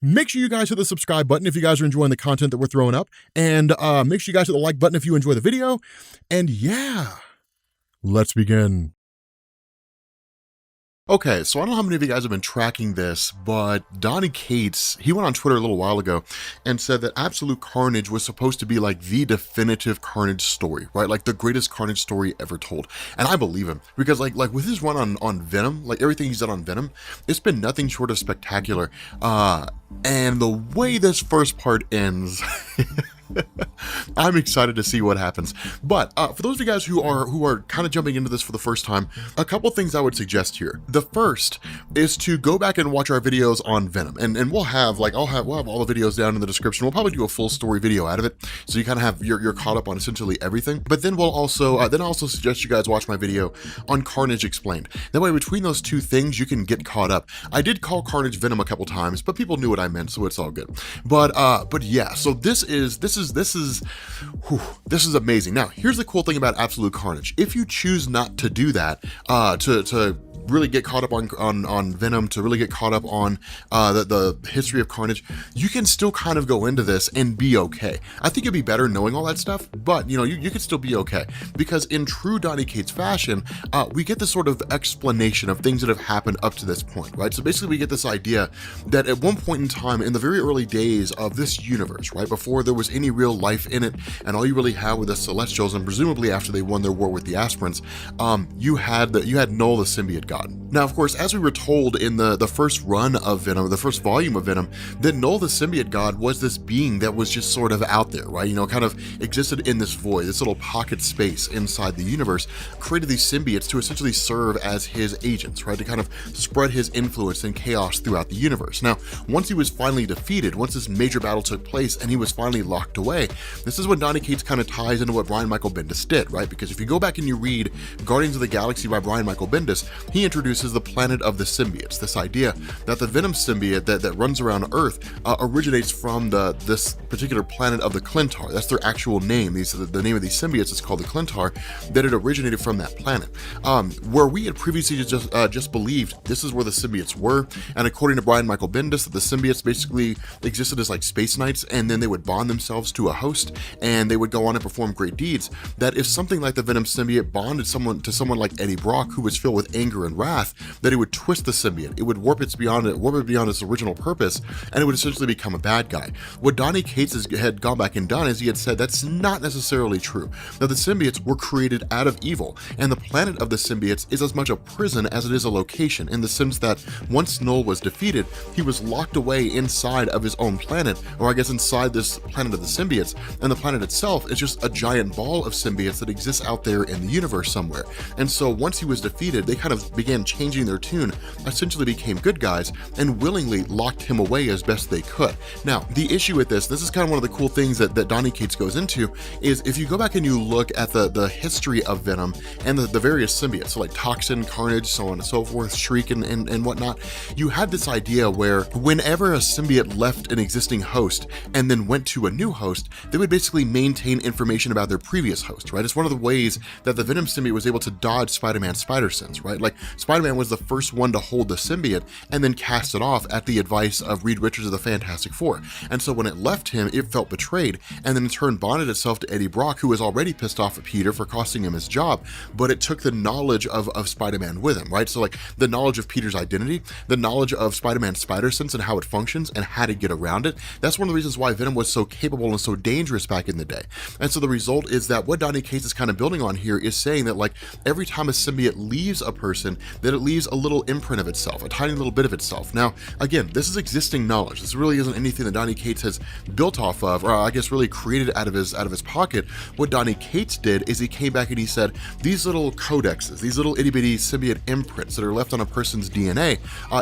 Make sure you guys hit the subscribe button if you guys are enjoying the content that we're throwing up, and make sure you guys hit the like button if you enjoy the video, and yeah, let's begin. Okay, so I don't know how many of you guys have been tracking this, but Donny Cates, he went on Twitter a little while ago and said that Absolute Carnage was supposed to be like the definitive Carnage story, right? Like the greatest Carnage story ever told. And I believe him, because like with his run on Venom, like everything he's done on Venom, it's been nothing short of spectacular. And the way this first part ends, I'm excited to see what happens. But for those of you guys who are kind of jumping into this for the first time, a couple things I would suggest here. The first is to go back and watch our videos on Venom, and we'll have we'll have all the videos down in the description. We'll probably do a full story video out of it, so you kind of have you're caught up on essentially everything. But then we'll also I also suggest you guys watch my video on Carnage Explained. That way, between those two things, you can get caught up. I did call Carnage Venom a couple times, but people knew what I meant, so it's all good. But yeah, so this is amazing. Now, here's the cool thing about Absolute Carnage. If you choose not to do that, to really get caught up on Venom, to really get caught up on the history of Carnage, you can still kind of go into this and be okay. I think it'd be better knowing all that stuff, but you know, you could still be okay, because in true Donny Cates fashion, we get this sort of explanation of things that have happened up to this point, right? So basically we get this idea that at one point in time, in the very early days of this universe, right, before there was any real life in it, and all you really had were the Celestials, and presumably after they won their war with the Aspirants, you had Knull, the symbiote god. Now, of course, as we were told in the first run of Venom, the first volume of Venom, that Knull, the symbiote god, was this being that was just sort of out there, right? You know, kind of existed in this void, this little pocket space inside the universe, created these symbiotes to essentially serve as his agents, right? To kind of spread his influence and chaos throughout the universe. Now, once he was finally defeated, once this major battle took place and he was finally locked away, this is when Donny Cates kind of ties into what Brian Michael Bendis did, right? Because if you go back and you read Guardians of the Galaxy by Brian Michael Bendis, he introduces the planet of the symbiotes, this idea that the Venom symbiote that runs around Earth originates from this particular planet of the Clintar. That's their actual name. The name of these symbiotes is called the Clintar, that it originated from that planet. Where we had previously just believed this is where the symbiotes were, and according to Brian Michael Bendis, that the symbiotes basically existed as like space knights, and then they would bond themselves to a host, and they would go on and perform great deeds. That if something like the Venom symbiote bonded to someone like Eddie Brock, who was filled with anger and wrath, that it would twist the symbiote, it would warp it beyond its original purpose, and it would essentially become a bad guy. What Donny Cates had gone back and done is he had said that's not necessarily true. Now, the symbiotes were created out of evil, and the planet of the symbiotes is as much a prison as it is a location, in the sense that once Knull was defeated, he was locked away inside of his own planet, or I guess inside this planet of the symbiotes, and the planet itself is just a giant ball of symbiotes that exists out there in the universe somewhere. And so once he was defeated, they kind of began changing their tune, essentially became good guys, and willingly locked him away as best they could. Now, the issue with this is kind of one of the cool things that Donny Cates goes into, is if you go back and you look at the history of Venom and the various symbiotes, so like Toxin, Carnage, so on and so forth, Shriek and whatnot, you had this idea where whenever a symbiote left an existing host and then went to a new host, they would basically maintain information about their previous host, right? It's one of the ways that the Venom symbiote was able to dodge Spider-Man's spider sense, right? Like, Spider-Man was the first one to hold the symbiote and then cast it off at the advice of Reed Richards of the Fantastic Four. And so when it left him, it felt betrayed, and then in turn bonded itself to Eddie Brock, who was already pissed off at Peter for costing him his job, but it took the knowledge of Spider-Man with him, right? So like the knowledge of Peter's identity, the knowledge of Spider-Man's spider sense and how it functions and how to get around it. That's one of the reasons why Venom was so capable and so dangerous back in the day. And so the result is that what Donny Cates is kind of building on here is saying that like every time a symbiote leaves a person, that it leaves a little imprint of itself, a tiny little bit of itself. Now, again, this is existing knowledge. This really isn't anything that Donny Cates has built off of, or I guess really created out of his pocket. What Donny Cates did is he came back and he said, these little codexes, these little itty bitty symbiote imprints that are left on a person's DNA,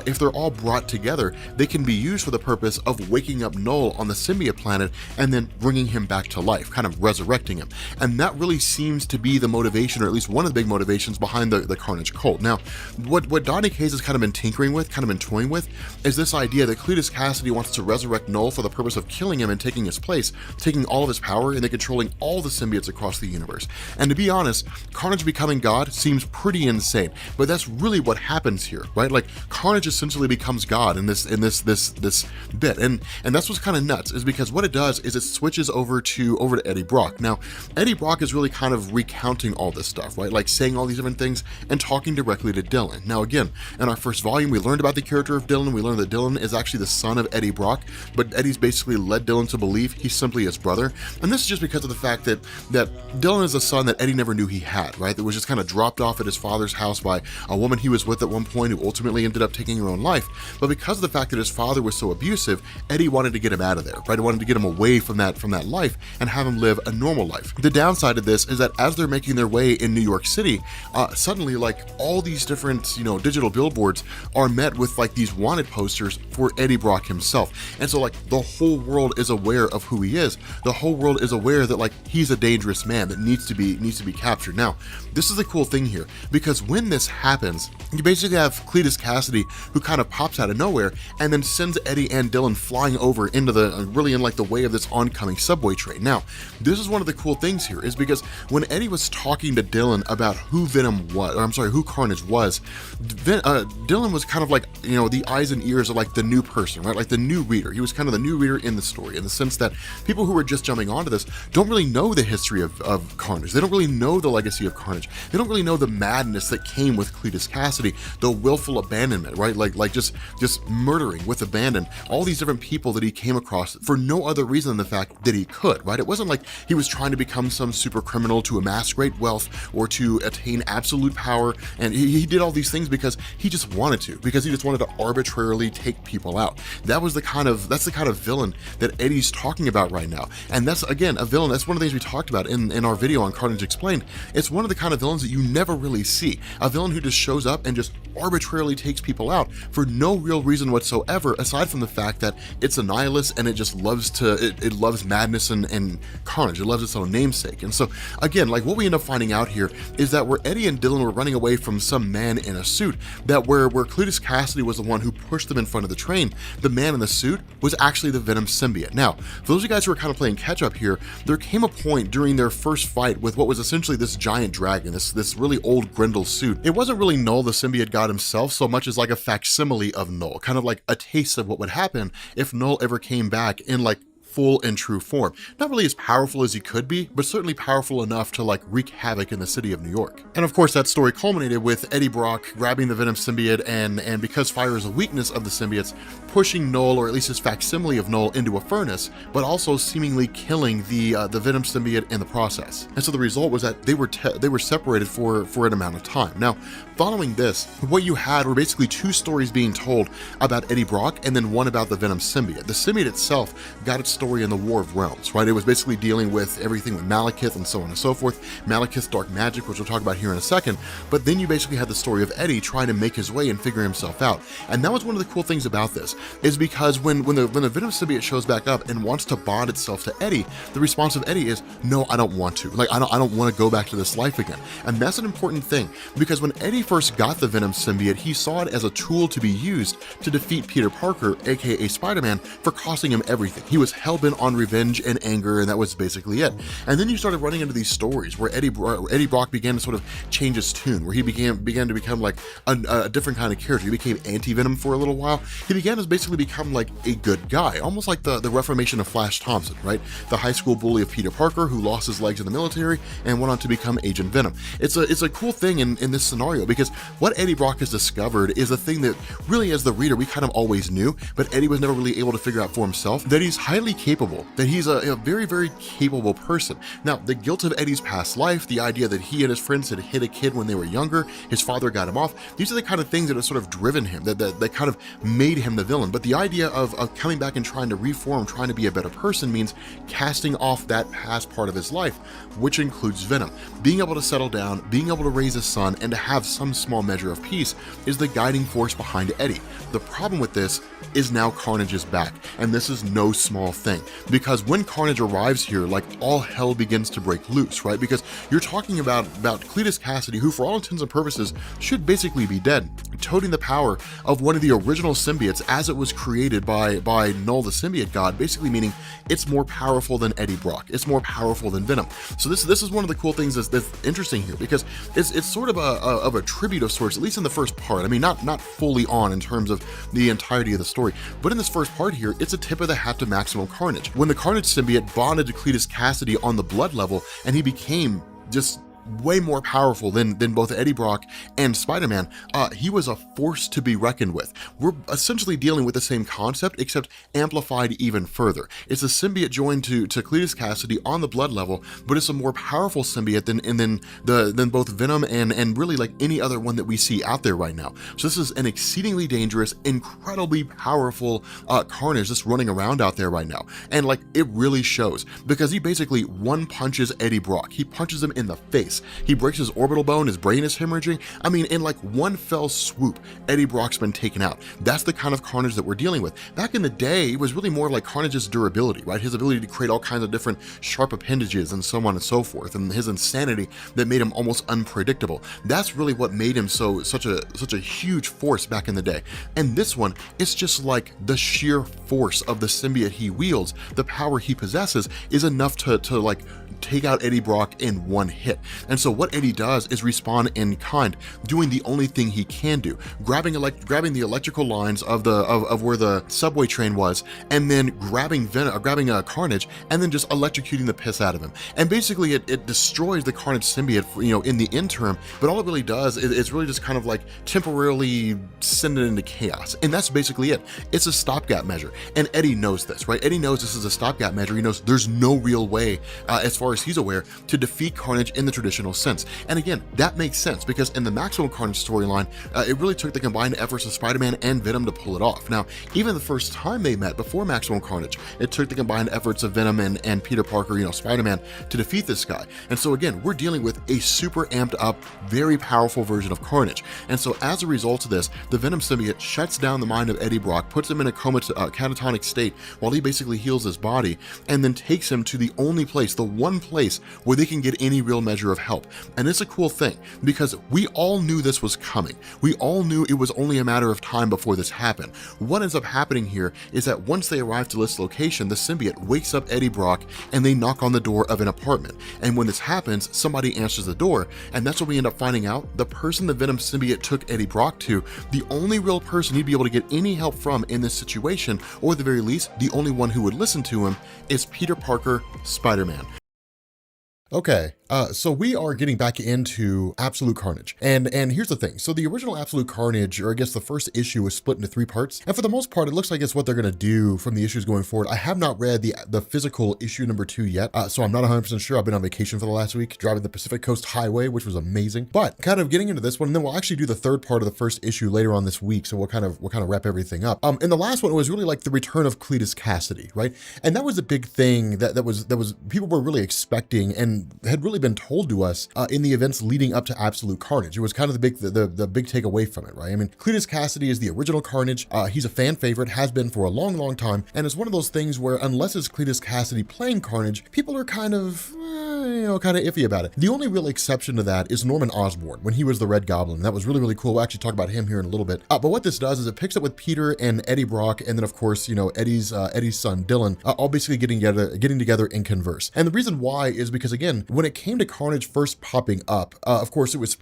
if they're all brought together, they can be used for the purpose of waking up Knull on the symbiote planet and then bringing him back to life, kind of resurrecting him. And that really seems to be the motivation, or at least one of the big motivations behind the Carnage cult. Now, what Donny Cates has kind of been tinkering with, kind of been toying with, is this idea that Cletus Cassidy wants to resurrect Knull for the purpose of killing him and taking his place, taking all of his power, and then controlling all the symbiotes across the universe. And to be honest, Carnage becoming God seems pretty insane, but that's really what happens here, right? Like, Carnage essentially becomes God in this bit, and that's what's kind of nuts, is because what it does is it switches over to Eddie Brock. Now, Eddie Brock is really kind of recounting all this stuff, right? Like saying all these different things and talking directly to Dylan. Now, again, in our first volume, we learned about the character of Dylan. We learned that Dylan is actually the son of Eddie Brock, but Eddie's basically led Dylan to believe he's simply his brother. And this is just because of the fact that Dylan is a son that Eddie never knew he had, right? That was just kind of dropped off at his father's house by a woman he was with at one point, who ultimately ended up taking her own life. But because of the fact that his father was so abusive, Eddie wanted to get him out of there, right? He wanted to get him away from that life and have him live a normal life. The downside of this is that as they're making their way in New York City, suddenly, like, all these different, digital billboards are met with like these wanted posters for Eddie Brock himself. And so, like, the whole world is aware of who he is. The whole world is aware that, like, he's a dangerous man that needs to be captured. Now, this is the cool thing here, because when this happens, you basically have Cletus Cassidy, who kind of pops out of nowhere and then sends Eddie and Dylan flying over into really in like the way of this oncoming subway train. Now, this is one of the cool things here, is because when Eddie was talking to Dylan about who who Carnage was, Dylan was kind of like, the eyes and ears of like the new person, right? Like the new reader. He was kind of the new reader in the story, in the sense that people who are just jumping onto this don't really know the history of Carnage. They don't really know the legacy of Carnage. They don't really know the madness that came with Cletus Cassidy, the willful abandonment, right? Like just murdering with abandon all these different people that he came across for no other reason than the fact that he could, right? It wasn't like he was trying to become some super criminal to amass great wealth or to attain absolute power, and he did all these things because he just wanted to, because he just wanted to arbitrarily take people out. That's the kind of villain that Eddie's talking about right now. And that's, again, a villain. That's one of the things we talked about in our video on Carnage Explained. It's one of the kind of villains that you never really see. A villain who just shows up and just arbitrarily takes people out for no real reason whatsoever, aside from the fact that it's a nihilist and it just loves it loves madness and carnage. It loves its own namesake. And so, again, like, what we end up finding out here is that where Eddie and Dylan were running away from some man in a suit, that where Cletus Cassidy was the one who pushed them in front of the train, the man in the suit was actually the Venom symbiote. Now, for those of you guys who are kind of playing catch up here, there came a point during their first fight with what was essentially this giant dragon, this really old Grendel suit. It wasn't really Knull, the symbiote god himself, so much as like a facsimile of Knull, kind of like a taste of what would happen if Knull ever came back in like full and true form. Not really as powerful as he could be, but certainly powerful enough to like wreak havoc in the city of New York. And of course, that story culminated with Eddie Brock grabbing the Venom symbiote and because fire is a weakness of the symbiotes, pushing Knull, or at least his facsimile of Knull, into a furnace, but also seemingly killing the Venom symbiote in the process. And so the result was that they were separated for an amount of time. Now, following this, what you had were basically two stories being told about Eddie Brock and then one about the Venom symbiote. The symbiote itself got its story in the War of Realms, right? It was basically dealing with everything with Malekith and so on and so forth. Malekith's dark magic, which we'll talk about here in a second. But then you basically had the story of Eddie trying to make his way and figure himself out. And that was one of the cool things about this, is because when the Venom symbiote shows back up and wants to bond itself to Eddie, the response of Eddie is, no, I don't want to. Like, I don't want to go back to this life again. And that's an important thing, because when Eddie first got the Venom symbiote, he saw it as a tool to be used to defeat Peter Parker, aka Spider-Man, for costing him everything. He was hell-bent on revenge and anger, and that was basically it. And then you started running into these stories where Eddie Brock began to sort of change his tune, where he began to become like a different kind of character. He became anti-Venom for a little while. He began to basically become like a good guy, almost like the reformation of Flash Thompson, right? The high school bully of Peter Parker who lost his legs in the military and went on to become Agent Venom. It's a cool thing in this scenario, because what Eddie Brock has discovered is a thing that really, as the reader, we kind of always knew, but Eddie was never really able to figure out for himself, that he's highly capable, that he's a very, very capable person. Now, the guilt of Eddie's past life, the idea that he and his friends had hit a kid when they were younger, his father got him off, these are the kind of things that have sort of driven him, that kind of made him the villain. But the idea of coming back and trying to reform, trying to be a better person, means casting off that past part of his life, which includes Venom. Being able to settle down, being able to raise a son, and to have some small measure of peace is the guiding force behind Eddie. The problem with this is now Carnage is back, and this is no small thing. thing, because when Carnage arrives here, like, all hell begins to break loose, right? Because you're talking about Cletus Cassidy, who for all intents and purposes should basically be dead, toting the power of one of the original symbiotes as it was created by Knull the symbiote god, basically meaning it's more powerful than Eddie Brock, it's more powerful than Venom. So this is one of the cool things that's interesting here, because it's sort of a tribute of sorts, at least in the first part. I mean, not fully on in terms of the entirety of the story, but in this first part here, it's a tip of the hat to Maximum Carnage. When the Carnage symbiote bonded to Cletus Cassidy on the blood level, and he became just way more powerful than both Eddie Brock and Spider-Man, he was a force to be reckoned with. We're essentially dealing with the same concept, except amplified even further. It's a symbiote joined to Cletus Cassidy on the blood level, but it's a more powerful symbiote than both Venom and really like any other one that we see out there right now. So this is an exceedingly dangerous, incredibly powerful Carnage that's running around out there right now. And like, it really shows, because he basically one punches Eddie Brock. He punches him in the face. He breaks his orbital bone, his brain is hemorrhaging. I mean, in like one fell swoop, Eddie Brock's been taken out. That's the kind of Carnage that we're dealing with. Back in the day, it was really more like Carnage's durability, right? His ability to create all kinds of different sharp appendages and so on and so forth, and his insanity that made him almost unpredictable. That's really what made him such a huge force back in the day. And this one, it's just like the sheer force of the symbiote he wields, the power he possesses, is enough to like take out Eddie Brock in one hit. And so what Eddie does is respond in kind, doing the only thing he can do, grabbing the electrical lines of where the subway train was, and then grabbing Carnage, and then just electrocuting the piss out of him. And basically it destroys the Carnage symbiote, in the interim, but all it really does is it's really just kind of like temporarily send it into chaos. And that's basically it. It's a stopgap measure. And Eddie knows this, right? Eddie knows this is a stopgap measure. He knows there's no real way, as far as he's aware, to defeat Carnage in the traditional sense. And again, that makes sense, because in the Maximum Carnage storyline, it really took the combined efforts of Spider-Man and Venom to pull it off. Now, even the first time they met before Maximum Carnage, it took the combined efforts of Venom and Peter Parker, Spider-Man, to defeat this guy. And so again, we're dealing with a super amped up, very powerful version of Carnage. And so as a result of this, the Venom symbiote shuts down the mind of Eddie Brock, puts him in a catatonic state while he basically heals his body, and then takes him to the only place, the one place where they can get any real measure of help. And it's a cool thing, because we all knew this was coming. We all knew it was only a matter of time before this happened. What ends up happening here is that once they arrive to this location, the symbiote wakes up Eddie Brock, and they knock on the door of an apartment. And when this happens, somebody answers the door, and that's when we end up finding out the person the Venom symbiote took Eddie Brock to, the only real person he'd be able to get any help from in this situation, or at the very least, the only one who would listen to him, is Peter Parker, Spider-Man. Okay, so we are getting back into Absolute Carnage, and here's the thing. So the original Absolute Carnage, or I guess the first issue, was split into 3 parts, and for the most part, it looks like it's what they're going to do from the issues going forward. I have not read the physical issue number 2 yet, so I'm not 100% sure. I've been on vacation for the last week, driving the Pacific Coast Highway, which was amazing. But kind of getting into this one, and then we'll actually do the 3rd part of the first issue later on this week, so we'll kind of wrap everything up. In the last one, it was really like the return of Cletus Cassidy, right? And that was a big thing that was people were really expecting and had really been told to us in the events leading up to Absolute Carnage. It was kind of the big takeaway from it, right? I mean, Cletus Cassidy is the original Carnage. He's a fan favorite, has been for a long, long time, and it's one of those things where unless it's Cletus Cassidy playing Carnage, people are kind of iffy about it. The only real exception to that is Norman Osborn when he was the Red Goblin. That was really, really cool. We'll actually talk about him here in a little bit. But what this does is it picks up with Peter and Eddie Brock, and then of course, Eddie's son Dylan, all basically getting together in converse. And the reason why is because, again, when it came to Carnage first popping up, of course it was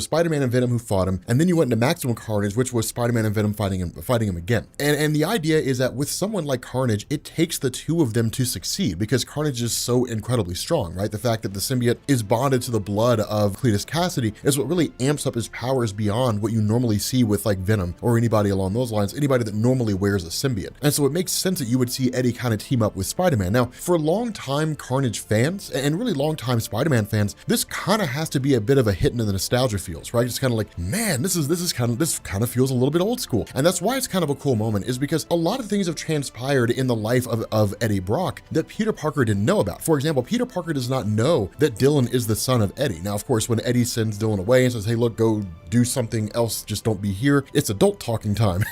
Spider-Man and Venom who fought him, and then you went into Maximum Carnage, which was Spider-Man and Venom fighting him again. And the idea is that with someone like Carnage, it takes the two of them to succeed, because Carnage is so incredibly strong, right? The fact that the symbiote is bonded to the blood of Cletus Cassidy is what really amps up his powers beyond what you normally see with like Venom or anybody along those lines, anybody that normally wears a symbiote. And so it makes sense that you would see Eddie kind of team up with Spider-Man. Now, for long-time Carnage fans and really long-time Spider-Man fans, this kind of has to be a bit of a hit into the nostalgia feels, right? It's kind of like, man, this kind of feels a little bit old school. And that's why it's kind of a cool moment, is because a lot of things have transpired in the life of Eddie Brock that Peter Parker didn't know about. For example, Peter Parker does not know that Dylan is the son of Eddie. Now, of course, when Eddie sends Dylan away and says, hey, look, go do something else, just don't be here, it's adult talking time.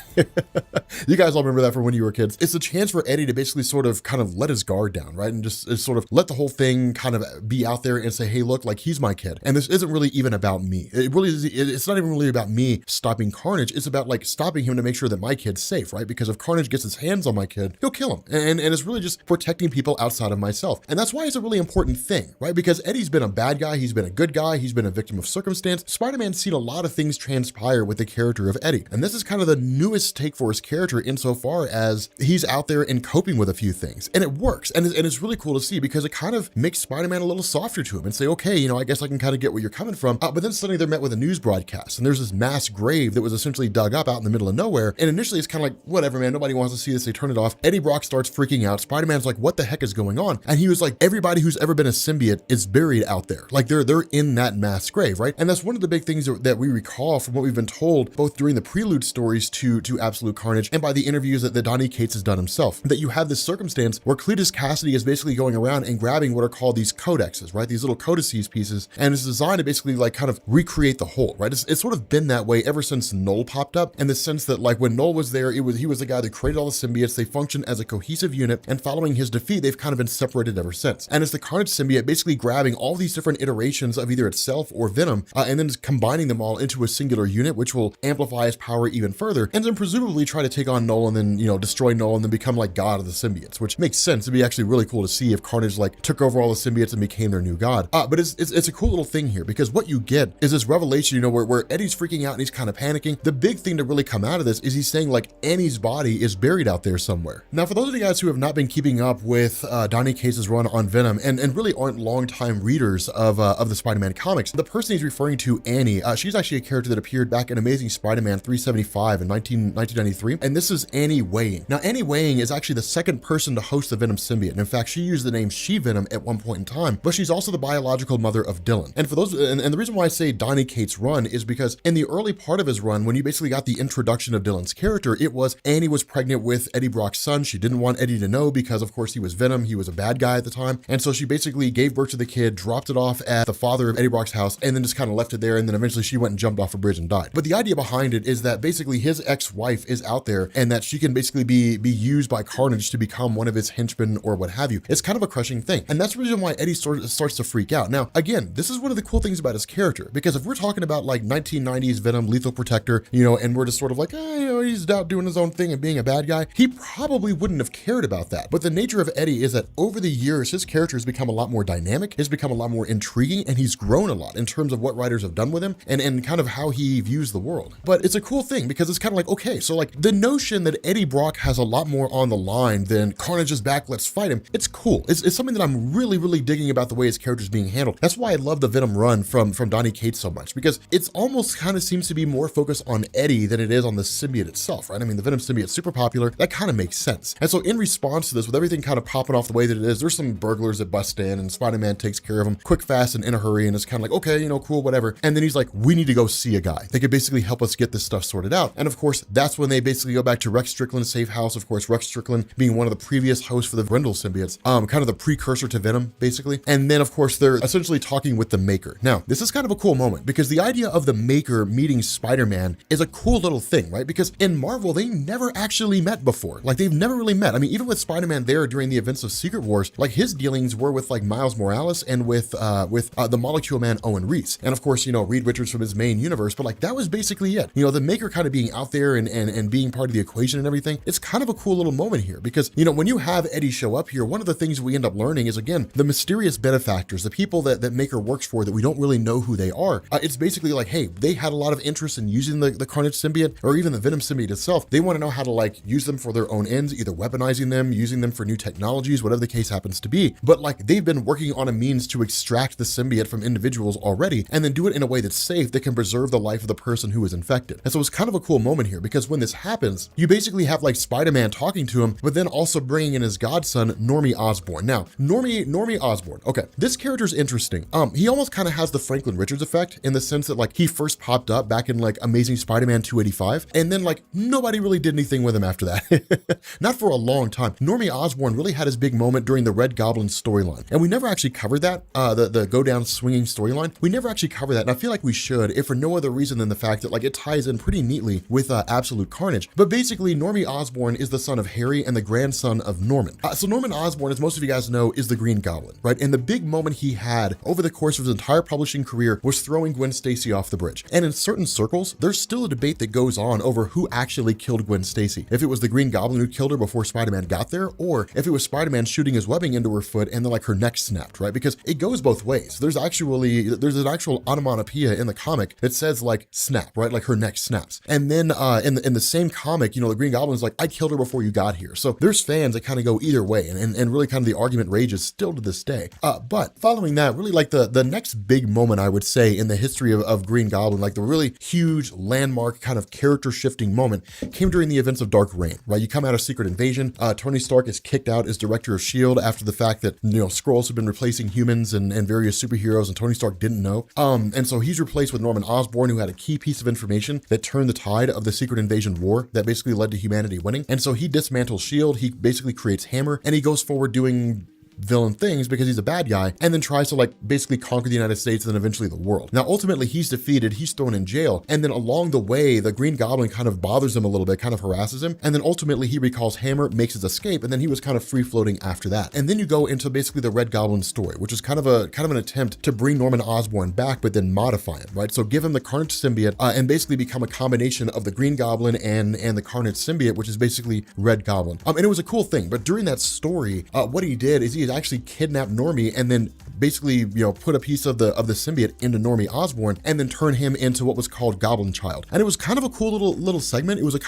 You guys all remember that from when you were kids. It's a chance for Eddie to basically sort of kind of let his guard down, right? And just sort of let the whole thing kind of be out there and say, hey, look, like, he's my kid. And this isn't really even about me. It really is, it's not even really about me stopping Carnage. It's about like stopping him to make sure that my kid's safe, right? Because if Carnage gets his hands on my kid, he'll kill him. And it's really just protecting people outside of myself. And that's why it's a really important thing, right? Because Eddie's been a bad guy, he's been a good guy, he's been a victim of circumstance. Spider-Man's seen a lot of things transpire with the character of Eddie. And this is kind of the newest take for his character insofar as he's out there and coping with a few things. And it works. And it's really cool to see because it kind of makes Spider-Man a little softer to him and say, okay, you know, I guess I can kind of get where you're coming from. But then suddenly they're met with a news broadcast and there's this mass grave that was essentially dug up out in the middle of nowhere. And initially it's kind of like, whatever, man, nobody wants to see this. They turn it off. Eddie Brock starts freaking out. Spider-Man's like, what the heck is going on? And he was like, everybody who's ever been a symbiote is buried out there. Like they're in that mass grave, right? And that's one of the big things that we recall from what we've been told, both during the prelude stories to Absolute Carnage and by the interviews that Donny Cates has done himself, that you have this circumstance where Cletus Cassidy is basically going around and grabbing what are called these codexes, right? These little codices pieces, and it's designed to basically like kind of recreate the whole, right? It's sort of been that way ever since Knull popped up, in the sense that like when Knull was there, he was the guy that created all the symbiotes. They function as a cohesive unit, and following his defeat, they've kind of been separated ever since. And it's the Carnage symbiote basically grabbing all these different iterations of either itself or Venom, and then combining them all into a singular unit, which will amplify his power even further, and then presumably try to take on Knull and then, you know, destroy Knull and then become like god of the symbiotes, which makes sense. It'd be actually really cool to see if Carnage like took over all the symbiotes and became their new god. But it's a cool little thing here because what you get is this revelation, you know, where Eddie's freaking out and he's kind of panicking. The big thing to really come out of this is he's saying like Annie's body is buried out there somewhere. Now, for those of you guys who have not been keeping up with Donny Cates' run on Venom and really aren't longtime readers of the Spider-Man comics, the person he's referring to, Annie, she's actually a character that appeared back in Amazing Spider-Man 375 in 1993, and this is Annie Weighing. Now, Annie Weighing is actually the second person to host the Venom symbiote, and in fact, she used the name She-Venom at one point in time, but she's also the biological mother of Dylan. And for those, and the reason why I say Donny Cates' run is because in the early part of his run, when you basically got the introduction of Dylan's character, it was Annie was pregnant with Eddie Brock's son. She didn't want Eddie to know because, of course, he was Venom. He was a bad guy at the time. And so she basically gave birth to the kid, dropped it off at the father of Eddie Brock's house, and then just kind of left it there. And then eventually she went and jumped off a bridge and died. But the idea behind it is that basically his ex-wife is out there and that she can basically be used by Carnage to become one of his henchmen or what have you. It's kind of a crushing thing. And that's the reason why Eddie starts to freak out. Now, again, this is one of the cool things about his character, because if we're talking about like 1990s Venom, Lethal Protector, you know, and we're just sort of like, you know, he's out doing his own thing and being a bad guy, he probably wouldn't have cared about that. But the nature of Eddie is that over the years, his character has become a lot more dynamic, has become a lot more intriguing, and he's grown a lot in terms of what writers have done with him and kind of how he views the world. But it's a cool thing because it's kind of like, okay, so like the notion that Eddie Brock has a lot more on the line than Carnage is back, let's fight him, it's cool. It's something that I'm really, really digging about the way his character is being handled. That's why I love the Venom run from Donny Cates so much, because it's almost kind of seems to be more focused on Eddie than it is on the symbiote itself, right? I mean, the Venom symbiote's super popular. That kind of makes sense. And so in response to this, with everything kind of popping off the way that it is, there's some burglars that bust in and Spider-Man takes care of them quick, fast, and in a hurry. And it's kind of like, okay, you know, cool, whatever. And then he's like, we need to go see a guy that could basically help us get this stuff sorted out. And of course, that's when they basically go back to Rex Strickland's safe house. Of course, Rex Strickland being one of the previous hosts for the Grendel symbiotes, kind of the precursor to Venom, basically. And then of course, they're essentially talking with the Maker. Now, this is kind of a cool moment because the idea of the Maker meeting Spider-Man is a cool little thing, right? Because in Marvel, they never actually met before. Like they've never really met. I mean, even with Spider-Man there during the events of Secret Wars, like his dealings were with like Miles Morales and with the Molecule Man Owen Reese. And of course, you know, Reed Richards from his main universe, but like that was basically it. You know, the Maker kind of being out there and being part of the equation and everything. It's kind of a cool little moment here because, you know, when you have Eddie show up here, one of the things we end up learning is, again, the mysterious benefactors, the people that Maker works for that we don't really know who they are. It's basically like, hey, they had a lot of interest in using the Carnage symbiote or even the Venom symbiote itself. They want to know how to like use them for their own ends, either weaponizing them, using them for new technologies, whatever the case happens to be. But like they've been working on a means to extract the symbiote from individuals already and then do it in a way that's safe that can preserve the life of the person who is infected. And so it's kind of a cool moment here because when this happens, you basically have like Spider-Man talking to him, but then also bringing in his godson, Normie Osborn. Now, Normie Osborn, okay, this character's interesting. He almost kind of has the Franklin Richards effect in the sense that like he first popped up back in like Amazing Spider-Man 285, and then like nobody really did anything with him after that. Not for a long time. Normie Osborn really had his big moment during the Red Goblin storyline, and we never never actually covered that, the go down swinging storyline. We never actually covered that, and I feel like we should, if for no other reason than the fact that like it ties in pretty neatly with Absolute Carnage. But basically, Normie Osborn is the son of Harry and the grandson of Norman. So Norman Osborn, as most of you guys know, is the Green Goblin, right? And the big moment he had over the course of his entire publishing career was throwing Gwen Stacy off the bridge. And in certain circles, there's still a debate that goes on over who actually killed Gwen Stacy. If it was the Green Goblin who killed her before Spider-Man got there, or if it was Spider-Man shooting his webbing into her foot and then like her neck snapped, right? Because it goes both ways. There's an actual onomatopoeia in the comic that says like snap, right? Like her neck snaps. And then in the same comic, the Green Goblin's like, I killed her before you got here. So there's fans that kind of go either way, and really kind of the argument rages still to this day. But following that, really like the next big moment, I would say, in the history of Green Goblin, like the really huge landmark kind of character shifting moment came during the events of Dark Reign, right? You come out of Secret Invasion, Tony Stark is kicked out as director of S.H.I.E.L.D. after the fact that, Skrulls have been replacing humans and various superheroes, and Tony Stark didn't know. And so he's replaced with Norman Osborn, who had a key piece of information that turned the tide of the Secret Invasion war that basically led to humanity winning. And so he dismantles S.H.I.E.L.D., he basically creates Hammer, and he goes forward doing villain things because he's a bad guy, and then tries to like basically conquer the United States and then eventually the world. Now, ultimately, he's defeated, he's thrown in jail, and then along the way, the Green Goblin kind of bothers him a little bit, kind of harasses him, and then ultimately he recalls Hammer, makes his escape, and then he was kind of free floating after that. And then you go into basically the Red Goblin story, which is kind of an attempt to bring Norman Osborn back, but then modify him, right? So give him the Carnage symbiote and basically become a combination of the Green Goblin and the Carnage symbiote, which is basically Red Goblin. And it was a cool thing, but during that story, what he did is he had actually kidnapped Normie and then basically, put a piece of the symbiote into Normie Osborn and then turn him into what was called Goblin Child. And it was kind of a cool little segment. It was a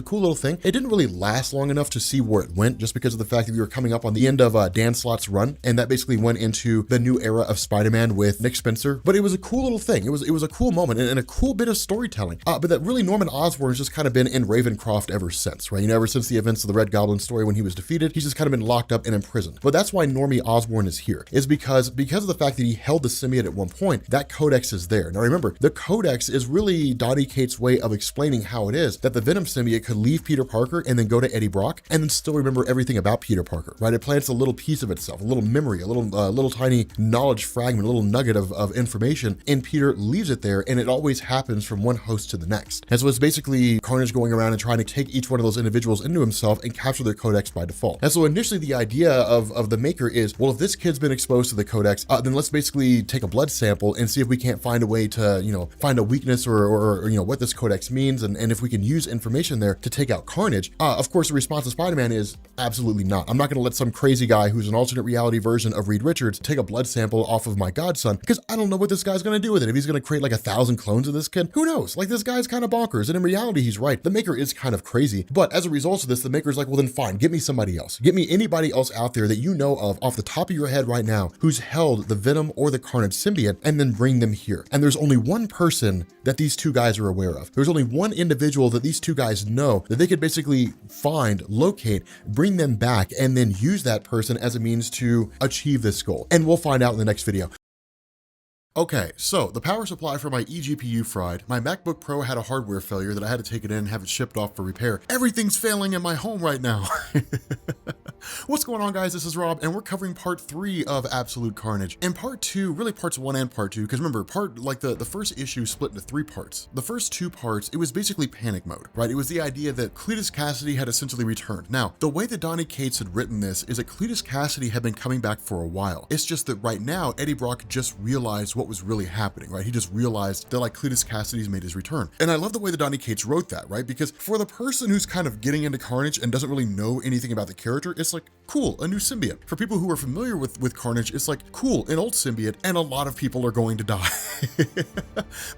cool little thing. It didn't really last long enough to see where it went, just because of the fact that we were coming up on the end of Dan Slott's run, and that basically went into the new era of Spider-Man with Nick Spencer. But it was a cool little thing. It was a cool moment and a cool bit of storytelling. But that really Norman Osborn has just kind of been in Ravencroft ever since, right? Ever since the events of the Red Goblin story when he was defeated, he's just kind of been locked up and imprisoned. But that's why Normie Osborn is here, is because of the fact that he held the symbiote at one point, that Codex is there. Now remember, the Codex is really Donny Cates' way of explaining how it is that the Venom symbiote could leave Peter Parker and then go to Eddie Brock and then still remember everything about Peter Parker, right? It plants a little piece of itself, a little memory, a little tiny knowledge fragment, a little nugget of information, and Peter leaves it there, and it always happens from one host to the next. And so it's basically Carnage going around and trying to take each one of those individuals into himself and capture their Codex by default. And so initially the idea of the maker is, well, if this kid's been exposed to the Codex, then let's basically take a blood sample and see if we can't find a way to, find a weakness or what this Codex means, and if we can use information there to take out Carnage. Of course, the response of Spider-Man is absolutely not. I'm not going to let some crazy guy who's an alternate reality version of Reed Richards take a blood sample off of my godson, because I don't know what this guy's going to do with it. If he's going to create like 1,000 clones of this kid, who knows? Like, this guy's kind of bonkers, and in reality, he's right. The maker is kind of crazy, but as a result of this, the maker's like, well, then fine, get me somebody else. Get me anybody else out there that you know of off the top of your head right now who's held the Venom or the Carnage symbiote, and then bring them here. And there's only one person that these two guys are aware of. There's only one individual that these two guys know that they could basically find, locate, bring them back, and then use that person as a means to achieve this goal. And we'll find out in the next video. Okay, so the power supply for my eGPU fried, my MacBook Pro had a hardware failure that I had to take it in and have it shipped off for repair. Everything's failing in my home right now. What's going on, guys? This is Rob, and we're covering part 3 of Absolute Carnage. In part 2, really parts 1 and part 2, because remember, the first issue split into 3 parts. The first 2 parts, it was basically panic mode, right? It was the idea that Cletus Cassidy had essentially returned. Now, the way that Donny Cates had written this is that Cletus Cassidy had been coming back for a while. It's just that right now, Eddie Brock just realized what was really happening, right? He just realized that like Cletus Cassidy's made his return. And I love the way that Donny Cates wrote that, right? Because for the person who's kind of getting into Carnage and doesn't really know anything about the character, it's like, cool, a new symbiote. For people who are familiar with Carnage, it's like, cool, an old symbiote, and a lot of people are going to die.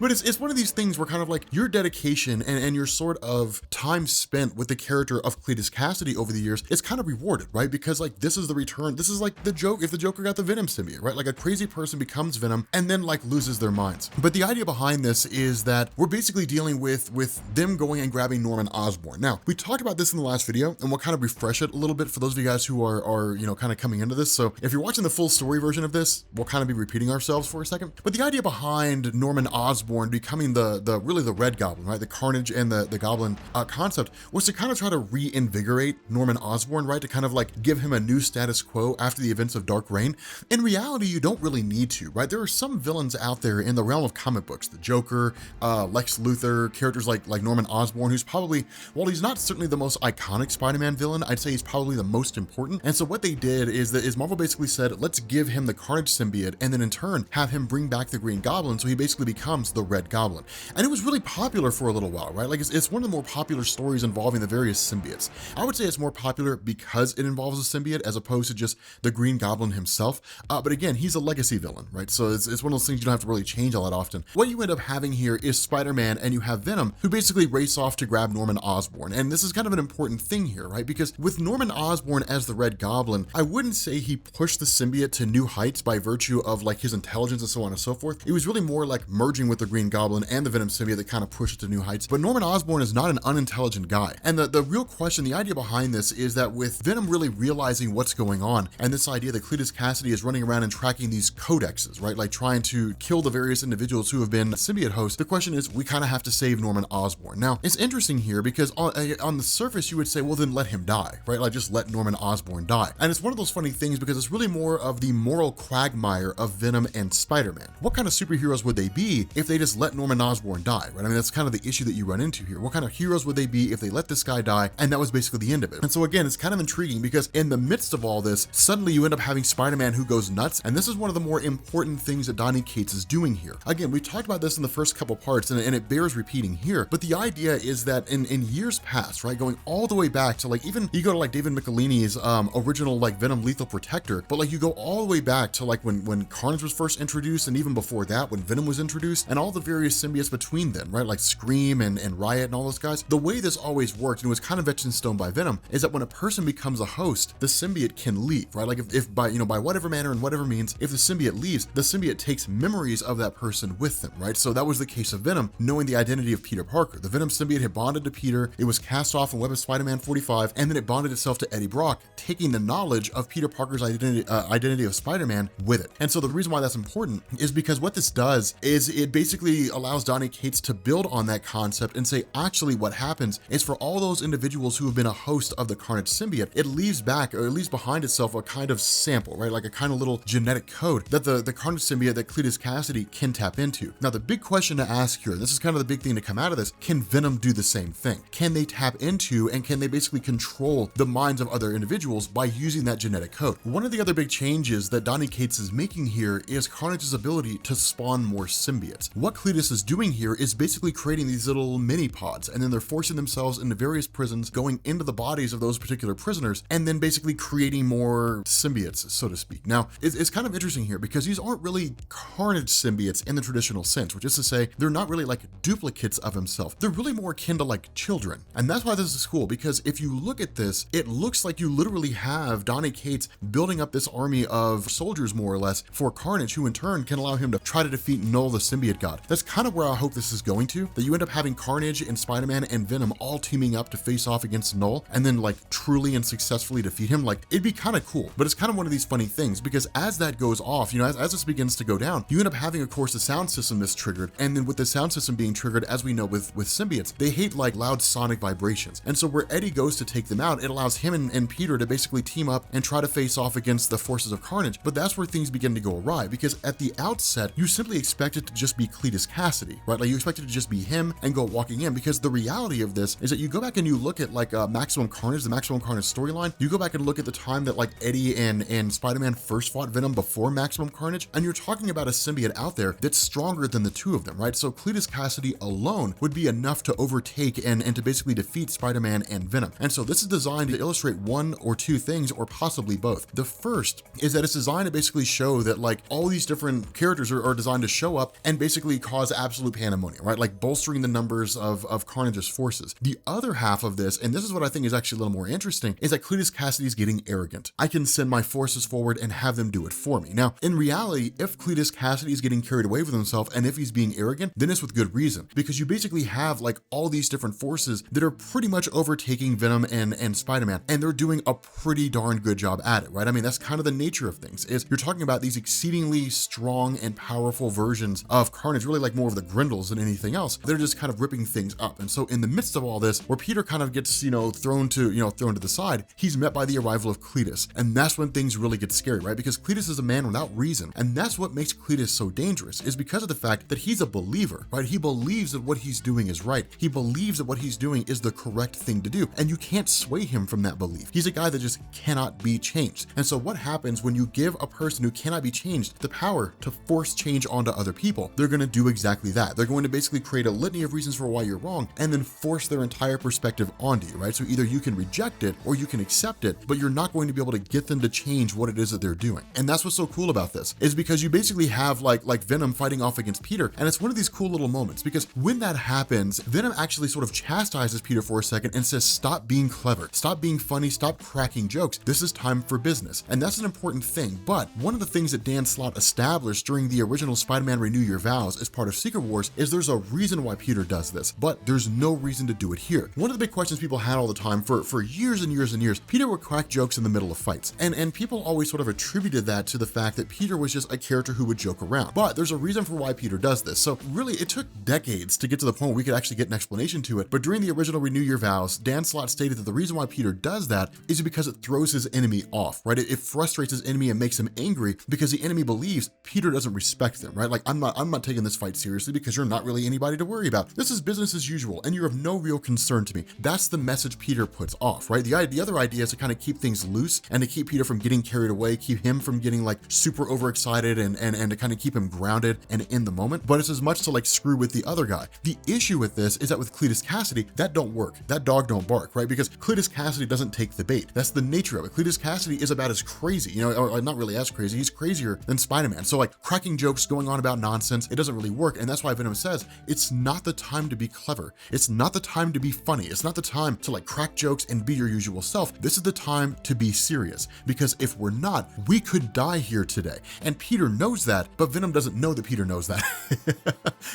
But it's one of these things where kind of like your dedication and your sort of time spent with the character of Cletus Cassidy over the years is kind of rewarded, right? Because like this is the return. This is like the joke if the Joker got the Venom symbiote, right? Like a crazy person becomes Venom and then like loses their minds. But the idea behind this is that we're basically dealing with them going and grabbing Norman Osborn. Now, we talked about this in the last video, and we'll kind of refresh it a little bit for those of you guys who are you know, kind of coming into this. So if you're watching the full story version of this, we'll kind of be repeating ourselves for a second. But the idea behind Norman Osborn becoming really the Red Goblin, right? The Carnage and the Goblin concept was to kind of try to reinvigorate Norman Osborn, right? To kind of like give him a new status quo after the events of Dark Reign. In reality, you don't really need to, right? There are some villains out there in the realm of comic books, the Joker, Lex Luthor, characters like Norman Osborn, who's probably, while he's not certainly the most iconic Spider-Man villain, I'd say he's probably the most important. And so what they did is Marvel basically said, let's give him the Carnage symbiote and then in turn have him bring back the Green Goblin, so he basically becomes the Red Goblin. And it was really popular for a little while, right? Like it's one of the more popular stories involving the various symbiotes. I would say it's more popular because it involves a symbiote as opposed to just the Green Goblin himself. But again, he's a legacy villain, right? So it's one of those things you don't have to really change all that often. What you end up having here is Spider-Man and you have Venom, who basically race off to grab Norman Osborn. And this is kind of an important thing here, right? Because with Norman Osborn as the Red Goblin, I wouldn't say he pushed the symbiote to new heights by virtue of like his intelligence and so on and so forth. It was really more like merging with the Green Goblin and the Venom symbiote that kind of pushed it to new heights. But Norman Osborn is not an unintelligent guy. And the real question, the idea behind this is that with Venom really realizing what's going on and this idea that Cletus Cassidy is running around and tracking these codexes, right? Like trying to kill the various individuals who have been symbiote hosts. The question is, we kind of have to save Norman Osborn. Now, it's interesting here because on the surface, you would say, well, then let him die, right? Like just let Norman Osborn die. And it's one of those funny things because it's really more of the moral quagmire of Venom and Spider-Man. What kind of superheroes would they be if they just let Norman Osborn die, right? I mean, that's kind of the issue that you run into here. What kind of heroes would they be if they let this guy die? And that was basically the end of it. And so again, it's kind of intriguing because in the midst of all this, suddenly you end up having Spider-Man who goes nuts. And this is one of the more important things that Donny Cates is doing here. Again, we talked about this in the first couple parts and it bears repeating here, but the idea is that in years past, right, going all the way back to like, even you go to like David Michelinie's original like Venom Lethal Protector, but like you go all the way back to like when Carnage was first introduced and even before that when Venom was introduced and all the various symbiotes between them, right, like Scream and Riot and all those guys. The way this always worked, and it was kind of etched in stone by Venom, is that when a person becomes a host, the symbiote can leave, right? Like if by, you know, by whatever manner and whatever means, if the symbiote leaves, the symbiote takes memories of that person with them, right? So that was the case of Venom, knowing the identity of Peter Parker. The Venom symbiote had bonded to Peter, it was cast off in Web of Spider-Man 45, and then it bonded itself to Eddie Brock, taking the knowledge of Peter Parker's identity of Spider-Man with it. And so the reason why that's important is because what this does is it basically allows Donny Cates to build on that concept and say, actually what happens is for all those individuals who have been a host of the Carnage symbiote, it leaves back or it leaves behind itself a kind of sample, right? Like a kind of little genetic code that the Carnage symbiote that Cletus Cassidy can tap into. Now, the big question to ask here, and this is kind of the big thing to come out of this, can Venom do the same thing? Can they tap into and can they basically control the minds of other individuals by using that genetic code? One of the other big changes that Donny Cates is making here is Carnage's ability to spawn more symbiotes. What Cletus is doing here is basically creating these little mini pods, and then they're forcing themselves into various prisons, going into the bodies of those particular prisoners, and then basically creating more symbiotes, so to speak. Now, it's kind of interesting here because these aren't really Carnage symbiotes in the traditional sense, which is to say they're not really like duplicates of himself. They're really more akin to like children. And that's why this is cool, because if you look at this, it looks like you literally have Donny Cates building up this army of soldiers, more or less, for Carnage, who in turn can allow him to try to defeat Knull, the symbiote god. That's kind of where I hope this is going to, that you end up having Carnage and Spider-Man and Venom all teaming up to face off against Knull and then like truly and successfully defeat him. Like, it'd be kind of cool, but it's kind of one of these funny things because as that goes off, you know, as this begins to go down, you end up having, of course, the sound system that's triggered. And then with the sound system being triggered, as we know with symbiotes, they hate like loud sonic vibrations. And so where Eddie goes to take them out, it allows him and Peter to basically team up and try to face off against the forces of Carnage. But that's where things begin to go awry because at the outset, you simply expect it to just be Cletus Cassidy, right? Like you expect it to just be him and go walking in, because the reality of this is that you go back and you look at like Maximum Carnage, the Maximum Carnage storyline, you go back and look at the time that like Eddie and Spider-Man first fought Venom before Maximum Carnage, and you're talking about a symbiote out there that's stronger than the two of them, right? So Cletus Cassidy alone would be enough to overtake and to basically defeat Spider-Man and Venom. And so this is designed to illustrate one or two things, or possibly both. The first is that it's designed to basically show that like all these different characters are designed to show up and basically cause absolute pandemonium, right? Like bolstering the numbers of Carnage's forces. The other half of this, and this is what I think is actually a little more interesting, is that Cletus Cassidy is getting arrogant. I can send my forces forward and have them do it for me. Now, in reality, if Cletus Cassidy is getting carried away with himself and if he's being arrogant, then it's with good reason, because you basically have like all these different forces that are pretty much overtaking Venom and Spider-Man, and they're doing doing a pretty darn good job at it, right? I mean, that's kind of the nature of things, is you're talking about these exceedingly strong and powerful versions of Carnage, really like more of the Grendels than anything else. They're just kind of ripping things up. And so in the midst of all this, where Peter kind of gets, thrown to the side, he's met by the arrival of Cletus. And that's when things really get scary, right? Because Cletus is a man without reason. And that's what makes Cletus so dangerous, is because of the fact that he's a believer, right? He believes that what he's doing is right. He believes that what he's doing is the correct thing to do. And you can't sway him from that belief. He's a guy that just cannot be changed. And so what happens when you give a person who cannot be changed the power to force change onto other people? They're going to do exactly that. They're going to basically create a litany of reasons for why you're wrong and then force their entire perspective onto you, right? So either you can reject it or you can accept it, but you're not going to be able to get them to change what it is that they're doing. And that's what's so cool about this, is because you basically have like Venom fighting off against Peter. And it's one of these cool little moments, because when that happens, Venom actually sort of chastises Peter for a second and says, stop being clever, stop being funny, stop cracking jokes. This is time for business. And that's an important thing. But one of the things that Dan Slott established during the original Spider-Man Renew Your Vows as part of Secret Wars is there's a reason why Peter does this, but there's no reason to do it here. One of the big questions people had all the time for years and years and years, Peter would crack jokes in the middle of fights. And people always sort of attributed that to the fact that Peter was just a character who would joke around. But there's a reason for why Peter does this. So really, it took decades to get to the point where we could actually get an explanation to it. But during the original Renew Your Vows, Dan Slott stated that the reason why Peter does that is because it throws his enemy off, right? It frustrates his enemy and makes him angry because the enemy believes Peter doesn't respect them, right? Like, I'm not taking this fight seriously because you're not really anybody to worry about. This is business as usual and you're of no real concern to me. That's the message Peter puts off, right? The other idea is to kind of keep things loose and to keep Peter from getting carried away, keep him from getting like super overexcited and to kind of keep him grounded and in the moment. But it's as much to like screw with the other guy. The issue with this is that with Cletus Cassidy, that don't work. That dog don't bark, right? Because Cletus Cassidy doesn't take the bait. That's the nature of it. Cletus Cassidy is about as crazy, or not really as crazy. He's crazier than Spider-Man. So like cracking jokes, going on about nonsense, it doesn't really work. And that's why Venom says, it's not the time to be clever. It's not the time to be funny. It's not the time to like crack jokes and be your usual self. This is the time to be serious, because if we're not, we could die here today. And Peter knows that, but Venom doesn't know that Peter knows that.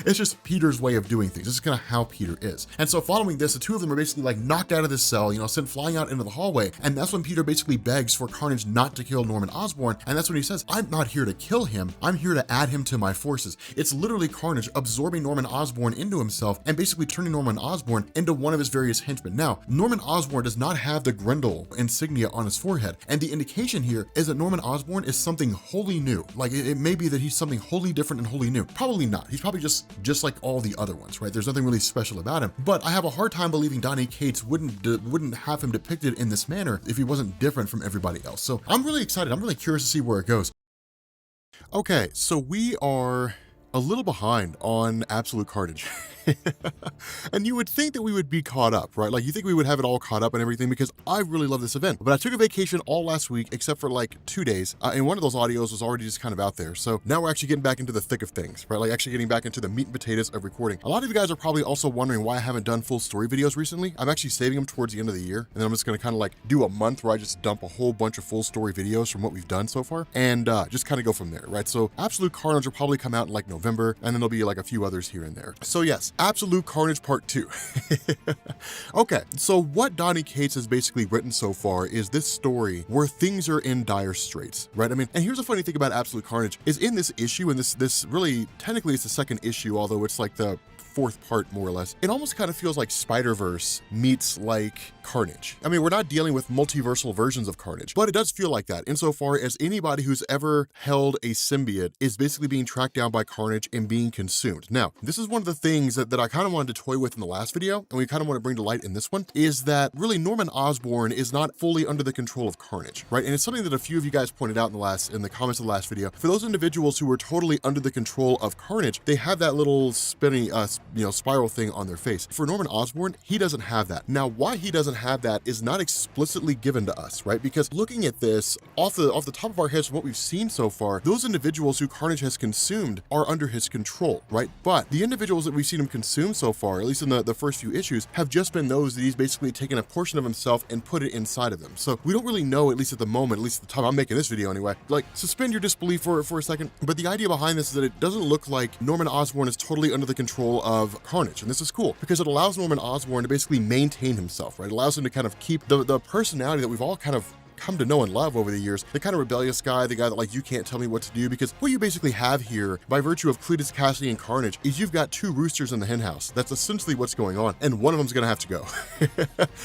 It's just Peter's way of doing things. This is kind of how Peter is. And so following this, the two of them are basically like knocked out of this cell, sent flying out into the hallway. And that's when Peter basically begs for Carnage not to kill Norman Osborn. And that's when he says, I'm not here to kill him. I'm here to add him to my forces. It's literally Carnage absorbing Norman Osborn into himself and basically turning Norman Osborn into one of his various henchmen. Now, Norman Osborn does not have the Grendel insignia on his forehead. And the indication here is that Norman Osborn is something wholly new. Like it may be that he's something wholly different and wholly new. Probably not. He's probably just like all the other ones, right? There's nothing really special about him. But I have a hard time believing Donny Cates wouldn't have him depicted in this manner if he wasn't different from everybody else. So I'm really excited. I'm really curious to see where it goes. Okay, so we are a little behind on Absolute Carnage. And you would think that we would be caught up, right? Like you think we would have it all caught up and everything, because I really love this event. But I took a vacation all last week except for like 2 days, and one of those audios was already just kind of out there. So now we're actually getting back into the thick of things, right? Like actually getting back into the meat and potatoes of recording. A lot of you guys are probably also wondering why I haven't done full story videos recently. I'm actually saving them towards the end of the year, and then I'm just going to kind of like do a month where I just dump a whole bunch of full story videos from what we've done so far, and just kind of go from there, right? So Absolute Carnage will probably come out in like November, and then there'll be like a few others here and there. So yes, Absolute Carnage Part 2. Okay, so what Donny Cates has basically written so far is this story where things are in dire straits, right? I mean, and here's the funny thing about Absolute Carnage is in this issue, and this really, technically it's the second issue, although it's like the fourth part more or less, it almost kind of feels like Spider-Verse meets like Carnage. I mean, we're not dealing with multiversal versions of Carnage, but it does feel like that insofar as anybody who's ever held a symbiote is basically being tracked down by Carnage and being consumed. Now, this is one of the things that I kind of wanted to toy with in the last video, and we kind of want to bring to light in this one, is that really Norman Osborn is not fully under the control of Carnage, right? And it's something that a few of you guys pointed out in the comments of the last video. For those individuals who were totally under the control of Carnage, they have that little spinning spiral thing on their face. For Norman Osborn, he doesn't have that. Now, why he doesn't have that is not explicitly given to us, right? Because looking at this off the top of our heads, from what we've seen so far, those individuals who Carnage has consumed are under his control, right? But the individuals that we've seen him consume so far, at least in the first few issues, have just been those that he's basically taken a portion of himself and put it inside of them. So we don't really know, at least at the moment, at least at the time I'm making this video anyway, like suspend your disbelief for a second. But the idea behind this is that it doesn't look like Norman Osborn is totally under the control of Carnage. And this is cool because it allows Norman Osborn to basically maintain himself, right? It allows him to kind of keep the personality that we've all kind of come to know and love over the years, the kind of rebellious guy, the guy that like, you can't tell me what to do, because what you basically have here by virtue of Cletus Cassidy and Carnage is you've got two roosters in the hen house. That's essentially what's going on, and one of them's gonna have to go.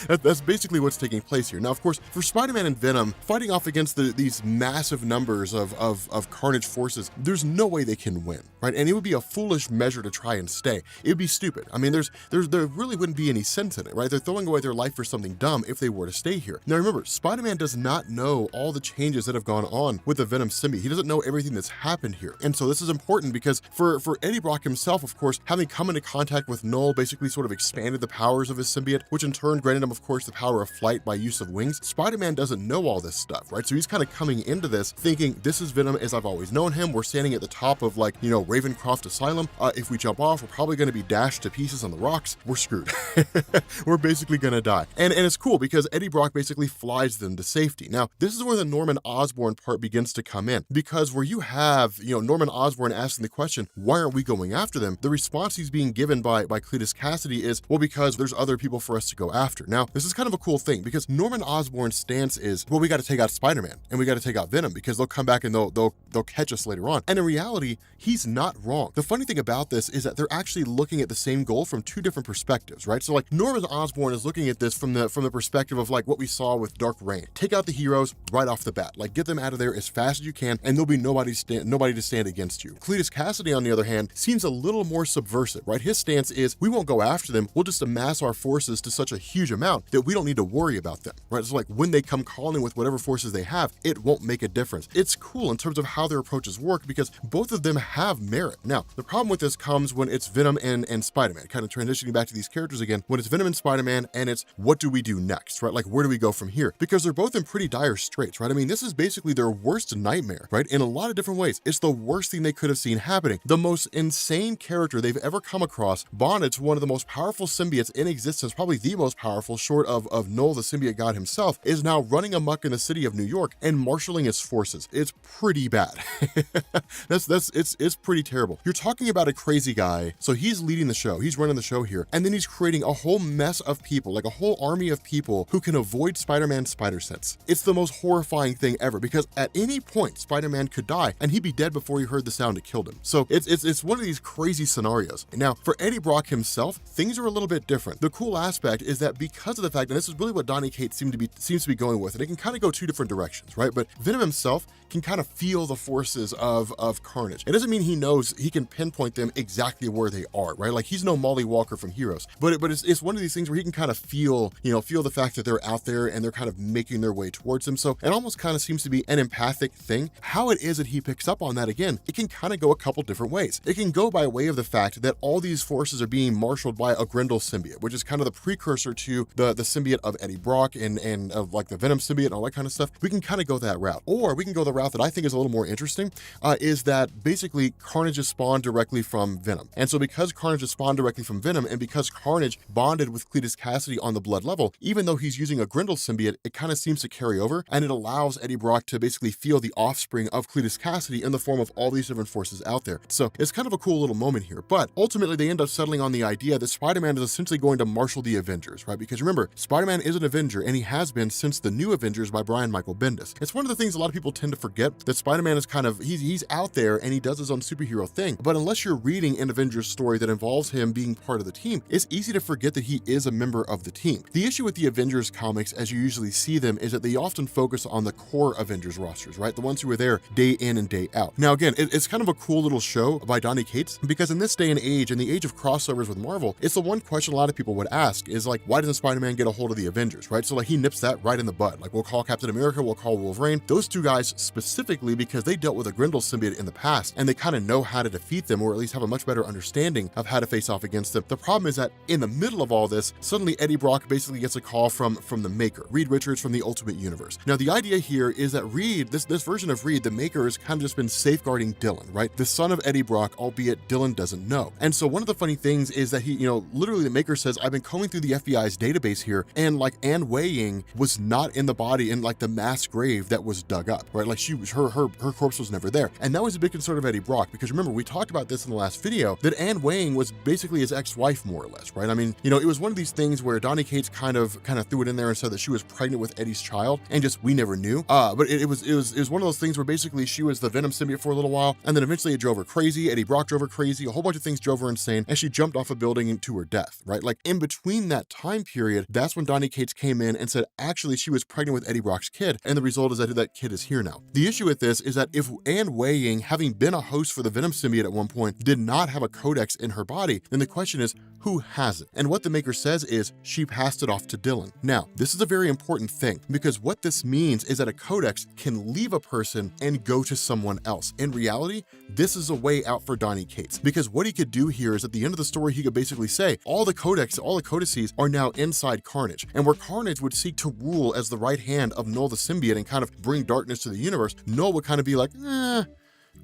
That's basically what's taking place here. Now, of course, for Spider-Man and Venom fighting off against these massive numbers of Carnage forces, there's no way they can win, right? And it would be a foolish measure to try and stay. It would be stupid. I mean, there really wouldn't be any sense in it, right? They're throwing away their life for something dumb if they were to stay here. Now remember, Spider-Man does not know all the changes that have gone on with the Venom symbiote. He doesn't know everything that's happened here. And so this is important because for Eddie Brock himself, of course, having come into contact with Knull basically sort of expanded the powers of his symbiote, which in turn granted him, of course, the power of flight by use of wings. Spider-Man doesn't know all this stuff, right? So he's kind of coming into this thinking, this is Venom as I've always known him. We're standing at the top of, like, you know, Ravencroft Asylum. If we jump off, we're probably going to be dashed to pieces on the rocks. We're screwed. We're basically going to die. And it's cool because Eddie Brock basically flies them to safety. Now, this is where the Norman Osborn part begins to come in, because where you have, you know, Norman Osborn asking the question, why aren't we going after them? The response he's being given by Cletus Cassidy is, well, because there's other people for us to go after. Now, this is kind of a cool thing because Norman Osborn's stance is, well, we got to take out Spider-Man and we got to take out Venom because they'll come back and they'll catch us later on. And in reality, he's not wrong. The funny thing about this is that they're actually looking at the same goal from two different perspectives, right? So like Norman Osborn is looking at this from the perspective of like what we saw with Dark Reign. Take out the heroes right off the bat, like get them out of there as fast as you can, and there'll be nobody to stand against you. Cletus Cassidy, on the other hand, seems a little more subversive, right? His stance is, we won't go after them. We'll just amass our forces to such a huge amount that we don't need to worry about them, right? So like when they come calling with whatever forces they have, it won't make a difference. It's cool in terms of how their approaches work because both of them have merit. Now, the problem with this comes when it's Venom and Spider-Man, kind of transitioning back to these characters again, when it's Venom and Spider-Man and it's what do we do next, right? Like where do we go from here? Because they're both in pretty dire straits, right? I mean, this is basically their worst nightmare, right? In a lot of different ways. It's the worst thing they could have seen happening. The most insane character they've ever come across, bonded to one of the most powerful symbiotes in existence, probably the most powerful short of Knull, the symbiote god himself, is now running amok in the city of New York and marshaling his forces. It's pretty bad. It's pretty terrible. You're talking about a crazy guy. So he's leading the show. He's running the show here. And then he's creating a whole mess of people, like a whole army of people who can avoid Spider-Man's spider sense. It's the most horrifying thing ever because at any point Spider-Man could die and he'd be dead before he heard the sound that killed him. So it's one of these crazy scenarios. Now, for Eddie Brock himself, things are a little bit different. The cool aspect is that because of the fact, and this is really what Donny Cates seems to be going with, and it can kind of go two different directions, right? But Venom himself can kind of feel the forces of Carnage. It doesn't mean he knows he can pinpoint them exactly where they are, right? Like he's no Molly Walker from Heroes, but it's one of these things where he can kind of feel the fact that they're out there and they're kind of making their way towards him. So it almost kind of seems to be an empathic thing. How it is that he picks up on that, again, it can kind of go a couple different ways. It can go by way of the fact that all these forces are being marshaled by a Grendel symbiote, which is kind of the precursor to the symbiote of Eddie Brock and of like the Venom symbiote and all that kind of stuff. We can kind of go that route. Or we can go the route that I think is a little more interesting, is that basically Carnage is spawned directly from Venom. And so because Carnage is spawned directly from Venom, and because Carnage bonded with Cletus Cassidy on the blood level, even though he's using a Grendel symbiote, it kind of seems to carry over, and it allows Eddie Brock to basically feel the offspring of Cletus Cassidy in the form of all these different forces out there. So it's kind of a cool little moment here, but ultimately they end up settling on the idea that Spider-Man is essentially going to marshal the Avengers, right? Because remember, Spider-Man is an Avenger, and he has been since the New Avengers by Brian Michael Bendis. It's one of the things a lot of people tend to forget, that Spider-Man is kind of, he's out there and he does his own superhero thing, but unless you're reading an Avengers story that involves him being part of the team, it's easy to forget that he is a member of the team. The issue with the Avengers comics, as you usually see them, is that they often focus on the core Avengers rosters, right? The ones who are there day in and day out. Now, again, it's kind of a cool little show by Donny Cates, because in this day and age, in the age of crossovers with Marvel, it's the one question a lot of people would ask is like, why doesn't Spider-Man get a hold of the Avengers, right? So like he nips that right in the bud. Like we'll call Captain America, we'll call Wolverine, those two guys specifically because they dealt with a Grendel symbiote in the past and they kind of know how to defeat them, or at least have a much better understanding of how to face off against them. The problem is that in the middle of all this, suddenly Eddie Brock basically gets a call from the Maker, Reed Richards from the Ultimate Universe. Now the idea here is that Reed, this version of Reed, the Maker, has kind of just been safeguarding Dylan, right? The son of Eddie Brock, albeit Dylan doesn't know. And so one of the funny things is that he, literally the Maker says, I've been combing through the FBI's database here, and like Anne Wei Ying was not in the body in like the mass grave that was dug up, right? Like her corpse was never there. And that was a big concern of Eddie Brock, because remember, we talked about this in the last video, that Anne Weying was basically his ex-wife, more or less, right? I mean, you know, it was one of these things where Donny Cates kind of threw it in there and said that she was pregnant with Eddie's child, and just, we never knew. But it was one of those things where basically she was the Venom symbiote for a little while, and then eventually it drove her crazy. Eddie Brock drove her crazy. A whole bunch of things drove her insane, and she jumped off a building to her death, right? Like, in between that time period, that's when Donny Cates came in and said, actually, she was pregnant with Eddie Brock's kid, and the result is that kid is here now. The issue with this is that if Anne Weying, having been a host for the Venom symbiote at one point, did not have a Codex in her body, then the question is, who has it? And what the maker says is, she passed it off to Dylan. Now, this is a very important thing, because what this means is that a Codex can leave a person and go to someone else. In reality, this is a way out for Donny Cates, because what he could do here is, at the end of the story, he could basically say, all the codices are now inside Carnage, and where Carnage would seek to rule as the right hand of Knull the symbiote and kind of bring darkness to the universe, Knull would kind of be like,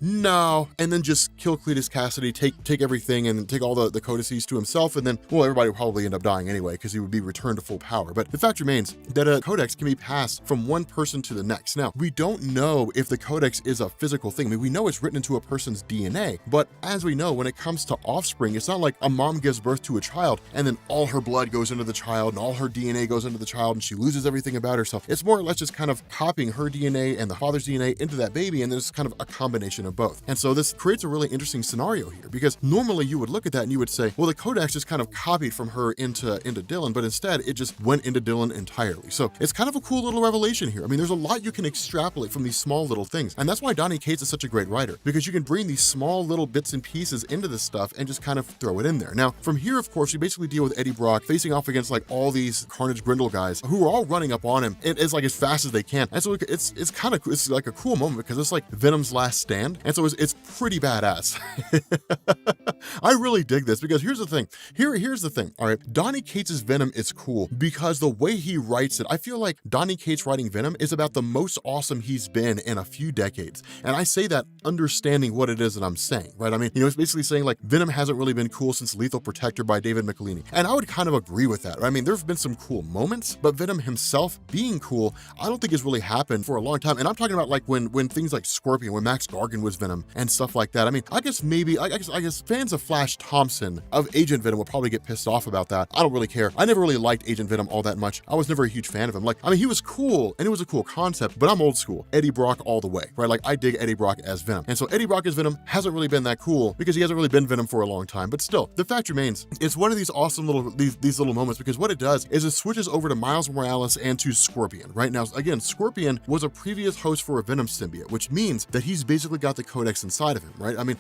no, and then just kill Cletus Cassidy, take everything and take all the codices to himself, and then, well, everybody would probably end up dying anyway, because he would be returned to full power. But the fact remains that a Codex can be passed from one person to the next. Now, we don't know if the Codex is a physical thing. I mean, we know it's written into a person's DNA, but as we know, when it comes to offspring, it's not like a mom gives birth to a child and then all her blood goes into the child and all her DNA goes into the child and she loses everything about herself. It's more or less just kind of copying her DNA and the father's DNA into that baby, and there's kind of a combination of both. And so this creates a really interesting scenario here, because normally you would look at that and you would say, well, the Codex just kind of copied from her into Dylan, but instead it just went into Dylan entirely. So it's kind of a cool little revelation here. I mean, there's a lot you can extrapolate from these small little things. And that's why Donny Cates is such a great writer, because you can bring these small little bits and pieces into this stuff and just kind of throw it in there. Now, from here, of course, you basically deal with Eddie Brock facing off against like all these Carnage Grendel guys who are all running up on him. It's like as fast as they can. And so it's like a cool moment, because it's like Venom's last stand. And so it's pretty badass. I really dig this, because here's the thing. Here's the thing. All right. Donny Cates' Venom is cool because the way he writes it, I feel like Donny Cates writing Venom is about the most awesome he's been in a few decades. And I say that understanding what it is that I'm saying, right? I mean, it's basically saying like Venom hasn't really been cool since Lethal Protector by David McElhinney. And I would kind of agree with that. Right? I mean, there've been some cool moments, but Venom himself being cool, I don't think has really happened for a long time. And I'm talking about like when things like Scorpion, when Max Gargan was Venom and stuff like that. I mean, I guess fans of Flash Thompson of Agent Venom will probably get pissed off about that. I don't really care. I never really liked Agent Venom all that much. I was never a huge fan of him. Like, I mean, he was cool and it was a cool concept, but I'm old school. Eddie Brock all the way, right? Like, I dig Eddie Brock as Venom. And so Eddie Brock as Venom hasn't really been that cool because he hasn't really been Venom for a long time. But still, the fact remains, it's one of these awesome these little moments, because what it does is it switches over to Miles Morales and to Scorpion, right? Now, again, Scorpion was a previous host for a Venom symbiote, which means that he's basically got the Codex inside of him, right? I mean,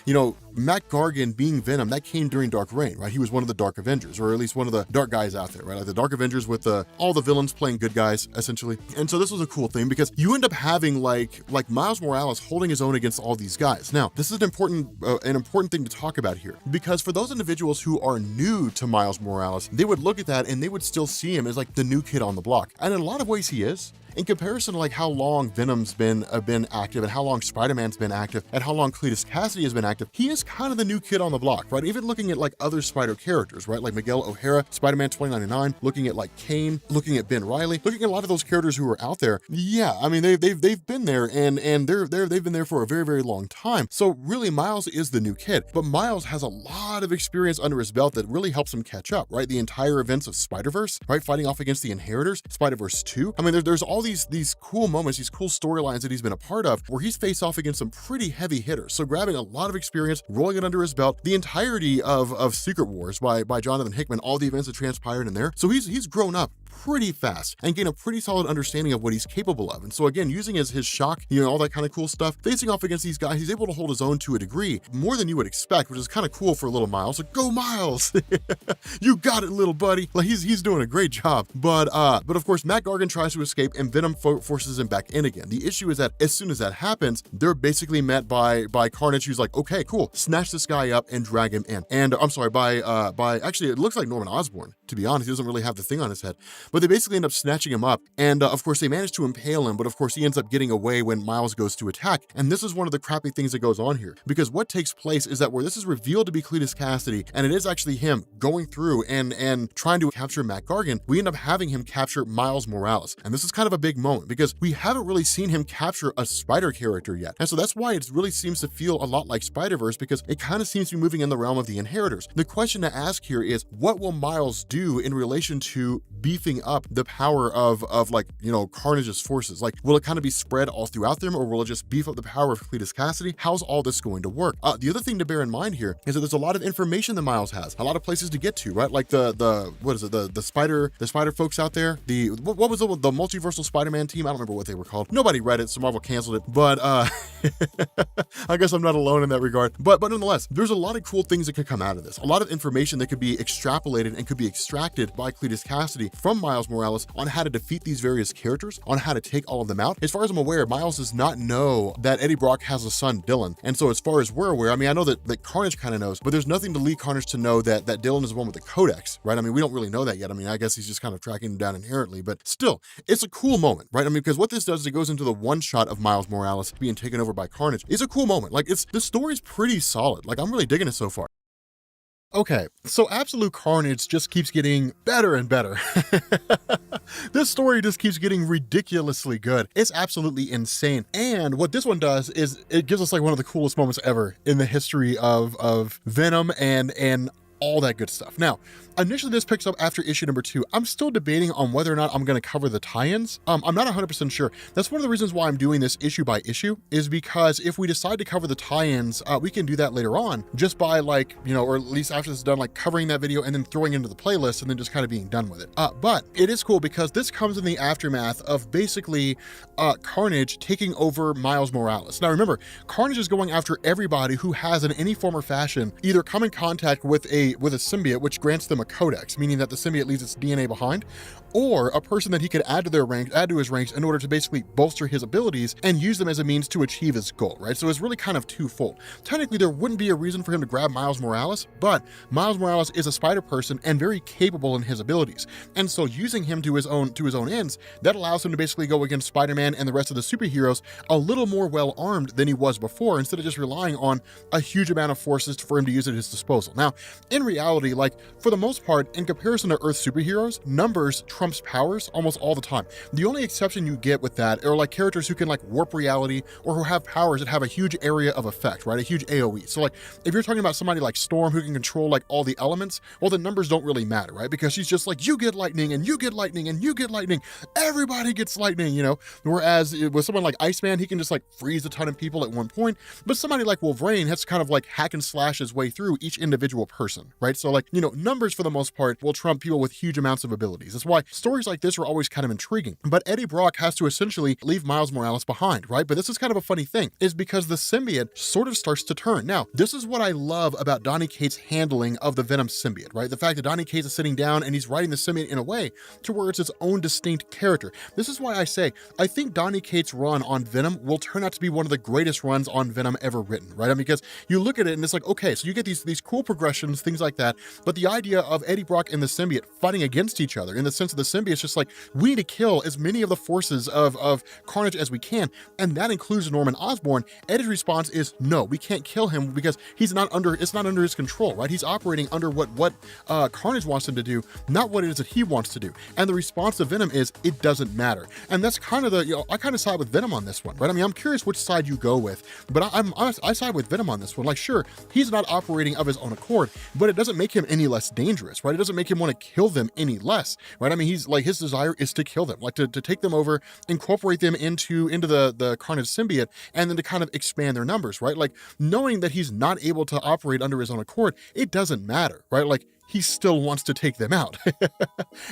Matt Gargan being Venom, that came during Dark Reign, right? He was one of the Dark Avengers, or at least one of the dark guys out there, right? Like the Dark Avengers with all the villains playing good guys, essentially. And so this was a cool thing, because you end up having like Miles Morales holding his own against all these guys. Now, this is an important thing to talk about here, because for those individuals who are new to Miles Morales, they would look at that and they would still see him as like the new kid on the block. And in a lot of ways he is. In comparison to like how long Venom's been active and how long Spider-Man's been active and how long Cletus Cassidy has been active, he is kind of the new kid on the block, right? Even looking at like other Spider characters, right? Like Miguel O'Hara, Spider-Man 2099, looking at like Kane, looking at Ben Reilly, looking at a lot of those characters who are out there. Yeah, I mean they've been there and they've been there for a very, very long time. So really Miles is the new kid, but Miles has a lot of experience under his belt that really helps him catch up, right? The entire events of Spider-Verse, right? Fighting off against the Inheritors, Spider-Verse 2. I mean, there's all these cool moments, these cool storylines that he's been a part of where he's faced off against some pretty heavy hitters. So grabbing a lot of experience, rolling it under his belt, the entirety of Secret Wars by Jonathan Hickman, all the events that transpired in there. So he's grown up pretty fast and gain a pretty solid understanding of what he's capable of. And so again, using his shock, all that kind of cool stuff, facing off against these guys, he's able to hold his own to a degree, more than you would expect, which is kind of cool for little Miles. Like, go Miles! You got it, little buddy. Like he's doing a great job. But of course, Matt Gargan tries to escape and Venom forces him back in again. The issue is that as soon as that happens, they're basically met by Carnage, who's like, okay, cool, snatch this guy up and drag him in. And I'm sorry, by actually, it looks like Norman Osborn, to be honest. He doesn't really have the thing on his head. but they basically end up snatching him up. And of course, they manage to impale him, but of course, he ends up getting away when Miles goes to attack. And this is one of the crappy things that goes on here, because what takes place is that where this is revealed to be Cletus Cassidy, and it is actually him going through and trying to capture Matt Gargan, we end up having him capture Miles Morales. And this is kind of a big moment because we haven't really seen him capture a Spider character yet. And so that's why it really seems to feel a lot like Spider-Verse, because it kind of seems to be moving in the realm of the Inheritors. The question to ask here is, what will Miles do in relation to beefing up the power of like, you know, Carnage's forces? Like, will it kind of be spread all throughout them, or will it just beef up the power of Cletus Cassidy? How's all this going to work? The other thing to bear in mind here is that there's a lot of information that Miles has, a lot of places to get to, right? Like the what is it, the spider folks out there, what was the multiversal Spider-Man team? I don't remember what they were called. Nobody read it, so Marvel canceled it, but I guess I'm not alone in that regard. But nonetheless, there's a lot of cool things that could come out of this, a lot of information that could be extrapolated and could be extracted by Cletus Cassidy from Miles Morales on how to defeat these various characters, on how to take all of them out. As far as I'm aware, Miles does not know that Eddie Brock has a son, Dylan. And so as far as we're aware, I mean, I know that Carnage kind of knows, but there's nothing to lead Carnage to know that Dylan is the one with the Codex, right? I mean, we don't really know that yet. I mean, I guess he's just kind of tracking him down inherently, but still, it's a cool moment, right? I mean, because what this does is it goes into the one shot of Miles Morales being taken over by Carnage. It's a cool moment. Like, the story's pretty solid. Like, I'm really digging it so far. Okay, so Absolute Carnage just keeps getting better and better. This story just keeps getting ridiculously good. It's absolutely insane. And what this one does is it gives us like one of the coolest moments ever in the history of Venom and all that good stuff. Now, initially this picks up after issue number 2. I'm still debating on whether or not I'm going to cover the tie-ins. I'm not 100% sure. That's one of the reasons why I'm doing this issue by issue, is because if we decide to cover the tie-ins, we can do that later on just by, like, you know, or at least after this is done, like covering that video and then throwing it into the playlist and then just kind of being done with it. But it is cool because this comes in the aftermath of basically Carnage taking over Miles Morales. Now remember, Carnage is going after everybody who has in any form or fashion either come in contact with a symbiote, which grants them a codex, meaning that the symbiote leaves its DNA behind, or a person that he could add to his ranks in order to basically bolster his abilities and use them as a means to achieve his goal, right? So it's really kind of twofold. Technically, there wouldn't be a reason for him to grab Miles Morales, but Miles Morales is a spider person and very capable in his abilities. And so using him to his own ends, that allows him to basically go against Spider-Man and the rest of the superheroes a little more well-armed than he was before, instead of just relying on a huge amount of forces for him to use at his disposal. Now, in reality, like, for the most part, in comparison to Earth superheroes, numbers trumps powers almost all the time. The only exception you get with that are like characters who can like warp reality, or who have powers that have a huge area of effect, right? A huge AoE. So like, if you're talking about somebody like Storm who can control like all the elements, well, the numbers don't really matter, right? Because she's just like, you get lightning and you get lightning and you get lightning. Everybody gets lightning, you know? Whereas with someone like Iceman, he can just like freeze a ton of people at one point. But somebody like Wolverine has to kind of like hack and slash his way through each individual person, right? So like, you know, numbers for the most part will trump people with huge amounts of abilities. That's why stories like this are always kind of intriguing. But Eddie Brock has to essentially leave Miles Morales behind, right? But this is kind of a funny thing, is because the symbiote sort of starts to turn. Now, this is what I love about Donny Cates' handling of the Venom symbiote, right? The fact that Donny Cates is sitting down and he's writing the symbiote in a way to where it's its own distinct character. This is why I say, I think Donny Cates' run on Venom will turn out to be one of the greatest runs on Venom ever written, right? I mean, because you look at it and it's like, okay, so you get these cool progressions, things like that, but the idea of Eddie Brock and the symbiote fighting against each other, in the sense of the symbiote's just like, we need to kill as many of the forces of Carnage as we can, and that includes Norman Osborn. Eddie's response is, no, we can't kill him because it's not under his control, right? He's operating under what Carnage wants him to do, not what it is that he wants to do. And the response to Venom is, it doesn't matter. And that's kind of I kind of side with Venom on this one, right? I mean, I'm curious which side you go with, but I side with Venom on this one. Like, sure, he's not operating of his own accord, but it doesn't make him any less dangerous, right? It doesn't make him want to kill them any less, right? I mean, he's like, his desire is to kill them, like to take them over, incorporate them into the Carnage symbiote, and then to kind of expand their numbers, right? Like, knowing that he's not able to operate under his own accord, it doesn't matter, right? Like, he still wants to take them out.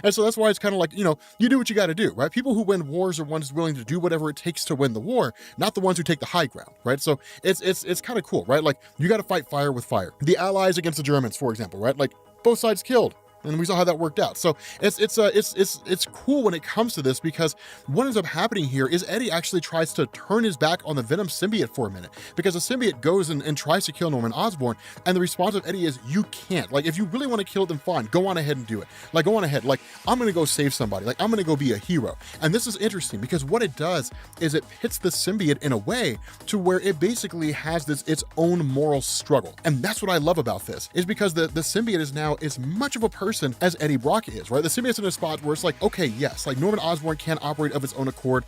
And so that's why it's kind of like, you know, you do what you got to do, right? People who win wars are ones willing to do whatever it takes to win the war, not the ones who take the high ground, right? So it's kind of cool, right? Like, you got to fight fire with fire. The Allies against the Germans, for example, right? Like, both sides killed. And we saw how that worked out. So it's cool when it comes to this, because what ends up happening here is Eddie actually tries to turn his back on the Venom symbiote for a minute, because the symbiote goes and tries to kill Norman Osborn, and the response of Eddie is, you can't. Like, if you really want to kill it, then fine, go on ahead and do it. Like, go on ahead. Like, I'm gonna go save somebody. Like, I'm gonna go be a hero. And this is interesting, because what it does is it pits the symbiote in a way to where it basically has its own moral struggle. And that's what I love about this, is because the symbiote is now as much of a person as Eddie Brock is, right? The symbiote's in a spot where it's like, okay, yes, like Norman Osborn can operate of his own accord.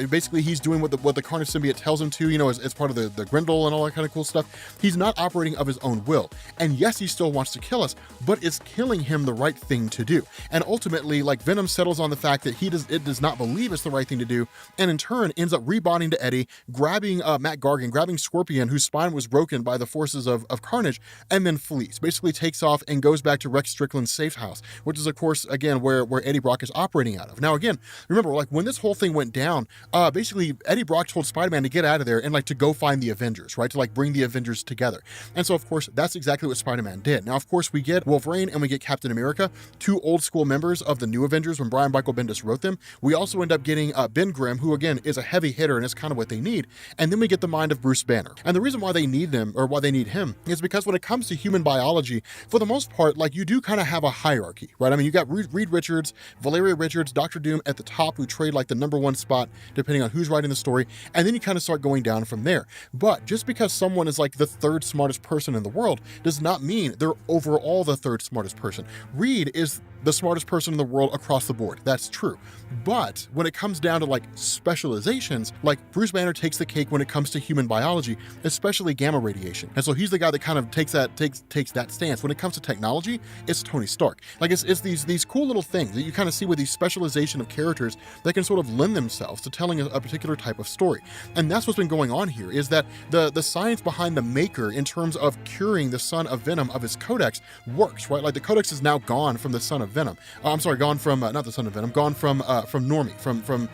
Basically, he's doing what the Carnage symbiote tells him to, you know, as part of the Grendel and all that kind of cool stuff. He's not operating of his own will. And yes, he still wants to kill us, but is killing him the right thing to do? And ultimately, like, Venom settles on the fact that it does not believe it's the right thing to do, and in turn ends up rebonding to Eddie, grabbing Matt Gargan, grabbing Scorpion, whose spine was broken by the forces of Carnage, and then flees. Basically takes off and goes back to Rex Strickland's safe house, which is, of course, again, where Eddie Brock is operating out of. Now, again, remember, like, when this whole thing went down, basically Eddie Brock told Spider-Man to get out of there and, like, to go find the Avengers, right? To, like, bring the Avengers together. And so, of course, that's exactly what Spider-Man did. Now, of course, we get Wolverine and we get Captain America, two old school members of the New Avengers when Brian Michael Bendis wrote them. We also end up getting Ben Grimm, who, again, is a heavy hitter and is kind of what they need. And then we get the mind of Bruce Banner. And the reason why they need them, or why they need him, is because when it comes to human biology, for the most part, like, you do kind of have a hierarchy, right? I mean, you got Reed Richards, Valeria Richards, Dr. Doom at the top, who trade like the #1 spot depending on who's writing the story, and then you kind of start going down from there. But just because someone is like the third smartest person in the world does not mean they're overall the third smartest person. Reed is the smartest person in the world across the board. That's true. But when it comes down to like specializations, like Bruce Banner takes the cake when it comes to human biology, especially gamma radiation. And so he's the guy that kind of takes that stance. When it comes to technology, it's Tony Stark. Like, it's these cool little things that you kind of see with these specialization of characters that can sort of lend themselves to telling a particular type of story. And that's what's been going on here, is that the science behind the Maker in terms of curing the son of Venom of his Codex works, right? Like, the Codex is now gone from the son of Venom. I'm sorry, gone from not the son of Venom, gone from Normie, from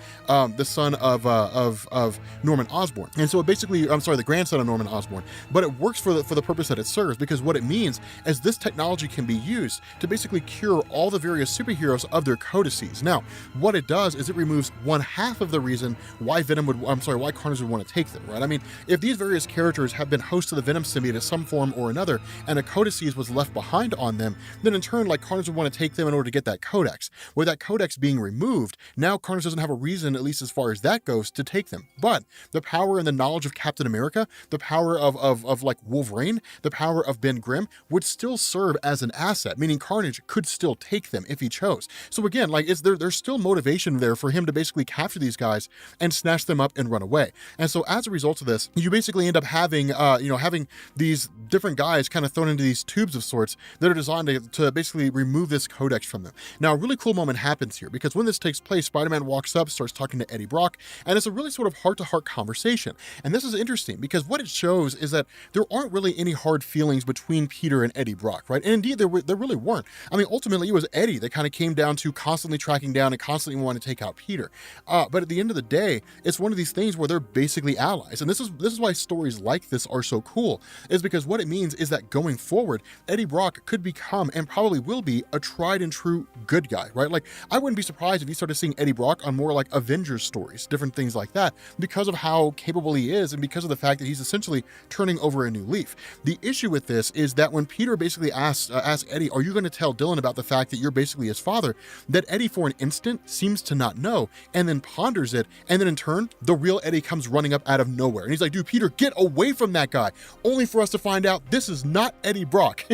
the son of Norman Osborn. And so it basically, I'm sorry, the grandson of Norman Osborn. But it works for the purpose that it serves, because what it means is this technology can be used to basically cure all the various superheroes of their codices. Now, what it does is it removes one half of the reason why why Carnage would want to take them, right? I mean, if these various characters have been hosts of the Venom symbiote in some form or another, and a codices was left behind on them, then in turn, like, Carnage would want to take them in order to get that Codex. With that Codex being removed, now Carnage doesn't have a reason, at least as far as that goes, to take them. But the power and the knowledge of Captain America, the power of like Wolverine, the power of Ben Grimm would still serve as an asset, meaning Carnage could still take them if he chose. So again, like, there's still motivation there for him to basically capture these guys and snatch them up and run away. And so as a result of this, you basically end up having having these different guys kind of thrown into these tubes of sorts that are designed to basically remove this Codex from them. Now, a really cool moment happens here, because when this takes place, Spider-Man walks up, starts talking to Eddie Brock, and it's a really sort of heart-to-heart conversation. And this is interesting, because what it shows is that there aren't really any hard feelings between Peter and Eddie Brock, right? And indeed, there really weren't. I mean, ultimately, it was Eddie that kind of came down to constantly tracking down and constantly wanting to take out Peter. But at the end of the day, it's one of these things where they're basically allies. And this is why stories like this are so cool, is because what it means is that going forward, Eddie Brock could become, and probably will be, a tried and true good guy, right? Like, I wouldn't be surprised if you started seeing Eddie Brock on more like Avengers stories, different things like that, because of how capable he is and because of the fact that he's essentially turning over a new leaf. The issue with this is that when Peter basically asks Eddie, are you going to tell Dylan about the fact that you're basically his father, that Eddie for an instant seems to not know, and then ponders it, and then in turn, the real Eddie comes running up out of nowhere. And he's like, dude, Peter, get away from that guy, only for us to find out this is not Eddie Brock.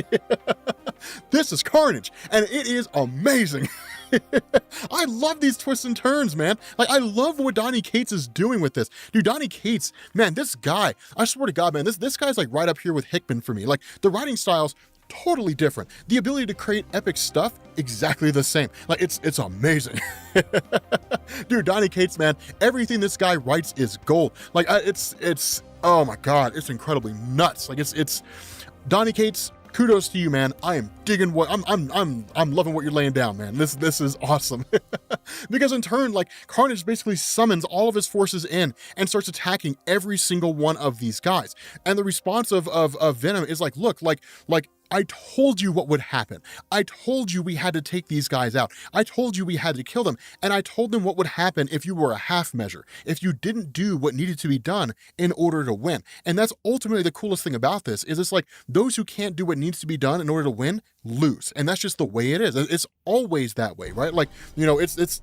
This is Carnage, and it is amazing. I love these twists and turns, man. Like, I love what Donny Cates is doing with this. Dude, Donny Cates, man, this guy, I swear to God, man, this guy's like right up here with Hickman for me. Like, the writing styles, totally different. The ability to create epic stuff, exactly the same. Like, it's amazing. Dude, Donny Cates, man, everything this guy writes is gold. Like, it's oh my God, it's incredibly nuts. Like, it's Donny Cates, kudos to you, man. I am digging what I'm loving what you're laying down, man. This is awesome. Because in turn, like, Carnage basically summons all of his forces in and starts attacking every single one of these guys. And the response of Venom is like, look, like I told you what would happen. I told you we had to take these guys out. I told you we had to kill them. And I told them what would happen if you were a half measure, if you didn't do what needed to be done in order to win. And that's ultimately the coolest thing about this, is it's like those who can't do what needs to be done in order to win lose. And that's just the way it is. It's always that way, right? Like, you know, it's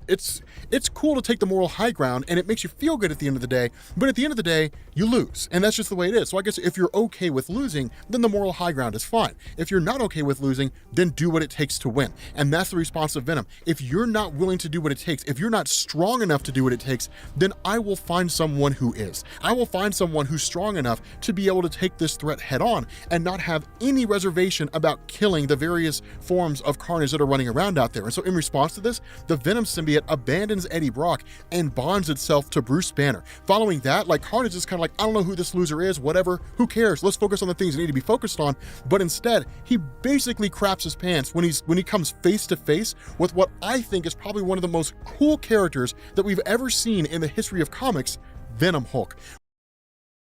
cool to take the moral high ground, and it makes you feel good at the end of the day, but at the end of the day, you lose. And that's just the way it is. So I guess if you're okay with losing, then the moral high ground is fine. If you're not okay with losing, then do what it takes to win. And that's the response of Venom. If you're not willing to do what it takes, if you're not strong enough to do what it takes, then I will find someone who is. I will find someone who's strong enough to be able to take this threat head on and not have any reservation about killing the various forms of Carnage that are running around out there. And so in response to this, the Venom symbiote abandons Eddie Brock and bonds itself to Bruce Banner. Following that, like, Carnage is kind of like, I don't know who this loser is, whatever, who cares? Let's focus on the things that need to be focused on. But instead, he basically craps his pants when he comes face to face with what I think is probably one of the most cool characters that we've ever seen in the history of comics, Venom-Hulk.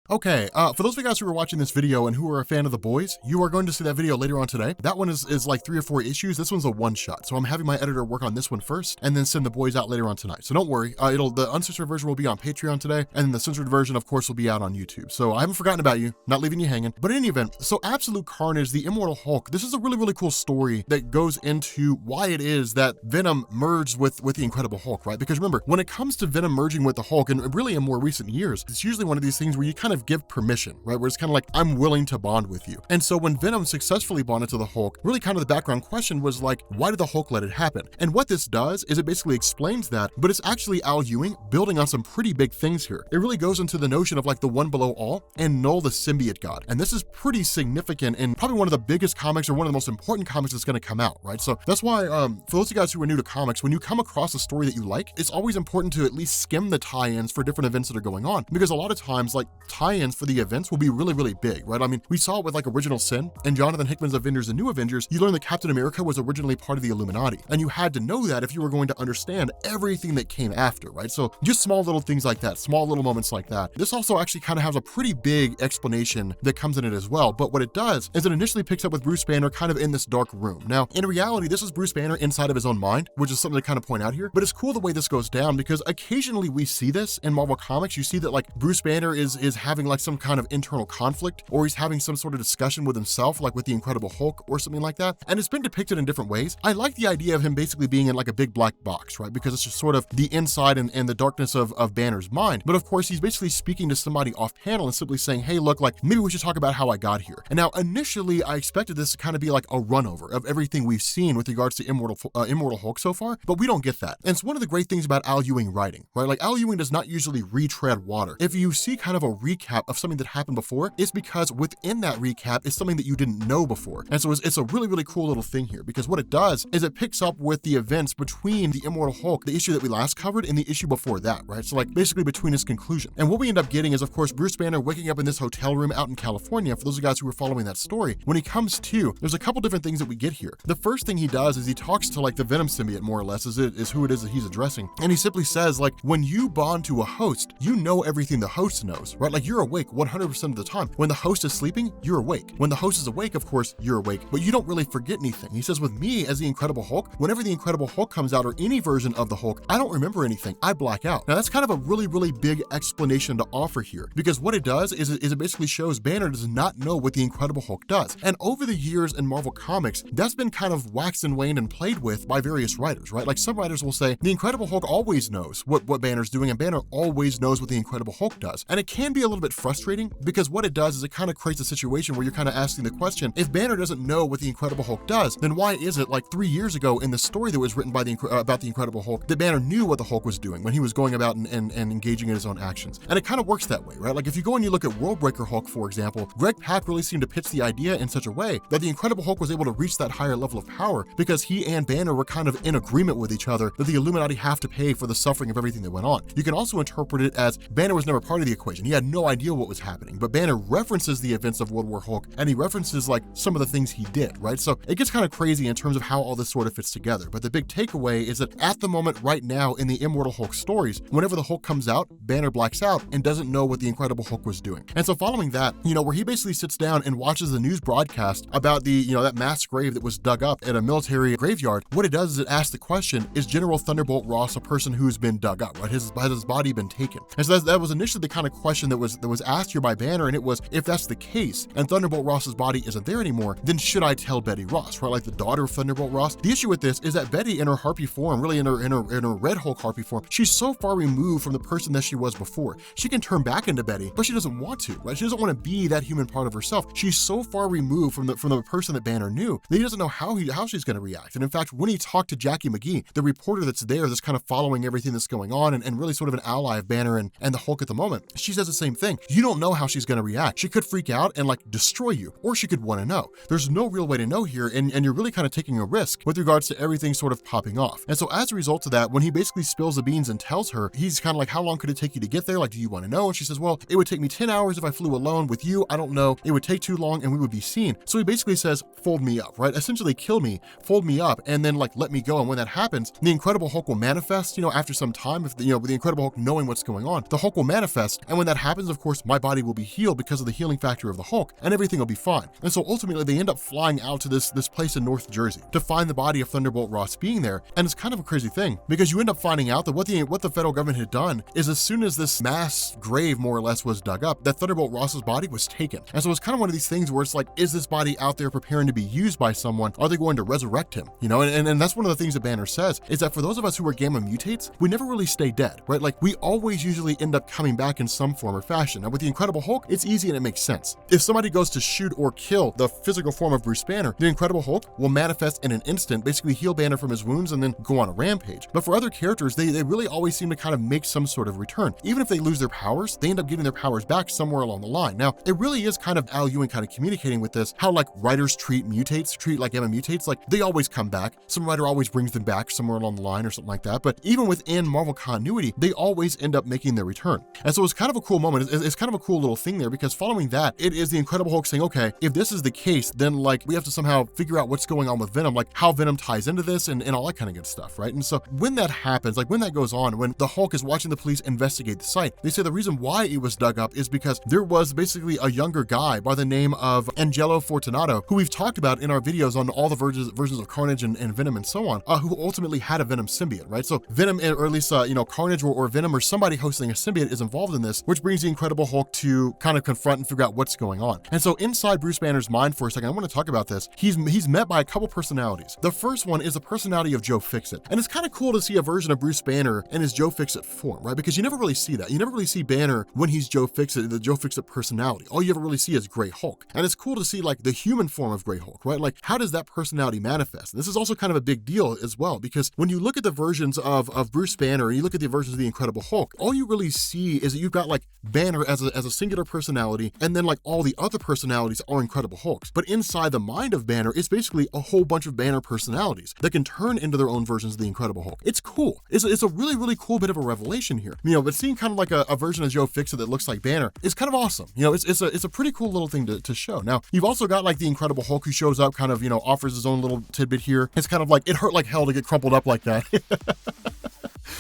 Okay, for those of you guys who are watching this video and who are a fan of The Boys, you are going to see that video later on today. That one is like 3 or 4 issues. This one's a one-shot. So I'm having my editor work on this one first and then send The Boys out later on tonight. So don't worry, the uncensored version will be on Patreon today, and then the censored version, of course, will be out on YouTube. So I haven't forgotten about you, not leaving you hanging. But in any event, so Absolute Carnage, the Immortal Hulk, this is a really, really cool story that goes into why it is that Venom merged with the Incredible Hulk, right? Because remember, when it comes to Venom merging with the Hulk, and really in more recent years, it's usually one of these things where you kind of give permission, right? Where it's kind of like, I'm willing to bond with you. And so when Venom successfully bonded to the Hulk, really kind of the background question was like, why did the Hulk let it happen? And what this does is it basically explains that, but it's actually Al Ewing building on some pretty big things here. It really goes into the notion of like the one below all and Knull the symbiote god. And this is pretty significant and probably one of the biggest comics or one of the most important comics that's going to come out, right? So that's why, for those of you guys who are new to comics, when you come across a story that you like, it's always important to at least skim the tie-ins for different events that are going on. Because a lot of times, like, tie-ins for the events will be really, really big, right? I mean, we saw it with like Original Sin and Jonathan Hickman's Avengers and New Avengers. You learn that Captain America was originally part of the Illuminati, and you had to know that if you were going to understand everything that came after, right? So just small little things like that, small little moments like that. This also actually kind of has a pretty big explanation that comes in it as well. But what it does is it initially picks up with Bruce Banner kind of in this dark room. Now, in reality, this is Bruce Banner inside of his own mind, which is something to kind of point out here. But it's cool the way this goes down, because occasionally we see this in Marvel Comics. You see that like Bruce Banner is having like some kind of internal conflict, or he's having some sort of discussion with himself, like with the Incredible Hulk or something like that. And it's been depicted in different ways. I like the idea of him basically being in like a big black box, right? Because it's just sort of the inside and the darkness of Banner's mind. But of course, he's basically speaking to somebody off panel and simply saying, hey, look, like maybe we should talk about how I got here. And now initially I expected this to kind of be like a run over of everything we've seen with regards to Immortal Hulk so far, but we don't get that. And it's one of the great things about Al Ewing writing, right? Like Al Ewing does not usually retread water. If you see kind of a recap of something that happened before, it's because within that recap is something that you didn't know before. And so it's a really, really cool little thing here, because what it does is it picks up with the events between the Immortal Hulk, the issue that we last covered, and the issue before that, right? So like basically between his conclusion. And what we end up getting is, of course, Bruce Banner waking up in this hotel room out in California. For those of you guys who were following that story, when he comes to, there's a couple different things that we get here. The first thing he does is he talks to like the Venom symbiote, more or less, is who it is that he's addressing. And he simply says, like, when you bond to a host, you know everything the host knows, right? Like you're awake 100% of the time. When the host is sleeping, you're awake. When the host is awake, of course, you're awake, but you don't really forget anything. He says, with me as the Incredible Hulk, whenever the Incredible Hulk comes out or any version of the Hulk, I don't remember anything. I black out. Now that's kind of a really, really big explanation to offer here, because what it does is it basically shows Banner does not know what the Incredible Hulk does. And over the years in Marvel Comics, that's been kind of waxed and waned and played with by various writers, right? Like some writers will say the Incredible Hulk always knows what Banner's doing, and Banner always knows what the Incredible Hulk does. And it can be a little bit frustrating, because what it does is it kind of creates a situation where you're kind of asking the question, if Banner doesn't know what the Incredible Hulk does, then why is it like 3 years ago in the story that was written by about the Incredible Hulk that Banner knew what the Hulk was doing when he was going about and engaging in his own actions? And it kind of works that way, right? Like if you go and you look at Worldbreaker Hulk, for example, Greg Pak really seemed to pitch the idea in such a way that the Incredible Hulk was able to reach that higher level of power because he and Banner were kind of in agreement with each other that the Illuminati have to pay for the suffering of everything that went on. You can also interpret it as Banner was never part of the equation. He had no no idea what was happening. But Banner references the events of World War Hulk, and he references like some of the things he did, right? So it gets kind of crazy in terms of how all this sort of fits together. But the big takeaway is that at the moment right now in the Immortal Hulk stories, whenever the Hulk comes out, Banner blacks out and doesn't know what the Incredible Hulk was doing. And so following that, where he basically sits down and watches the news broadcast about the, that mass grave that was dug up at a military graveyard, what it does is it asks the question, is General Thunderbolt Ross a person who's been dug up, right? Has his body been taken? And so that was initially the kind of question that was asked here by Banner, and it was, if that's the case, and Thunderbolt Ross's body isn't there anymore, then should I tell Betty Ross, right? Like the daughter of Thunderbolt Ross. The issue with this is that Betty in her harpy form, really in her Red Hulk harpy form, she's so far removed from the person that she was before. She can turn back into Betty, but she doesn't want to, right? She doesn't want to be that human part of herself. She's so far removed from the person that Banner knew that he doesn't know how she's going to react. And in fact, when he talked to Jackie McGee, the reporter that's there, that's kind of following everything that's going on and really sort of an ally of Banner and the Hulk at the moment, she says the same thing. You don't know how she's going to react. She could freak out and like destroy you, or she could want to know. There's no real way to know here, and you're really kind of taking a risk with regards to everything sort of popping off. And so as a result of that, when he basically spills the beans and tells her, he's kind of like, how long could it take you to get there? Like, do you want to know? And she says, well, it would take me 10 hours if I flew alone. With you, I don't know. It would take too long and we would be seen. So he basically says, fold me up, right? Essentially kill me, fold me up, and then like let me go. And when that happens, the Incredible Hulk will manifest, after some time, with the Incredible Hulk knowing what's going on, the Hulk will manifest. And when that happens, of course, my body will be healed because of the healing factor of the Hulk, and everything will be fine. And so ultimately they end up flying out to this place in North Jersey to find the body of Thunderbolt Ross being there. And it's kind of a crazy thing because you end up finding out that what the federal government had done is, as soon as this mass grave more or less was dug up, that Thunderbolt Ross's body was taken. And so it's kind of one of these things where it's like, is this body out there preparing to be used by someone? Are they going to resurrect him? And that's one of the things that Banner says, is that for those of us who are gamma mutates, we never really stay dead, right? Like we always usually end up coming back in some form or fashion. Now with the Incredible Hulk, it's easy and it makes sense. If somebody goes to shoot or kill the physical form of Bruce Banner, the Incredible Hulk will manifest in an instant, basically heal Banner from his wounds and then go on a rampage. But for other characters, they really always seem to kind of make some sort of return. Even if they lose their powers, they end up getting their powers back somewhere along the line. Now, it really is kind of Al Ewing kind of communicating with this, how like writers treat like gamma mutates, like they always come back. Some writer always brings them back somewhere along the line or something like that. But even within Marvel continuity, they always end up making their return. And so it's kind of a cool moment. It's kind of a cool little thing there, because following that, it is the Incredible Hulk saying, okay, if this is the case, then like we have to somehow figure out what's going on with Venom, like how Venom ties into this and all that kind of good stuff, right? And so when that happens, like when that goes on, when the Hulk is watching the police investigate the site, they say the reason why it was dug up is because there was basically a younger guy by the name of Angelo Fortunato, who we've talked about in our videos on all the versions of Carnage and Venom and so on, who ultimately had a Venom symbiote, right? So Venom, or at least Carnage or Venom or somebody hosting a symbiote is involved in this, which brings the Incredible Hulk to kind of confront and figure out what's going on. And so inside Bruce Banner's mind for a second, I want to talk about this. He's met by a couple personalities. The first one is the personality of Joe Fixit. And it's kind of cool to see a version of Bruce Banner in his Joe Fixit form, right? Because you never really see that. You never really see Banner when he's Joe Fixit, the Joe Fixit personality. All you ever really see is Grey Hulk. And it's cool to see like the human form of Grey Hulk, right? Like how does that personality manifest? And this is also kind of a big deal as well, because when you look at the versions of Bruce Banner and you look at the versions of the Incredible Hulk, all you really see is that you've got like Banner as a singular personality, and then like all the other personalities are Incredible Hulks. But inside the mind of Banner, it's basically a whole bunch of Banner personalities that can turn into their own versions of the Incredible Hulk. It's cool. It's a really, really cool bit of a revelation here. But seeing kind of like a version of Joe Fixit that looks like Banner is kind of awesome. It's a pretty cool little thing to show. Now, you've also got like the Incredible Hulk who shows up, kind of, offers his own little tidbit here. It's kind of like, it hurt like hell to get crumpled up like that.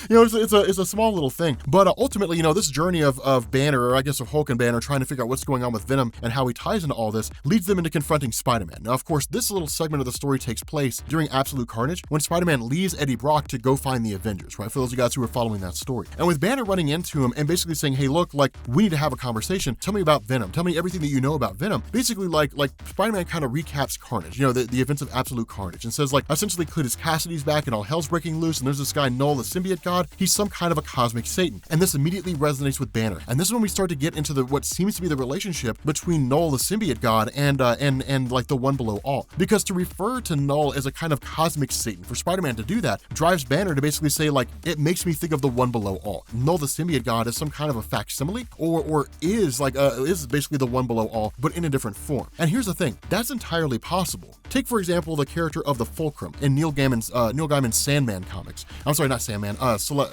It's a small little thing, but ultimately, this journey of Banner, or I guess of Hulk and Banner, trying to figure out what's going on with Venom and how he ties into all this, leads them into confronting Spider-Man. Now, of course, this little segment of the story takes place during Absolute Carnage, when Spider-Man leaves Eddie Brock to go find the Avengers, right? For those of you guys who are following that story. And with Banner running into him and basically saying, hey, look, like, we need to have a conversation. Tell me about Venom. Tell me everything that you know about Venom. Basically, like Spider-Man kind of recaps Carnage, the events of Absolute Carnage, and says, like, essentially, Cletus Cassidy's back and all hell's breaking loose, and there's this guy, Knull, the symbiote god. He's some kind of a cosmic Satan. And this immediately resonates with Banner. And this is when we start to get into what seems to be the relationship between Knull, the symbiote god, and like the one below all. Because to refer to Knull as a kind of cosmic Satan, for Spider-Man to do that, drives Banner to basically say, like, it makes me think of the one below all. Knull, the symbiote god, is some kind of a facsimile, or is basically the one below all, but in a different form. And here's the thing, that's entirely possible. Take, for example, the character of the Fulcrum in Neil Gaiman's Sandman comics. I'm sorry, not Sandman,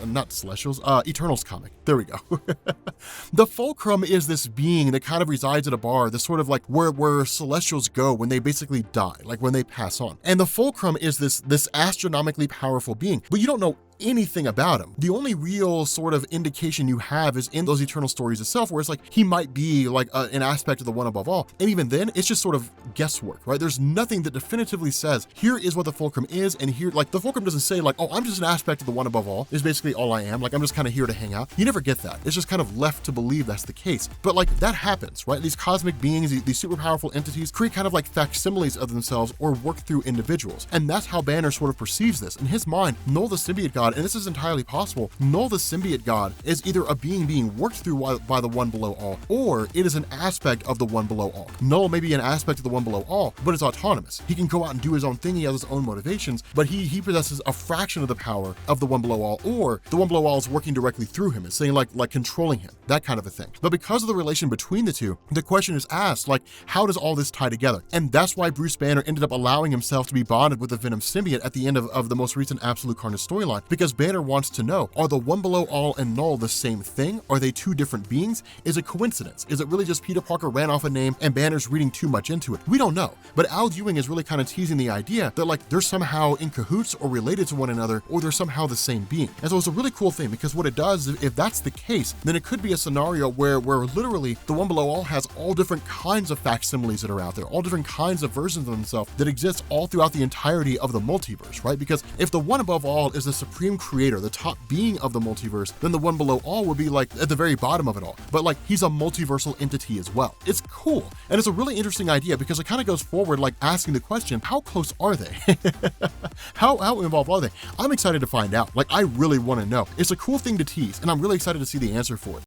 not Celestials, Eternals comic. There we go. The Fulcrum is this being that kind of resides at a bar, this sort of like where Celestials go when they basically die, like when they pass on. And the Fulcrum is this astronomically powerful being, but you don't know anything about him. The only real sort of indication you have is in those Eternal stories itself, where it's like he might be like an aspect of the one above all. And even then, it's just sort of guesswork, right? There's nothing that definitively says, here is what the Fulcrum is, and here, like the Fulcrum doesn't say like, oh, I'm just an aspect of the one above all, is basically all I am. Like I'm just kind of here to hang out. You never get that. It's just kind of left to believe that's the case. But like that happens, right? These cosmic beings, these super powerful entities create kind of like facsimiles of themselves or work through individuals. And that's how Banner sort of perceives this. In his mind, Knull the symbiote god, and this is entirely possible, Knull the symbiote god is either a being worked through by the one below all, or it is an aspect of the one below all. Knull may be an aspect of the one below all, but it's autonomous. He can go out and do his own thing, he has his own motivations, but he possesses a fraction of the power of the one below all, or the one below all is working directly through him. It's saying like controlling him, that kind of a thing. But because of the relation between the two, the question is asked, like, how does all this tie together? And that's why Bruce Banner ended up allowing himself to be bonded with the Venom symbiote at the end of the most recent Absolute Carnage storyline, because Banner wants to know, are the one below all and Knull the same thing? Are they two different beings? Is it coincidence? Is it really just Peter Parker ran off a name and Banner's reading too much into it? We don't know. But Al Ewing is really kind of teasing the idea that like they're somehow in cahoots or related to one another, or they're somehow the same being. And so it's a really cool thing, because what it does, if that's the case, then it could be a scenario where literally the one below all has all different kinds of facsimiles that are out there, all different kinds of versions of themselves that exist all throughout the entirety of the multiverse, right? Because if the one above all is the supreme creator, the top being of the multiverse, then the one below all would be like at the very bottom of it all. But like he's a multiversal entity as well. It's cool. And it's a really interesting idea, because it kind of goes forward like asking the question, how close are they? how involved are they? I'm excited to find out. Like I really want to know. It's a cool thing to tease, and I'm really excited to see the answer for it.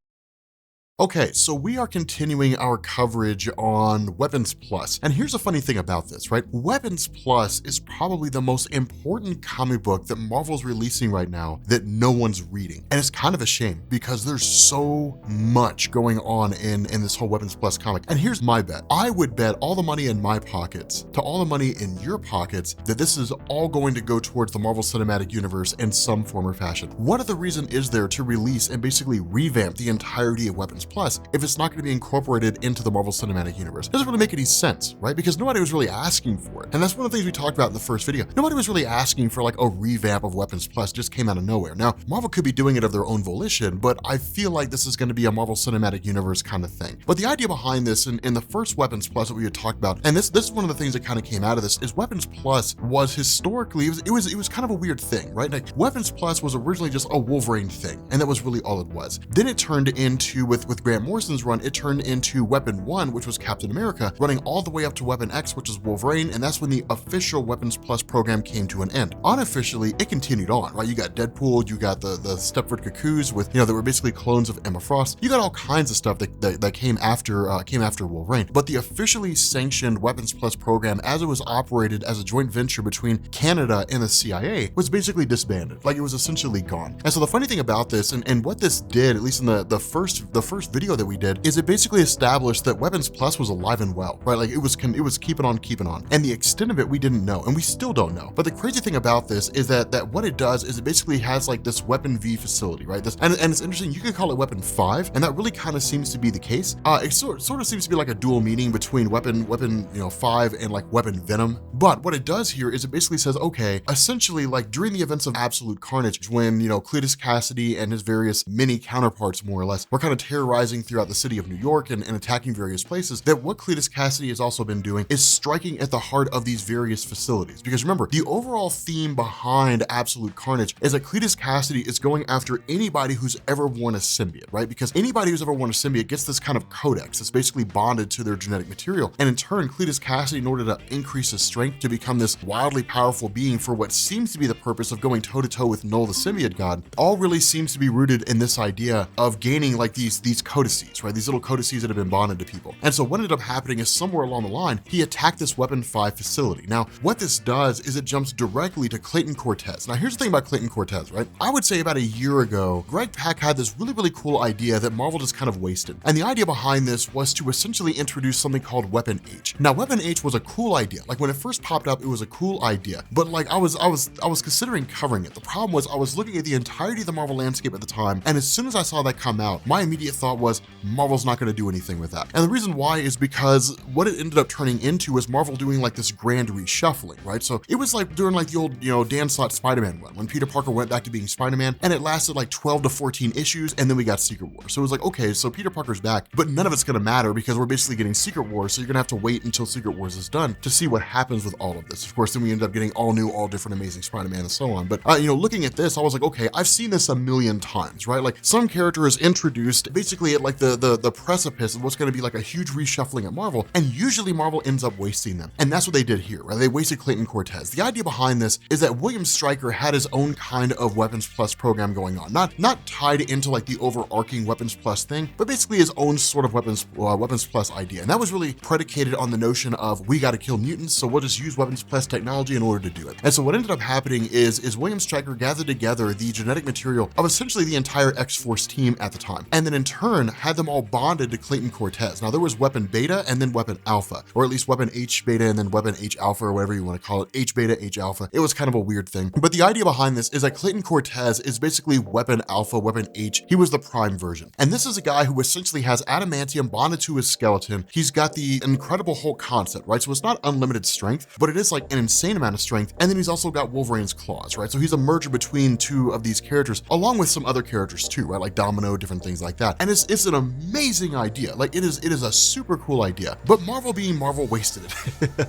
Okay, so we are continuing our coverage on Weapons Plus. And here's a funny thing about this, right? Weapons Plus is probably the most important comic book that Marvel's releasing right now that no one's reading. And it's kind of a shame, because there's so much going on in this whole Weapons Plus comic. And here's my bet. I would bet all the money in my pockets to all the money in your pockets that this is all going to go towards the Marvel Cinematic Universe in some form or fashion. What other reason is there to release and basically revamp the entirety of Weapons Plus if it's not going to be incorporated into the Marvel Cinematic Universe? It doesn't really make any sense, right? Because nobody was really asking for it. And that's one of the things we talked about in the first video. Nobody was really asking for like a revamp of Weapons Plus. It just came out of nowhere. Now, Marvel could be doing it of their own volition, but I feel like this is going to be a Marvel Cinematic Universe kind of thing. But the idea behind this in the first Weapons Plus that we had talked about, and this is one of the things that kind of came out of this, is Weapons Plus was historically, it was kind of a weird thing, right? Like Weapons Plus was originally just a Wolverine thing, and that was really all it was. Then it turned into, with Grant Morrison's run, it turned into Weapon 1, which was Captain America, running all the way up to Weapon X, which is Wolverine, and that's when the official Weapons Plus program came to an end. Unofficially, it continued on, right? You got Deadpool, you got the Stepford Cuckoos with, that were basically clones of Emma Frost. You got all kinds of stuff that came after Wolverine. But the officially sanctioned Weapons Plus program, as it was operated as a joint venture between Canada and the CIA, was basically disbanded. Like it was essentially gone. And so the funny thing about this, and what this did, at least in the first video that we did, is it basically established that Weapons Plus was alive and well, right? Like it was keeping on. And the extent of it, we didn't know, and we still don't know. But the crazy thing about this is that what it does is it basically has like this Weapon V facility, right? And it's interesting, you could call it Weapon 5, and that really kind of seems to be the case. It sort of seems to be like a dual meaning between Weapon 5 and like Weapon Venom. But what it does here is it basically says, okay, essentially like during the events of Absolute Carnage, when, Cletus Cassidy and his various mini counterparts, more or less, were kind of terrorizing throughout the city of New York and attacking various places, that what Cletus Cassidy has also been doing is striking at the heart of these various facilities. Because remember, the overall theme behind Absolute Carnage is that Cletus Cassidy is going after anybody who's ever worn a symbiote, right? Because anybody who's ever worn a symbiote gets this kind of codex that's basically bonded to their genetic material. And in turn, Cletus Cassidy, in order to increase his strength to become this wildly powerful being for what seems to be the purpose of going toe-to-toe with Knull the symbiote god, all really seems to be rooted in this idea of gaining like these codices, right? These little codices that have been bonded to people. And so what ended up happening is somewhere along the line, he attacked this Weapon 5 facility. Now, what this does is it jumps directly to Clayton Cortez. Now, here's the thing about Clayton Cortez, right? I would say about a year ago, Greg Pak had this really, really cool idea that Marvel just kind of wasted. And the idea behind this was to essentially introduce something called Weapon H. Now, Weapon H was a cool idea. Like when it first popped up, it was a cool idea. But like I was considering covering it. The problem was I was looking at the entirety of the Marvel landscape at the time, and as soon as I saw that come out, my immediate thought was Marvel's not going to do anything with that. And the reason why is because what it ended up turning into was Marvel doing like this grand reshuffling, right? So it was like during like the old, Dan Slott Spider-Man run, when Peter Parker went back to being Spider-Man, and it lasted like 12 to 14 issues, and then we got Secret War. So it was like, okay, so Peter Parker's back, but none of it's going to matter because we're basically getting Secret Wars, so you're going to have to wait until Secret Wars is done to see what happens with all of this. Of course, then we end up getting all new, all different amazing Spider-Man and so on. But, looking at this, I was like, okay, I've seen this a million times, right? Like some character is introduced basically at like the precipice of what's going to be like a huge reshuffling at Marvel, and usually Marvel ends up wasting them. And that's what they did here, right? They wasted Clayton Cortez. The idea behind this is that William Stryker had his own kind of Weapons Plus program going on, not tied into like the overarching Weapons Plus thing, but basically his own sort of Weapons Plus idea. And that was really predicated on the notion of we got to kill mutants, so we'll just use Weapons Plus technology in order to do it. And so what ended up happening is William Stryker gathered together the genetic material of essentially the entire X-Force team at the time, and then in turn had them all bonded to Clayton Cortez. Now there was Weapon Beta and then Weapon Alpha, or at least Weapon H Beta and then Weapon H Alpha, or whatever you want to call it, H Beta, H Alpha. It was kind of a weird thing. But the idea behind this is that Clayton Cortez is basically Weapon Alpha, Weapon H. He was the prime version. And this is a guy who essentially has adamantium bonded to his skeleton. He's got the Incredible Hulk concept, right? So it's not unlimited strength, but it is like an insane amount of strength. And then he's also got Wolverine's claws, right? So he's a merger between two of these characters, along with some other characters too, right? Like Domino, different things like that. And it's an amazing idea. Like it is a super cool idea, but Marvel being Marvel wasted it.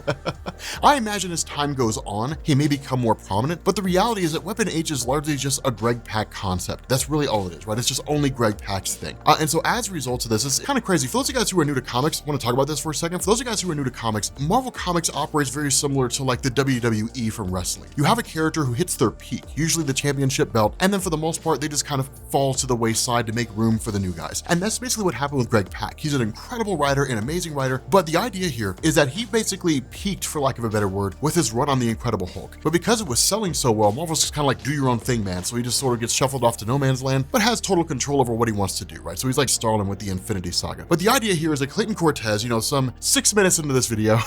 I imagine as time goes on, he may become more prominent, but the reality is that Weapon H is largely just a Greg Pak concept. That's really all it is, right? It's just only Greg Pak's thing. And so as a result of this, it's kind of crazy. For those of you guys who are new to comics, I want to talk about this for a second. For those of you guys who are new to comics, Marvel Comics operates very similar to like the WWE from wrestling. You have a character who hits their peak, usually the championship belt, and then for the most part, they just kind of fall to the wayside to make room for the new guys. And that's basically what happened with Greg Pak. He's an incredible writer, an amazing writer, but the idea here is that he basically peaked, for lack of a better word, with his run on the Incredible Hulk. But because it was selling so well, Marvel's just kind of like, do your own thing, man. So he just sort of gets shuffled off to no man's land, but has total control over what he wants to do, right? So he's like Stalin with the Infinity Saga. But the idea here is that Clayton Cortez, some 6 minutes into this video,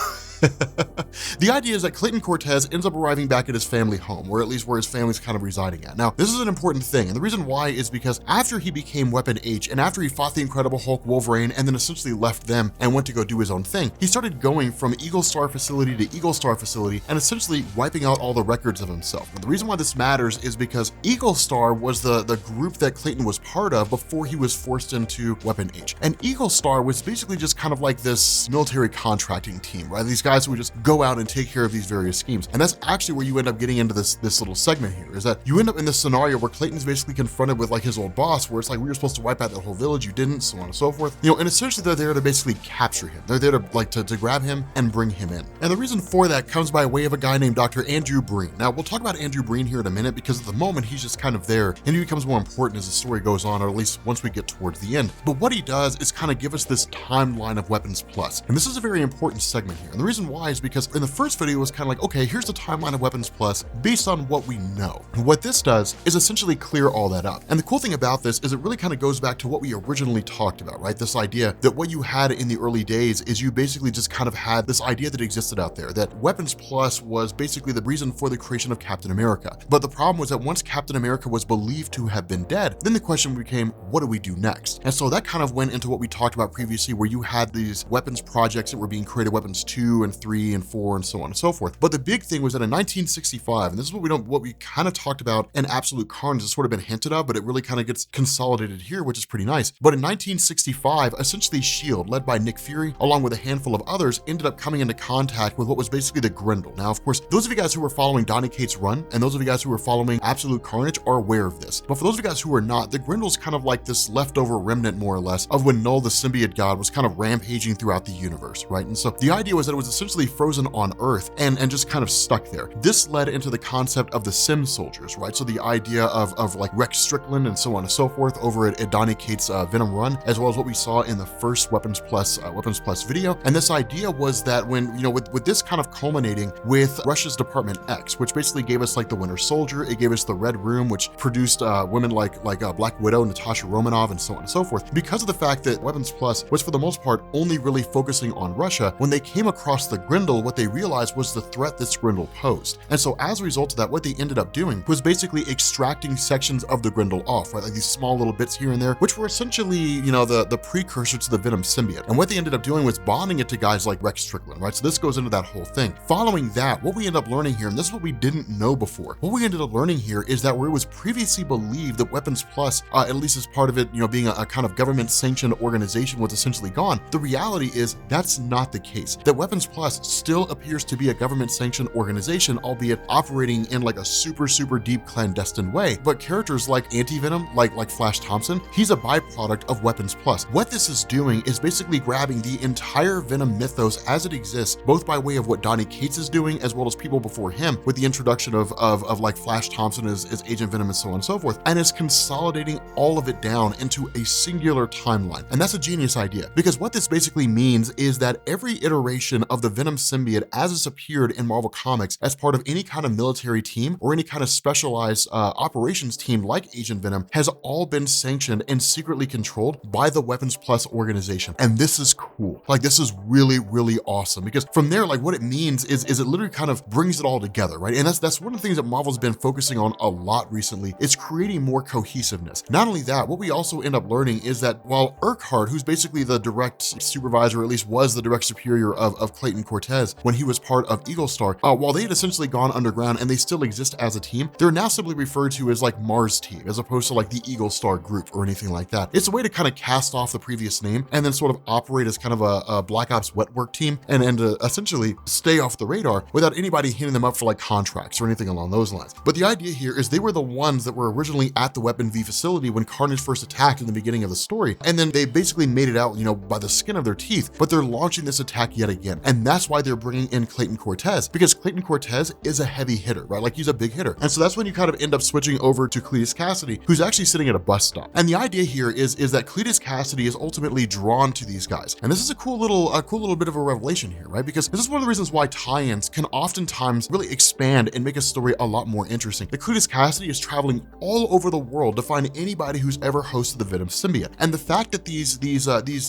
the idea is that Clayton Cortez ends up arriving back at his family home, or at least where his family's kind of residing at. Now, this is an important thing, and the reason why is because after he became Weapon H, and after he fought the Incredible Hulk, Wolverine, and then essentially left them and went to go do his own thing, he started going from Eagle Star facility to Eagle Star facility and essentially wiping out all the records of himself. And the reason why this matters is because Eagle Star was the group that Clayton was part of before he was forced into Weapon H. And Eagle Star was basically just kind of like this military contracting team, right? These guys who would just go out and take care of these various schemes. And that's actually where you end up getting into this little segment here, is that you end up in this scenario where Clayton's basically confronted with like his old boss, where it's like, we were supposed to wipe out that whole village, you didn't, so on and so forth. And essentially they're there to basically capture him. They're there to grab him and bring him in. And the reason for that comes by way of a guy named Dr. Andrew Breen. Now, we'll talk about Andrew Breen here in a minute, because at the moment he's just kind of there, and he becomes more important as the story goes on, or at least once we get towards the end. But what he does is kind of give us this timeline of Weapons Plus. And this is a very important segment here. And the reason why is because in the first video it was kind of like, okay, here's the timeline of Weapons Plus based on what we know. And what this does is essentially clear all that up. And the cool thing about this is it really kind of goes back to what we originally talked about, right? This idea that what you had in the early days is you basically just kind of had this idea that existed out there, that Weapons Plus was basically the reason for the creation of Captain America. But the problem was that once Captain America was believed to have been dead, then the question became, what do we do next? And so that kind of went into what we talked about previously, where you had these weapons projects that were being created, Weapons 2 and 3 and 4 and so on and so forth. But the big thing was that in 1965, and this is what we kind of talked about in Absolute Carnage, it's sort of been hinted of, but it really kind of gets consolidated here, which is pretty nice. But in 1965, essentially S.H.I.E.L.D., led by Nick Fury, along with a handful of others, ended up coming into contact with what was basically the Grendel. Now, of course, those of you guys who were following Donny Cates' run, and those of you guys who were following Absolute Carnage are aware of this. But for those of you guys who are not, the Grendel's kind of like this leftover remnant, more or less, of when Knull, the symbiote god, was kind of rampaging throughout the universe, right? And so the idea was that it was essentially frozen on Earth and just kind of stuck there. This led into the concept of the Sim soldiers, right? So the idea of like Rex Strickland and so on and so forth over at Donny Cates' Venom run, as well as what we saw in the first Weapons Plus video. And this idea was that when, you know, with this kind of culminating with Russia's Department X, which basically gave us like the Winter Soldier, it gave us the Red Room, which produced women like Black Widow, Natasha Romanoff, and so on and so forth. Because of the fact that Weapons Plus was for the most part only really focusing on Russia, when they came across the Grendel, what they realized was the threat this Grendel posed. And so as a result of that, what they ended up doing was basically extracting sections of the Grendel off, right? Like these small little bits here and there, which were essentially, you know, the precursor to the Venom symbiote. And what they ended up doing was bonding it to guys like Rex Strickland, right? So this goes into that whole thing. Following that, what we end up learning here, and this is what we didn't know before, what we ended up learning here is that where it was previously believed that Weapons Plus, at least as part of it, you know, being a kind of government-sanctioned organization was essentially gone, the reality is that's not the case. That Weapons Plus still appears to be a government-sanctioned organization, albeit operating in like a super deep clandestine way. But characters like Anti-Venom, like Flash Thompson, he's a byproduct of Weapons Plus. What this is doing is basically grabbing the entire Venom mythos as it exists, both by way of what Donny Cates is doing, as well as people before him, with the introduction of like Flash Thompson as Agent Venom and so on and so forth, and is consolidating all of it down into a singular timeline. And that's a genius idea, because what this basically means is that every iteration of the Venom symbiote as it's appeared in Marvel Comics as part of any kind of military team or any kind of specialized operations team like Agent Venom has all been sanctioned and secretly controlled by the Weapons Plus organization. And this is cool. Like, this is really awesome, because from there, like, what it means is it literally kind of brings it all together, right? And that's one of the things that Marvel's been focusing on a lot recently, is creating more cohesiveness. Not only that, what we also end up learning is that while Urquhart, who's basically the direct supervisor, or at least was the direct superior of Clayton Cortez when he was part of Eagle Star, while they had essentially gone underground and they still exist as a team, they're now simply referred to as like Mars Team, as opposed to like the Eagle Star group or anything like that. It's a way to kind of cast off the previous name and then sort of operate as kind of a Black Ops wet work team and essentially stay off the radar without anybody hitting them up for like contracts or anything along those lines. But the idea here is they were the ones that were originally at the Weapon V facility when Carnage first attacked in the beginning of the story, and then they basically made it out, you know, by the skin of their teeth, but they're launching this attack yet again. And that's why they're bringing in Clayton Cortez, because Clayton Cortez is a heavy hitter, right? Like, he's a big hitter. And so that's when you kind of end up switching over to Cletus Cassidy, who's actually sitting at a bus stop. And the idea here is that Cletus Cassidy is ultimately drawn to these guys. And this is a cool little bit of a revelation here, right? Because this is one of the reasons why tie-ins can oftentimes really expand and make a story a lot more interesting. The Cletus Cassidy is traveling all over the world to find anybody who's ever hosted the Venom symbiote. And the fact that these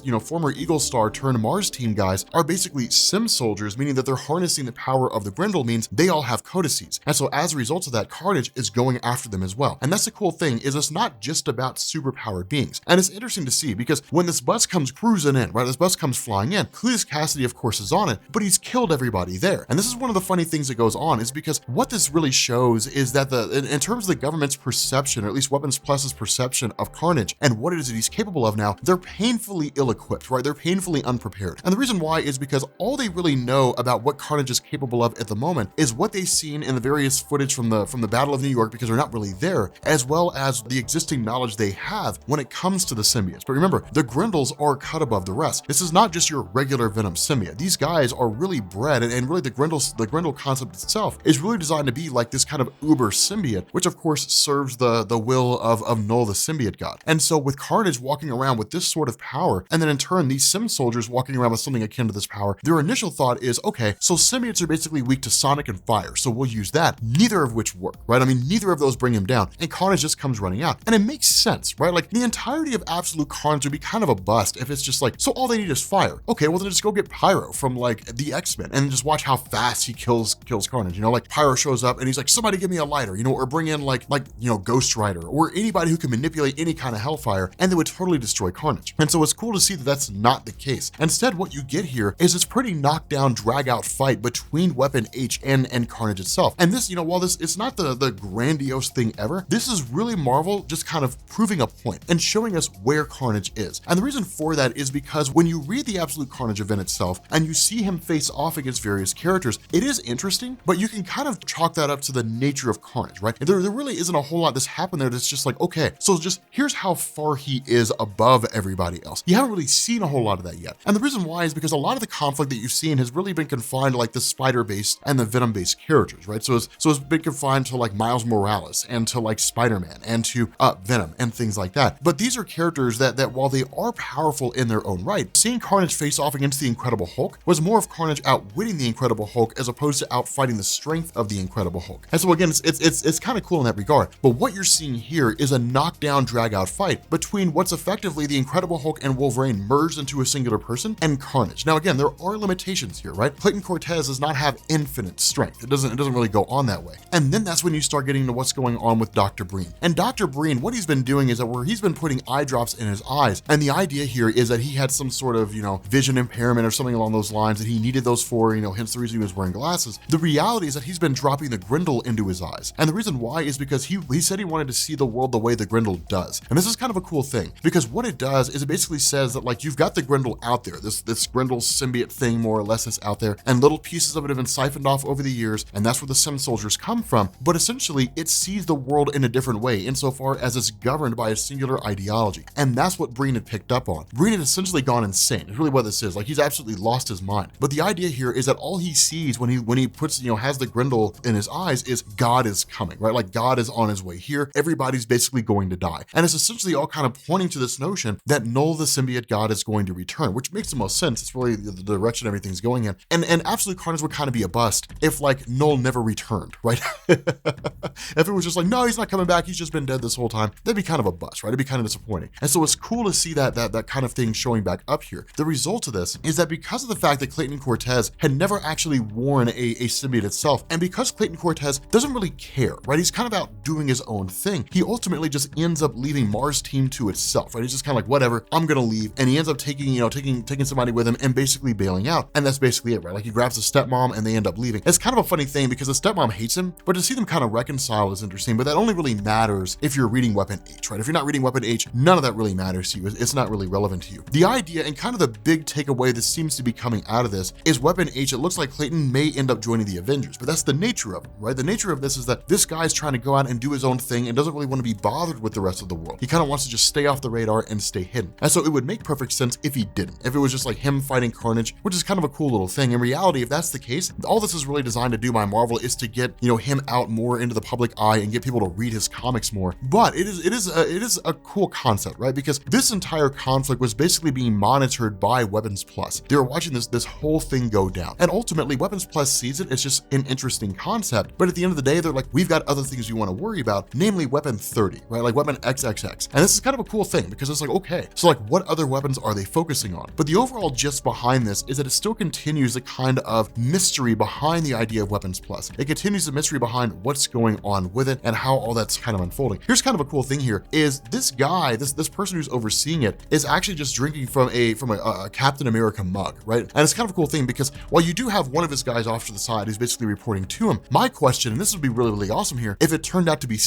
you know, former Eagle Star turned Mars Team guys are basically sim soldiers, meaning that they're harnessing the power of the Grendel, means they all have codices. And so as a result of that, Carnage is going after them as well. And that's the cool thing, is it's not just about superpowered beings. And it's interesting to see, because when this bus comes cruising in, right, this bus comes flying in, Cletus Cassidy of course is on it, but he's killed everybody there. And this is one of the funny things that goes on, is because what this really shows is that in terms of the government's perception, or at least Weapons Plus's perception of Carnage and what it is that he's capable of now, they're painfully ill-equipped, right? They're painfully unprepared. And the reason why is because all they really know about what Carnage is capable of at the moment is what they've seen in the various footage from the Battle of New York, because they're not really there, as well as the existing knowledge they have when it comes to the symbiotes. But remember, the Grendels are cut above the rest. This is not just your regular Venom symbiote. These guys are really bred, and really the Grendel concept itself is really designed to be like this kind of uber symbiote, which of course serves the will of Knull, the symbiote god. And so with Carnage walking around with this sort of power, and then in turn these sim soldiers walking around with something akin to this power, their initial thought is, okay, so symbiotes are basically weak to sonic and fire, so we'll use that. Neither of which work, right? I mean, neither of those bring him down, and Carnage just comes running out. And it makes sense, right? Like, the entirety of Absolute Carnage would be kind of a bust if it's just like, so all they need is fire. Okay, well then just go get Pyro from like the X-Men and just watch how fast he kills Carnage. You know, like Pyro shows up and he's like, somebody give me a lighter, you know, or bring in like you know, Ghost Rider or anybody who can manipulate any kind of hellfire, and they would totally destroy Carnage. And so it's cool to see that that's not the case. Instead, what you get here is this pretty knockdown, drag out fight between Weapon H and Carnage itself. And this, you know, while it's not the grandiose thing ever, this is really Marvel just kind of proving a point and showing us where Carnage is. And the reason for that is because when you read the Absolute Carnage event itself and you see him face off against various characters, it is interesting, but you can kind of chalk that up to the nature of Carnage, right? There really isn't a whole lot that's happened there that's just like, okay, so just here's how far he is above everybody else. You haven't really seen a whole lot of that yet. And the reason why is because a lot of the conflict that you you've seen has really been confined to like the spider-based and the venom-based characters, right? So it's been confined to like Miles Morales and to like Spider-Man and to Venom and things like that. But these are characters that while they are powerful in their own right, seeing Carnage face off against the Incredible Hulk was more of Carnage outwitting the Incredible Hulk as opposed to outfighting the strength of the Incredible Hulk. And so again, it's kind of cool in that regard. But what you're seeing here is a knockdown, drag-out fight between what's effectively the Incredible Hulk and Wolverine merged into a singular person and Carnage. Now again, there are limitations here, right? Clayton Cortez does not have infinite strength. It doesn't really go on that way. And then that's when you start getting to what's going on with Dr. Breen. And Dr. Breen, what he's been doing is that where he's been putting eye drops in his eyes. And the idea here is that he had some sort of, vision impairment or something along those lines, that he needed those for, hence the reason he was wearing glasses. The reality is that he's been dropping the Grendel into his eyes. And the reason why is because he said he wanted to see the world the way the Grendel does. And this is kind of a cool thing, because what it does is it basically says that like you've got the Grendel out there, this Grendel symbiote thing more or less is out there, and little pieces of it have been siphoned off over the years, and that's where the Sim soldiers come from. But essentially it sees the world in a different way insofar as it's governed by a singular ideology. And that's what Breen had picked up on. Breen had essentially gone insane. It's really what this is. Like he's absolutely lost his mind. But the idea here is that all he sees when he puts, has the Grendel in his eyes is God is coming, right? Like God is on his way here. Everybody's basically going to die. And it's essentially all kind of pointing to this notion that Knull, the symbiote god, is going to return, which makes the most sense. It's really the direction everything's going in. And Absolute Carnage would kind of be a bust if like Knull never returned, right? If it was just like, no, he's not coming back, he's just been dead this whole time, that'd be kind of a bust, right? It'd be kind of disappointing. And so it's cool to see that kind of thing showing back up here. The result of this is that because of the fact that Clayton Cortez had never actually worn a symbiote itself, and because Clayton Cortez doesn't really care, right? He's kind of out doing his own thing. He ultimately just ends up leaving Mars Team to itself, right? He's just kind of like, whatever, I'm gonna leave. And he ends up taking somebody with him and basically bailing out. And that's basically it, right? Like he grabs the stepmom and they end up leaving. It's kind of a funny thing because the stepmom hates him, but to see them kind of reconcile is interesting. But that only really matters if you're reading Weapon H, right? If you're not reading Weapon H, none of that really matters to you. It's not really relevant to you. The idea and kind of the big takeaway that seems to be coming out of this is Weapon H, it looks like Clayton may end up joining the Avengers, but that's the nature of it, right? The nature of this is that this guy's trying to go out and do his own thing and doesn't really want to be bothered with the rest of the world. He kind of wants to just stay off the radar and stay hidden. And so it would make perfect sense if he didn't, if it was just like him fighting Carnage, which is kind of a cool little thing. In reality, if that's the case, all this is really designed to do by Marvel is to get, him out more into the public eye and get people to read his comics more. But it is a cool concept, right? Because this entire conflict was basically being monitored by Weapons Plus. They were watching this whole thing go down. And ultimately Weapons Plus sees it. It's just an interesting concept. But at the end of the day, they're like, we've got other things we want to worry about, namely Weapon 30, right? Like Weapon XXX. And this is kind of a cool thing because it's like, okay, so like what other weapons are they focusing on? But the overall gist behind this is that it still continues the kind of mystery behind the idea of Weapons Plus. It continues the mystery behind what's going on with it and how all that's kind of unfolding. Here's kind of a cool thing here is this guy, this person who's overseeing it is actually just drinking from a Captain America mug, right? And it's kind of a cool thing because while you do have one of his guys off to the side who's basically reporting to him, my question, and this would be really, really awesome here, if it turned out to be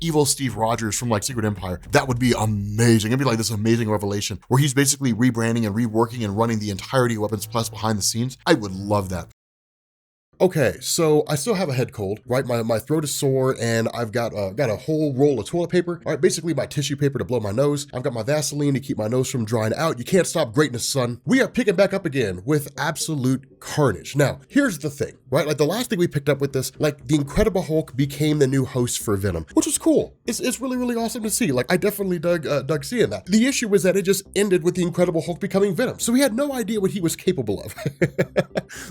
evil Steve Rogers from like Secret Empire, that would be amazing. It'd be like this amazing revelation where he's basically rebranding and reworking and running the entirety of Weapons Plus behind the scenes. I would love that. Okay, so I still have a head cold, right? My throat is sore and I've got a whole roll of toilet paper, all right? Basically my tissue paper to blow my nose. I've got my Vaseline to keep my nose from drying out. You can't stop greatness, son. We are picking back up again with Absolute Carnage. Now, here's the thing, right? Like the last thing we picked up with this, like the Incredible Hulk became the new host for Venom, which was cool. It's really, really awesome to see. Like I definitely dug seeing that. The issue was that it just ended with the Incredible Hulk becoming Venom. So we had no idea what he was capable of.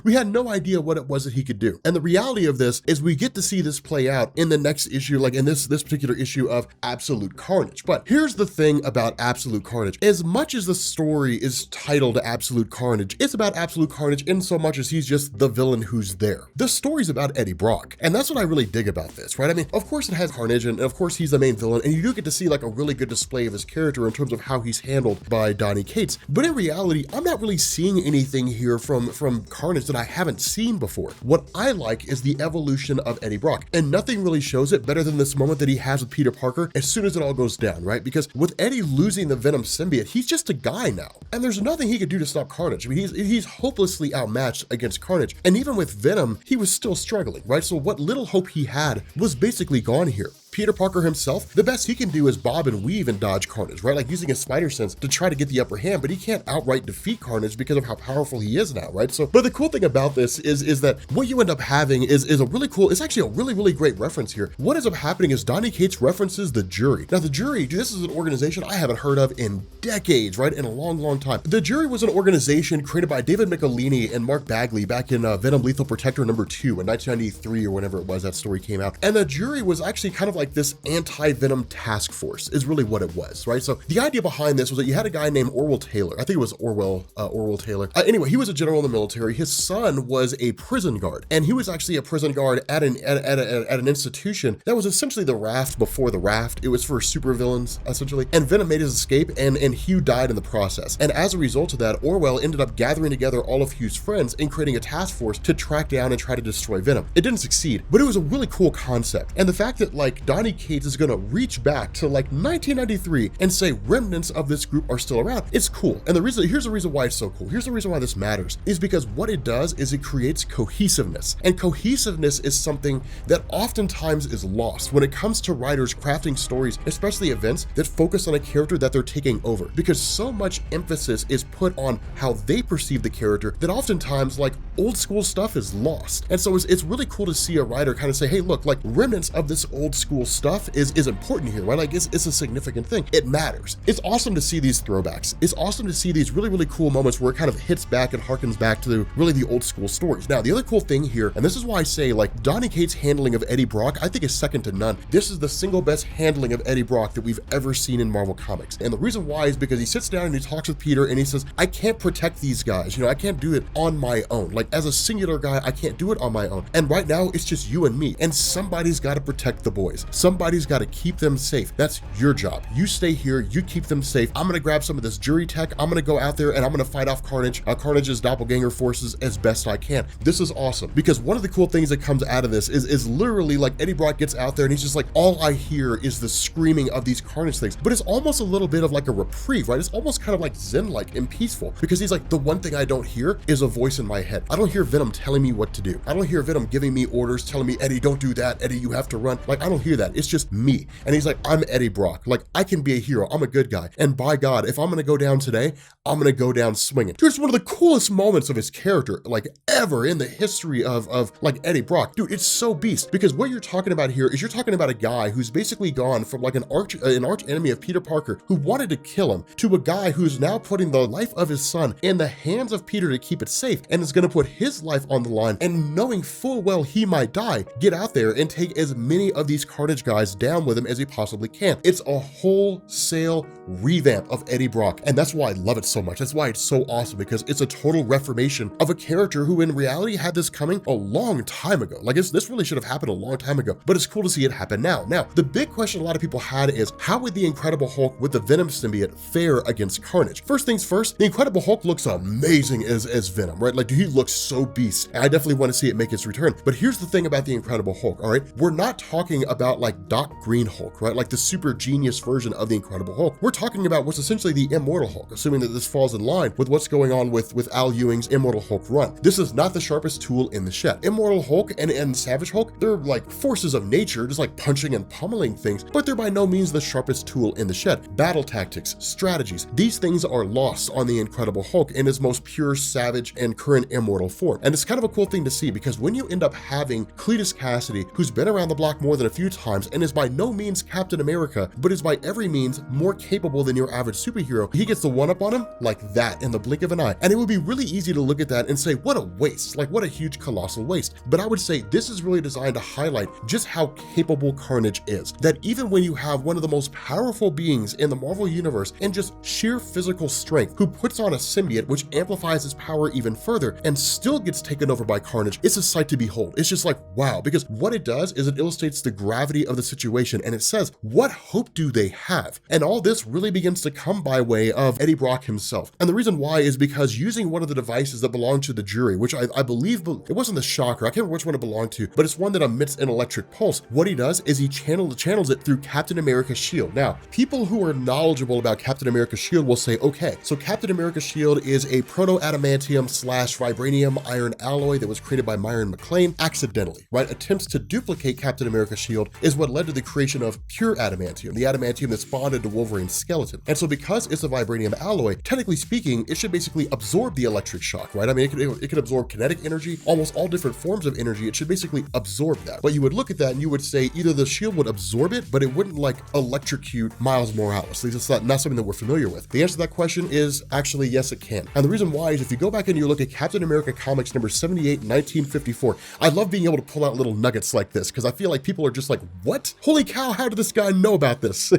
We had no idea what it was that he could do. And the reality of this is we get to see this play out in the next issue, like in this particular issue of Absolute Carnage. But here's the thing about Absolute Carnage. As much as the story is titled Absolute Carnage, it's about Absolute Carnage in so much as he's just the villain who's there. The story's about Eddie Brock. And that's what I really dig about this, right? I mean, of course it has Carnage and of course he's the main villain and you do get to see like a really good display of his character in terms of how he's handled by Donny Cates. But in reality, I'm not really seeing anything here from Carnage that I haven't seen before. What I like is the evolution of Eddie Brock, and nothing really shows it better than this moment that he has with Peter Parker as soon as it all goes down, right? Because with Eddie losing the Venom symbiote, he's just a guy now, and there's nothing he could do to stop Carnage. I mean, he's hopelessly outmatched against Carnage, and even with Venom, he was still struggling, right? So what little hope he had was basically gone here. Peter Parker himself, the best he can do is bob and weave and dodge Carnage, right? Like using his spider sense to try to get the upper hand, but he can't outright defeat Carnage because of how powerful he is now, right? So, but the cool thing about this is that what you end up having is a really cool, it's actually a really great reference here. What ends up happening is Donny Cates references the Jury. Now the Jury, dude, this is an organization I haven't heard of in decades, right? In a long time. The Jury was an organization created by David Michelinie and Mark Bagley back in Venom Lethal Protector number 2 in 1993 or whenever it was that story came out. And the Jury was actually kind of like this anti-Venom task force is really what it was, right? So the idea behind this was that you had a guy named Orwell Taylor. I think it was Orwell Taylor. Anyway, he was a general in the military. His son was a prison guard, and he was actually a prison guard at an institution that was essentially the Raft before the Raft. It was for supervillains, essentially. And Venom made his escape, and Hugh died in the process. And as a result of that, Orwell ended up gathering together all of Hugh's friends and creating a task force to track down and try to destroy Venom. It didn't succeed, but it was a really cool concept. And the fact that like Donny Cates is gonna reach back to like 1993 and say remnants of this group are still around, it's cool. And here's the reason why it's so cool. Here's the reason why this matters, is because what it does is it creates cohesiveness. And cohesiveness is something that oftentimes is lost when it comes to writers crafting stories, especially events that focus on a character that they're taking over, because so much emphasis is put on how they perceive the character that oftentimes like old school stuff is lost. And so it's really cool to see a writer kind of say, hey, look, like remnants of this old school stuff is important here, right? Like it's a significant thing. It matters. It's awesome to see these throwbacks. It's awesome to see these really cool moments where it kind of hits back and harkens back to really the old school stories. Now, the other cool thing here, and this is why I say like Donny Cates' handling of Eddie Brock, I think is second to none. This is the single best handling of Eddie Brock that we've ever seen in Marvel Comics. And the reason why is because he sits down and he talks with Peter and he says, I can't protect these guys. You know, I can't do it on my own. Like as a singular guy, I can't do it on my own. And right now it's just you and me, and somebody's got to protect the boys. Somebody's got to keep them safe. That's your job. You stay here, you keep them safe. I'm gonna grab some of this Jury tech. I'm gonna go out there and I'm gonna fight off Carnage's doppelganger forces as best I can. This is awesome because one of the cool things that comes out of this is literally like Eddie Brock gets out there and he's just like, all I hear is the screaming of these Carnage things. But it's almost a little bit of like a reprieve, right? It's almost kind of like Zen-like and peaceful, because he's like, the one thing I don't hear is a voice in my head. I don't hear Venom telling me what to do. I don't hear Venom giving me orders, telling me, Eddie, don't do that. Eddie, you have to run. Like, I don't hear that. It's just me. And he's like, I'm Eddie Brock. Like, I can be a hero. I'm a good guy. And by God, if I'm going to go down today, I'm going to go down swinging. Dude, it's one of the coolest moments of his character, like ever in the history of like Eddie Brock. Dude, it's so beast, because what you're talking about here is you're talking about a guy who's basically gone from like an arch enemy of Peter Parker who wanted to kill him to a guy who's now putting the life of his son in the hands of Peter to keep it safe, and is going to put his life on the line, and knowing full well he might die, get out there and take as many of these Carnage guys down with him as he possibly can. It's a wholesale revamp of Eddie Brock, and that's why I love it so much. That's why it's so awesome, because it's a total reformation of a character who in reality had this coming a long time ago. Like this really should have happened a long time ago, but it's cool to see it happen now. Now, the big question a lot of people had is, how would the Incredible Hulk with the Venom symbiote fare against Carnage? First things first, the Incredible Hulk looks amazing as Venom, right? Like, dude, he looks so beast, and I definitely want to see it make its return. But here's the thing about the Incredible Hulk, all right? We're not talking about like Doc Green Hulk, right? Like the super genius version of the Incredible Hulk. We're talking about what's essentially the Immortal Hulk, assuming that this falls in line with what's going on with Al Ewing's Immortal Hulk run. This is not the sharpest tool in the shed. Immortal Hulk and Savage Hulk, they're like forces of nature, just like punching and pummeling things, but they're by no means the sharpest tool in the shed. Battle tactics, strategies, these things are lost on the Incredible Hulk in his most pure, savage, and current immortal form. And it's kind of a cool thing to see, because when you end up having Cletus Cassidy, who's been around the block more than a few times and is by no means Captain America, but is by every means more capable than your average superhero, he gets the one-up on him like that in the blink of an eye. And it would be really easy to look at that and say, what a waste, like what a huge colossal waste. But I would say this is really designed to highlight just how capable Carnage is. That even when you have one of the most powerful beings in the Marvel universe and just sheer physical strength, who puts on a symbiote which amplifies his power even further and still gets taken over by Carnage, it's a sight to behold. It's just like, wow, because what it does is it illustrates the gravity of the situation, and it says, what hope do they have? And all this really begins to come by way of Eddie Brock himself. And the reason why is because using one of the devices that belonged to the Jury, which I believe, it wasn't the Shocker, I can't remember which one it belonged to, but it's one that emits an electric pulse. What he does is he channels it through Captain America's shield. Now, people who are knowledgeable about Captain America's shield will say, okay, so Captain America's shield is a proto-adamantium / vibranium iron alloy that was created by Myron McClane accidentally, right? Attempts to duplicate Captain America's shield is what led to the creation of pure adamantium, the adamantium that's bonded to Wolverine's skeleton. And so because it's a vibranium alloy, technically speaking, it should basically absorb the electric shock, right? I mean, it could absorb kinetic energy, almost all different forms of energy. It should basically absorb that. But you would look at that and you would say either the shield would absorb it, but it wouldn't like electrocute Miles Morales. At least it's not something that we're familiar with. The answer to that question is actually yes, it can. And the reason why is if you go back and you look at Captain America Comics number 78, 1954, I love being able to pull out little nuggets like this because I feel like people are just like, what? Holy cow, how did this guy know about this?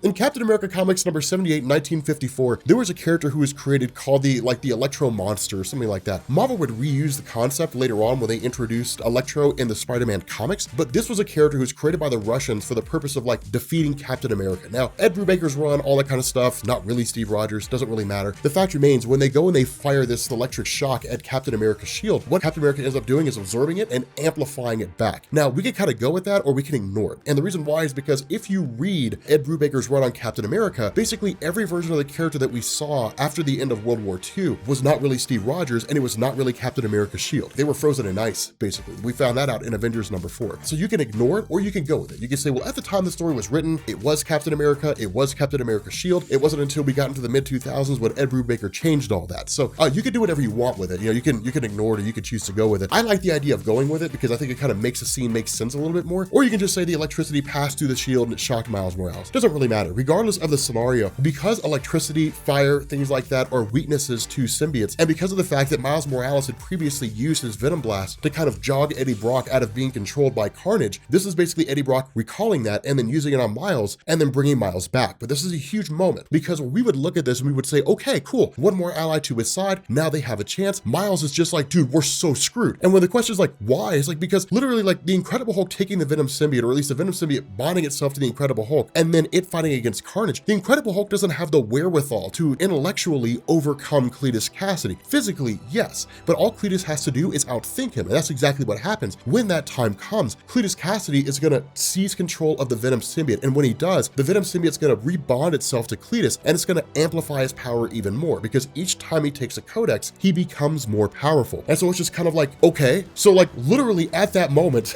In Captain America Comics number 78, 1954, there was a character who was created called the Electro Monster or something like that. Marvel would reuse the concept later on when they introduced Electro in the Spider-Man comics, but this was a character who was created by the Russians for the purpose of like defeating Captain America. Now, Ed Brubaker's run, all that kind of stuff, not really Steve Rogers, doesn't really matter. The fact remains, when they go and they fire this electric shock at Captain America's shield, what Captain America ends up doing is absorbing it and amplifying it back. Now, we can kind of go with that or we can ignore it. And the reason why is because if you read Ed Brubaker's run on Captain America, basically every version of the character that we saw after the end of World War II was not really Steve Rogers and it was not really Captain America's shield. They were frozen in ice, basically. We found that out in Avengers number 4. So you can ignore it or you can go with it. You can say, well, at the time the story was written, it was Captain America, it was Captain America's shield. It wasn't until we got into the mid-2000s when Ed Brubaker changed all that. So you can do whatever you want with it. You know, you can ignore it or you can choose to go with it. I like the idea of going with it because I think it kind of makes the scene make sense a little bit more. Or you can just say the electricity passed through the shield and it shocked Miles Morales. Doesn't really matter. Regardless of the scenario, because electricity, fire, things like that are weaknesses to symbiotes, and because of the fact that Miles Morales had previously used his Venom Blast to kind of jog Eddie Brock out of being controlled by Carnage, this is basically Eddie Brock recalling that and then using it on Miles and then bringing Miles back. But this is a huge moment because we would look at this and we would say, okay, cool, one more ally to his side, now they have a chance. Miles is just like, dude, we're so screwed. And when the question is like, why? It's like, because literally like the Incredible Hulk taking the Venom symbiote, or at least the Venom symbiote bonding itself to the Incredible Hulk, and then it fighting against Carnage, the Incredible Hulk doesn't have the wherewithal to intellectually overcome Cletus Cassidy. Physically, yes, but all Cletus has to do is outthink him, and that's exactly what happens. When that time comes, Cletus Cassidy is gonna seize control of the Venom symbiote, and when he does, the Venom symbiote's gonna rebond itself to Cletus, and it's gonna amplify his power even more, because each time he takes a Codex, he becomes more powerful. And so it's just kind of like, okay, so like literally at that moment,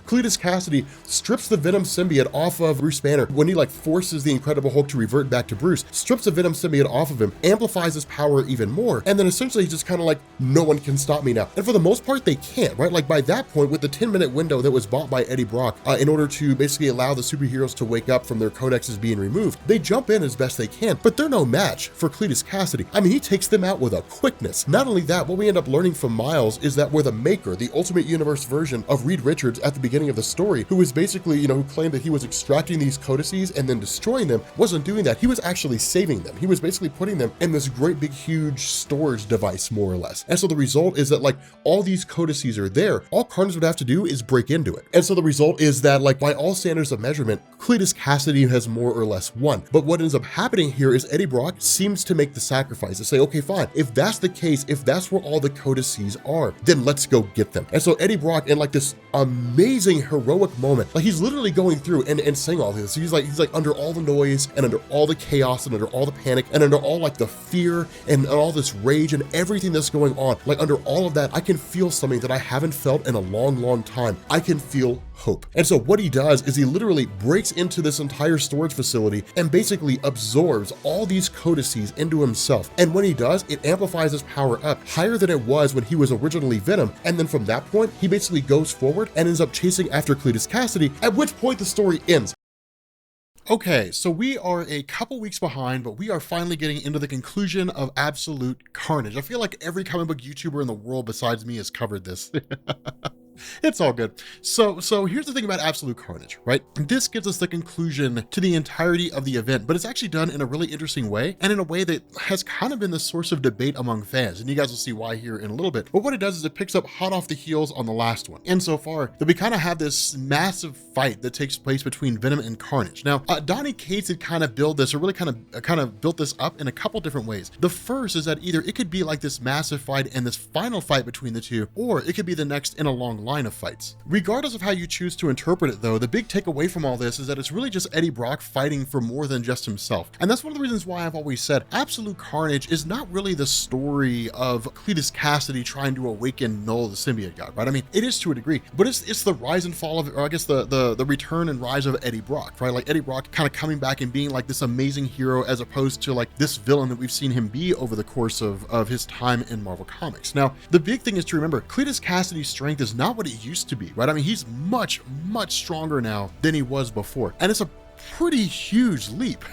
Cletus Cassidy strips the Venom symbiote off of Bruce Banner when he like forces the Incredible Hulk to revert back to Bruce, strips the Venom symbiote off of him, amplifies his power even more, and then essentially he's just kind of like, no one can stop me now. And for the most part, they can't, right? Like by that point, with the 10-minute window that was bought by Eddie Brock in order to basically allow the superheroes to wake up from their codexes being removed, they jump in as best they can, but they're no match for Cletus Cassidy. I mean, he takes them out with a quickness. Not only that, what we end up learning from Miles is that we're the maker, the Ultimate Universe version of Reed Richards at the beginning of the story, who was basically, you know, who claimed that he was extracting these codices and then destroying them, wasn't doing that. He was actually saving them. He was basically putting them in this great big huge storage device, more or less. And so the result is that like all these codices are there. All Carnage would have to do is break into it. And so the result is that like by all standards of measurement, Cletus Cassidy has more or less won. But what ends up happening here is Eddie Brock seems to make the sacrifice to say, okay, fine, if that's the case, if that's where all the codices are, then let's go get them. And so Eddie Brock, in like this amazing heroic moment, like he's literally going through and saying all this. He's like under all the noise and under all the chaos and under all the panic and under all like the fear and all this rage and everything that's going on. Like under all of that, I can feel something that I haven't felt in a long, long time. I can feel hope. And so what he does is he literally breaks into this entire storage facility and basically absorbs all these codices into himself. And when he does, it amplifies his power up higher than it was when he was originally Venom. And then from that point, he basically goes forward and ends up chasing after Cletus Cassidy, at which point the story ends. Okay, so we are a couple weeks behind, but we are finally getting into the conclusion of Absolute Carnage. I feel like every comic book YouTuber in the world besides me has covered this. It's all good. So here's the thing about Absolute Carnage, right? This gives us the conclusion to the entirety of the event, but it's actually done in a really interesting way and in a way that has kind of been the source of debate among fans. And you guys will see why here in a little bit. But what it does is it picks up hot off the heels on the last one. Insofar that we kind of have this massive fight that takes place between Venom and Carnage. Now, Donny Cates had kind of built this, or really kind of built this up in a couple different ways. The first is that either it could be like this massive fight and this final fight between the two, or it could be the next in a long line. line of fights. Regardless of how you choose to interpret it though, the big takeaway from all this is that it's really just Eddie Brock fighting for more than just himself. And that's one of the reasons why I've always said Absolute Carnage is not really the story of Cletus Cassidy trying to awaken Knull, the symbiote god, right? I mean, it is to a degree, but it's the rise and fall of, or I guess the return and rise of Eddie Brock, right? Like Eddie Brock kind of coming back and being like this amazing hero as opposed to like this villain that we've seen him be over the course of his time in Marvel Comics. Now, the big thing is to remember, Cletus Cassidy's strength is not what it used to be, right? I mean, he's much stronger now than he was before. And it's a pretty huge leap.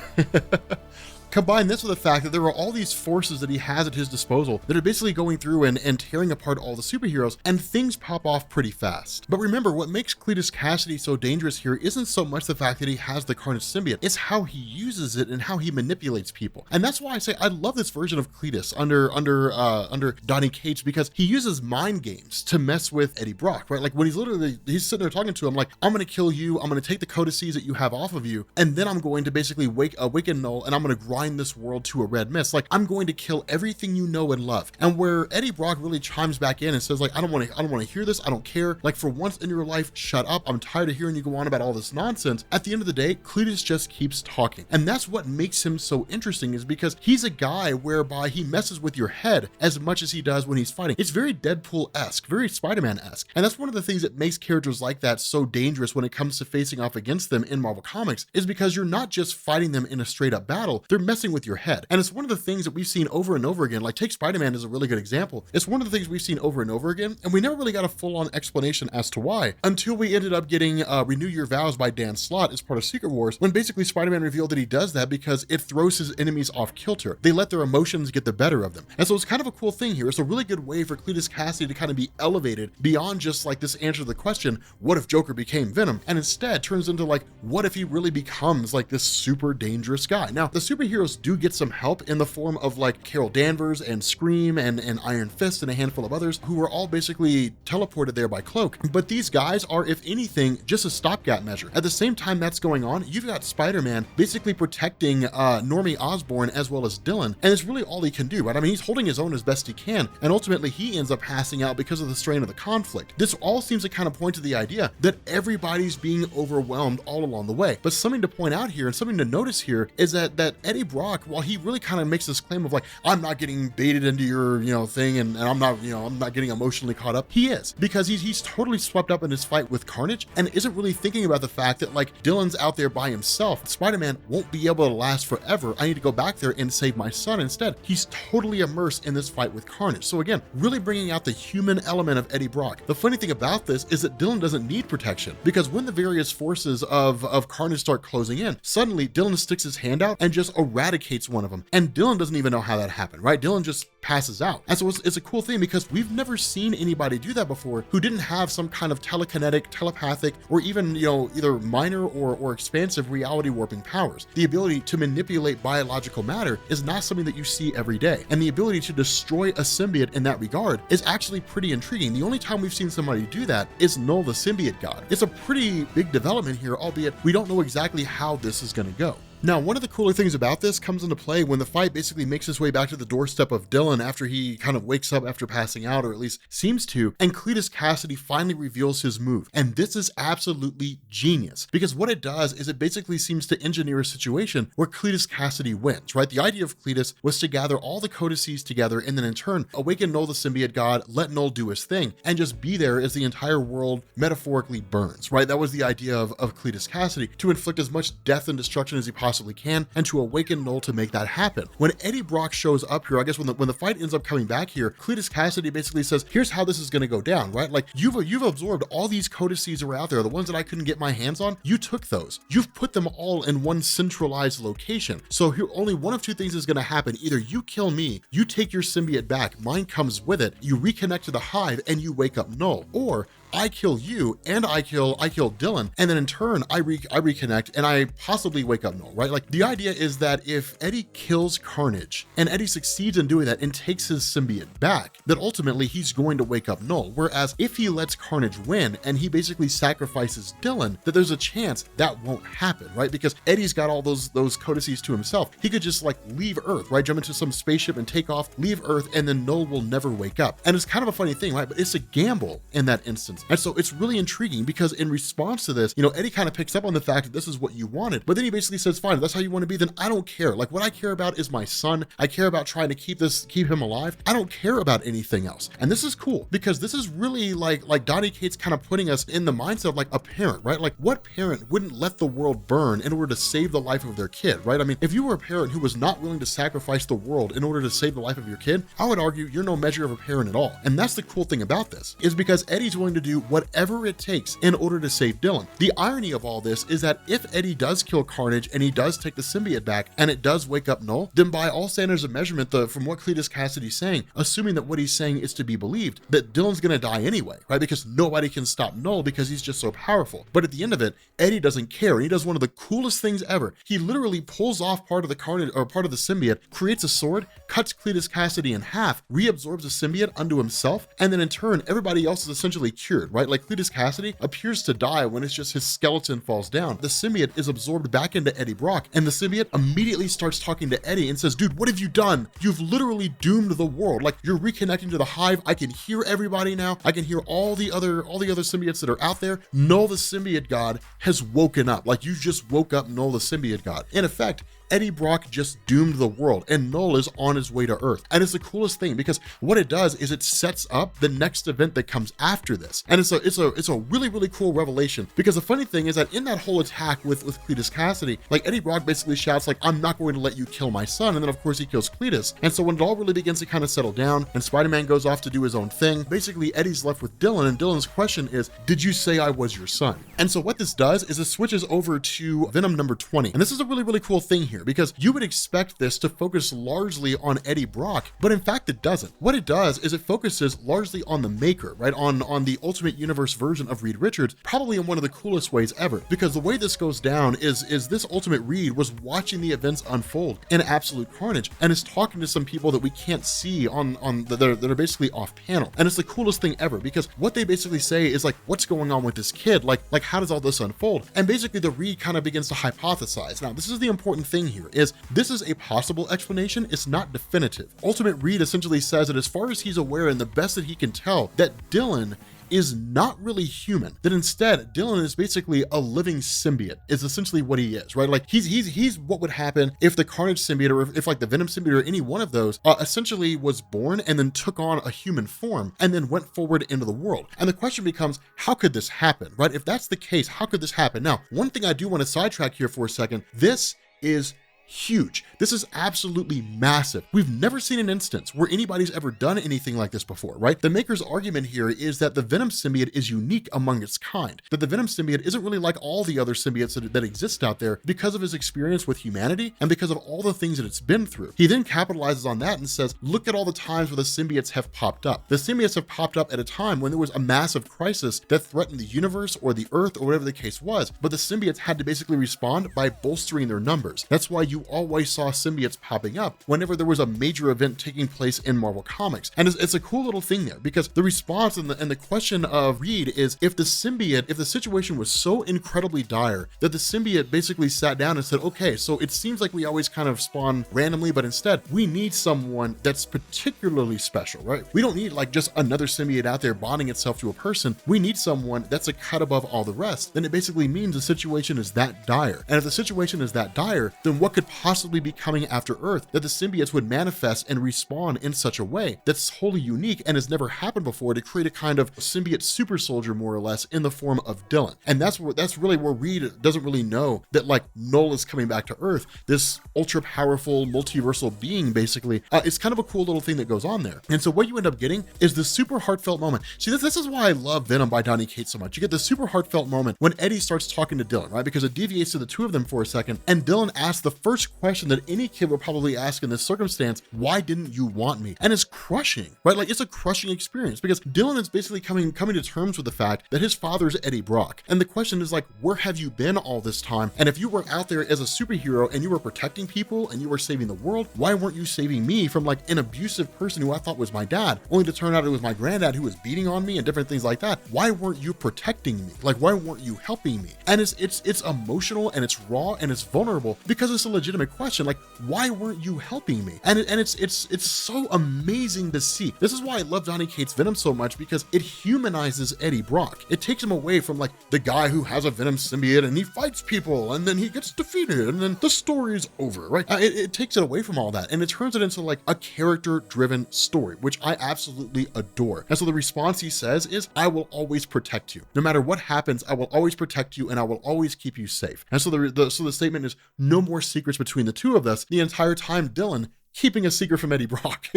Combine this with the fact that there are all these forces that he has at his disposal that are basically going through and tearing apart all the superheroes, and things pop off pretty fast. But remember, what makes Cletus Cassidy so dangerous here isn't so much the fact that he has the Carnage symbiote, it's how he uses it and how he manipulates people. And that's why I say I love this version of Cletus under Donny Cates, because he uses mind games to mess with Eddie Brock, right? Like when he's sitting there talking to him like, I'm gonna kill you, I'm gonna take the codices that you have off of you, and then I'm going to basically awaken Knull, and I'm gonna grind this world to a red mist. Like, I'm going to kill everything you know and love. And where Eddie Brock really chimes back in and says like, I don't want to hear this, I don't care, like for once in your life, shut up, I'm tired of hearing you go on about all this nonsense. At the end of the day, Cletus just keeps talking. And that's what makes him so interesting, is because he's a guy whereby he messes with your head as much as he does when he's fighting. It's very Deadpool-esque, very Spider-Man-esque. And that's one of the things that makes characters like that so dangerous when it comes to facing off against them in Marvel Comics, is because you're not just fighting them in a straight up battle, they're messing with your head. And it's one of the things that we've seen over and over again. Like take Spider-Man as a really good example. It's one of the things we've seen over and over again, and we never really got a full-on explanation as to why, until we ended up getting Renew Your Vows by Dan Slott as part of Secret Wars, when basically Spider-Man revealed that he does that because it throws his enemies off kilter. They let their emotions get the better of them. And so it's kind of a cool thing here. It's a really good way for Cletus Cassidy to kind of be elevated beyond just like this answer to the question, what if Joker became Venom? And instead turns into like, what if he really becomes like this super dangerous guy? Now, the superheroes do get some help in the form of like Carol Danvers and Scream and Iron Fist and a handful of others who were all basically teleported there by Cloak. But these guys are, if anything, just a stopgap measure. At the same time that's going on, you've got Spider-Man basically protecting Normie Osborn as well as Dylan, and it's really all he can do, right? I mean, he's holding his own as best he can, and ultimately he ends up passing out because of the strain of the conflict. This all seems to kind of point to the idea that everybody's being overwhelmed all along the way. But something to point out here and something to notice here is that Eddie Brock, while he really kind of makes this claim of like, I'm not getting baited into your, thing, and I'm not getting emotionally caught up, he is, because he's totally swept up in his fight with Carnage and isn't really thinking about the fact that like Dylan's out there by himself. Spider-Man won't be able to last forever. I need to go back there and save my son. Instead, he's totally immersed in this fight with Carnage. So again, really bringing out the human element of Eddie Brock. The funny thing about this is that Dylan doesn't need protection, because when the various forces of Carnage start closing in, suddenly Dylan sticks his hand out and just eradicates one of them. And Dylan doesn't even know how that happened, right? Dylan just passes out. And so it's a cool thing, because we've never seen anybody do that before who didn't have some kind of telekinetic, telepathic, or even, either minor or expansive reality warping powers. The ability to manipulate biological matter is not something that you see every day. And the ability to destroy a symbiote in that regard is actually pretty intriguing. The only time we've seen somebody do that is Knull, the symbiote god. It's a pretty big development here, albeit we don't know exactly how this is going to go. Now, one of the cooler things about this comes into play when the fight basically makes its way back to the doorstep of Dylan after he kind of wakes up after passing out, or at least seems to, and Cletus Cassidy finally reveals his move. And this is absolutely genius, because what it does is it basically seems to engineer a situation where Cletus Cassidy wins, right? The idea of Cletus was to gather all the codices together and then in turn awaken Knull, the symbiote god, let Knull do his thing, and just be there as the entire world metaphorically burns, right? That was the idea of Cletus Cassidy, to inflict as much death and destruction as he possibly can, and to awaken Knull to make that happen. When Eddie Brock shows up here, I guess when the fight ends up coming back here, Cletus Cassidy basically says, here's how this is going to go down, right? Like, you've absorbed all these codices that are out there, the ones that I couldn't get my hands on, you took those. You've put them all in one centralized location. So here, only one of two things is going to happen. Either you kill me, you take your symbiote back, mine comes with it, you reconnect to the hive, and you wake up Knull. Or I kill you and I kill Dylan, and then in turn I reconnect and I possibly wake up Knull, right? Like the idea is that if Eddie kills Carnage and Eddie succeeds in doing that and takes his symbiote back, that ultimately he's going to wake up Knull. Whereas if he lets Carnage win and he basically sacrifices Dylan, that there's a chance that won't happen, right? Because Eddie's got all those codices to himself. He could just like leave Earth, right? Jump into some spaceship and take off, leave Earth, and then Knull will never wake up. And it's kind of a funny thing, right? But it's a gamble in that instance. And so it's really intriguing because in response to this, Eddie kind of picks up on the fact that this is what you wanted, but then he basically says, fine, if that's how you want to be, then I don't care. Like what I care about is my son. I care about trying to keep him alive. I don't care about anything else. And this is cool because this is really like Donny Cates kind of putting us in the mindset of like a parent, right? Like what parent wouldn't let the world burn in order to save the life of their kid, right? I mean, if you were a parent who was not willing to sacrifice the world in order to save the life of your kid, I would argue you're no measure of a parent at all. And that's the cool thing about this, is because Eddie's willing to do whatever it takes in order to save Dylan. The irony of all this is that if Eddie does kill Carnage and he does take the symbiote back and it does wake up Knull, then by all standards of measurement, from what Cletus Cassidy's saying, assuming that what he's saying is to be believed, that Dylan's gonna die anyway, right? Because nobody can stop Knull because he's just so powerful. But at the end of it, Eddie doesn't care. And he does one of the coolest things ever. He literally pulls off part of the Carnage or part of the symbiote, creates a sword, cuts Cletus Cassidy in half, reabsorbs the symbiote unto himself, and then in turn, everybody else is essentially cured, right? Like Cletus Cassidy appears to die when it's just his skeleton falls down. The symbiote is absorbed back into Eddie Brock, and the symbiote immediately starts talking to Eddie and says, dude, what have you done? You've literally doomed the world. Like you're reconnecting to the hive. I can hear everybody now. I can hear all the other symbiotes that are out there. Knull the symbiote god has woken up. Like you just woke up Knull the symbiote god. In effect, Eddie Brock just doomed the world and Knull is on his way to Earth. And it's the coolest thing because what it does is it sets up the next event that comes after this. And it's a really, really cool revelation because the funny thing is that in that whole attack with Cletus Cassidy, like Eddie Brock basically shouts like, I'm not going to let you kill my son. And then of course he kills Cletus. And so when it all really begins to kind of settle down and Spider-Man goes off to do his own thing, basically Eddie's left with Dylan and Dylan's question is, did you say I was your son? And so what this does is it switches over to Venom number 20. And this is a really, really cool thing here because you would expect this to focus largely on Eddie Brock, but in fact it doesn't. What it does is it focuses largely on the maker, right? On the Ultimate Universe version of Reed Richards, probably in one of the coolest ways ever, because the way this goes down is this Ultimate Reed was watching the events unfold in Absolute Carnage and is talking to some people that we can't see that are basically off panel. And it's the coolest thing ever because what they basically say is like, what's going on with this kid? Like how does all this unfold? And basically the Reed kind of begins to hypothesize. Now, this is the important thing here is this is a possible explanation. It's not definitive. Ultimate Reed essentially says that as far as he's aware and the best that he can tell, that Dylan is not really human, that instead Dylan is basically a living symbiote is essentially what he is, right? Like he's what would happen if the Carnage symbiote or if like the Venom symbiote or any one of those essentially was born and then took on a human form and then went forward into the world. And the question becomes, how could this happen, right? If that's the case, how could this happen? Now, one thing I do want to sidetrack here for a second, this is huge. This is absolutely massive. We've never seen an instance where anybody's ever done anything like this before, right? The maker's argument here is that the Venom symbiote is unique among its kind, that the Venom symbiote isn't really like all the other symbiotes that exist out there because of his experience with humanity and because of all the things that it's been through. He then capitalizes on that and says, look at all the times where the symbiotes have popped up. The symbiotes have popped up at a time when there was a massive crisis that threatened the universe or the Earth or whatever the case was, but the symbiotes had to basically respond by bolstering their numbers. That's why you always saw symbiotes popping up whenever there was a major event taking place in Marvel Comics. And it's a cool little thing there because the response and the question of Reed is if the situation was so incredibly dire that the symbiote basically sat down and said, okay, so it seems like we always kind of spawn randomly, but instead we need someone that's particularly special, right? We don't need like just another symbiote out there bonding itself to a person. We need someone that's a cut above all the rest. Then it basically means the situation is that dire. And if the situation is that dire, then what could possibly be coming after Earth that the symbiotes would manifest and respawn in such a way that's wholly unique and has never happened before to create a kind of symbiote super soldier more or less in the form of Dylan. And that's really where Reed doesn't really know that like Knull is coming back to Earth, this ultra powerful multiversal being basically. It's kind of a cool little thing that goes on there. And so what you end up getting is the super heartfelt moment. See, this is why I love Venom by Donny Cates so much. You get the super heartfelt moment when Eddie starts talking to Dylan, right? Because it deviates to the two of them for a second and Dylan asks the first first question that any kid would probably ask in this circumstance: why didn't you want me? And it's crushing, right? Like, it's a crushing experience because Dylan is basically coming to terms with the fact that his father's Eddie Brock. And the question is like, where have you been all this time? And if you were out there as a superhero and you were protecting people and you were saving the world, why weren't you saving me from like an abusive person who I thought was my dad, only to turn out it was my granddad who was beating on me and different things like that? Why weren't you protecting me? Like, why weren't you helping me? And it's emotional and it's raw and it's vulnerable because it's a legitimate question. Like, why weren't you helping me? And it's so amazing to see. This is why I love Donny Cates' Venom so much, because it humanizes Eddie Brock. It takes him away from like the guy who has a Venom symbiote and he fights people and then he gets defeated and then the story's over, right? It takes it away from all that and it turns it into like a character-driven story, which I absolutely adore. And so the response he says is, I will always protect you. No matter what happens, I will always protect you and I will always keep you safe. And so the statement is, no more secrets between the two of us. The entire time, Dylan keeping a secret from Eddie Brock.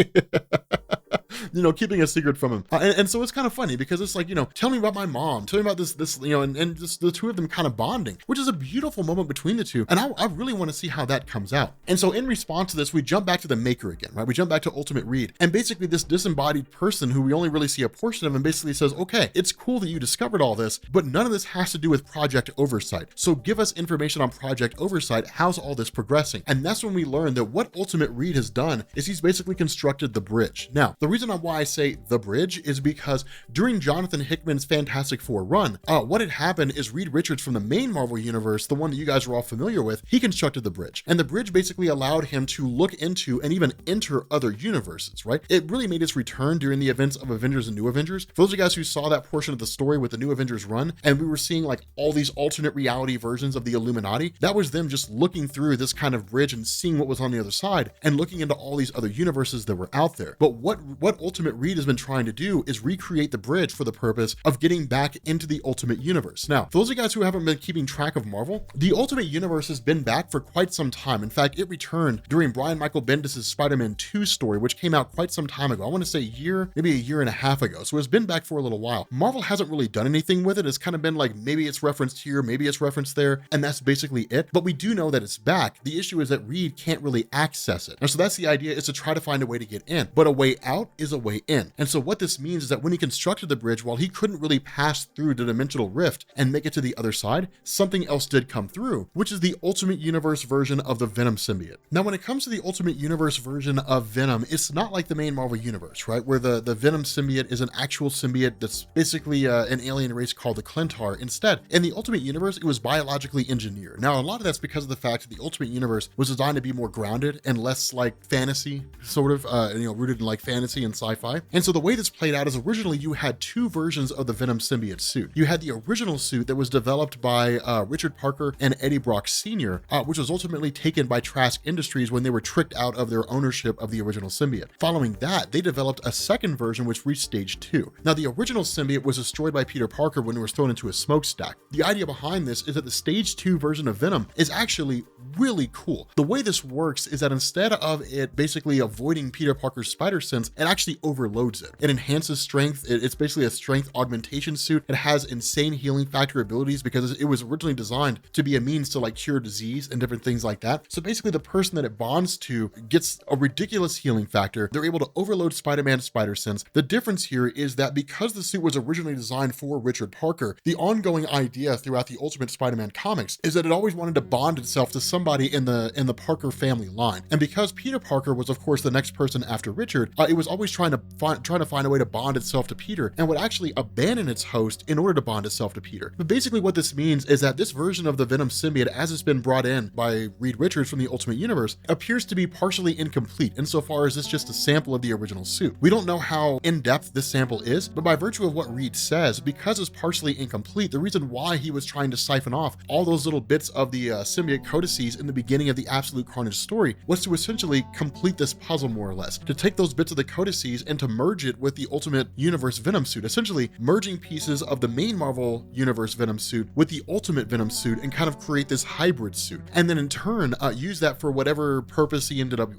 Keeping a secret from him. And so it's kind of funny because it's like, tell me about my mom, tell me about this, and just the two of them kind of bonding, which is a beautiful moment between the two. And I really want to see how that comes out. And so in response to this, we jump back to the Maker again, right? We jump back to Ultimate Reed. And basically this disembodied person who we only really see a portion of him basically says, okay, it's cool that you discovered all this, but none of this has to do with Project Oversight. So give us information on Project Oversight. How's all this progressing? And that's when we learn that what Ultimate Reed has done is he's basically constructed the bridge. Now, the reason why I say the bridge is because during Jonathan Hickman's Fantastic Four run, what had happened is Reed Richards from the main Marvel universe, the one that you guys are all familiar with, he constructed the bridge. And the bridge basically allowed him to look into and even enter other universes, right? It really made its return during the events of Avengers and New Avengers. For those of you guys who saw that portion of the story with the New Avengers run, and we were seeing like all these alternate reality versions of the Illuminati, that was them just looking through this kind of bridge and seeing what was on the other side and looking into all these other universes that were out there. But what Ultimate Reed has been trying to do is recreate the bridge for the purpose of getting back into the Ultimate Universe. Now, for those of you guys who haven't been keeping track of Marvel, the Ultimate Universe has been back for quite some time. In fact, it returned during Brian Michael Bendis' Spider-Man 2 story, which came out quite some time ago. I want to say maybe a year and a half ago. So it's been back for a little while. Marvel hasn't really done anything with it. It's kind of been like, maybe it's referenced here, maybe it's referenced there, and that's basically it. But we do know that it's back. The issue is that Reed can't really access it. And so that's the idea, is to try to find a way to get in. But a way out is a way in. And so what this means is that when he constructed the bridge, while he couldn't really pass through the dimensional rift and make it to the other side, something else did come through, which is the Ultimate Universe version of the Venom symbiote. Now, when it comes to the Ultimate Universe version of Venom, it's not like the main Marvel universe, right? Where the Venom symbiote is an actual symbiote that's basically an alien race called the Clentar. Instead, in the Ultimate Universe, it was biologically engineered. Now, a lot of that's because of the fact that the Ultimate Universe was designed to be more grounded and less like fantasy, sort of, rooted in like fantasy and sci-fi. And so the way this played out is originally you had two versions of the Venom symbiote suit. You had the original suit that was developed by Richard Parker and Eddie Brock Sr., which was ultimately taken by Trask Industries when they were tricked out of their ownership of the original symbiote. Following that, they developed a second version which reached stage 2. Now, the original symbiote was destroyed by Peter Parker when it was thrown into a smokestack. The idea behind this is that the stage 2 version of Venom is actually really cool. The way this works is that instead of it basically avoiding Peter Parker's spider sense, it actually overloads it. It enhances strength. It's basically a strength augmentation suit. It has insane healing factor abilities because it was originally designed to be a means to like cure disease and different things like that. So basically the person that it bonds to gets a ridiculous healing factor. They're able to overload Spider-Man's spider sense. The difference here is that because the suit was originally designed for Richard Parker, the ongoing idea throughout the Ultimate Spider-Man comics is that it always wanted to bond itself to somebody in the Parker family line. And because Peter Parker was of course the next person after Richard, it was always trying to find a way to bond itself to Peter and would actually abandon its host in order to bond itself to Peter. But basically what this means is that this version of the Venom symbiote, as it's been brought in by Reed Richards from the Ultimate Universe, appears to be partially incomplete insofar as it's just a sample of the original suit. We don't know how in-depth this sample is, but by virtue of what Reed says, because it's partially incomplete, the reason why he was trying to siphon off all those little bits of the symbiote codices in the beginning of the Absolute Carnage story was to essentially complete this puzzle more or less, to take those bits of the codices and to merge it with the Ultimate Universe Venom suit, essentially merging pieces of the main Marvel Universe Venom suit with the Ultimate Venom suit and kind of create this hybrid suit, and then in turn use that for whatever purpose he ended up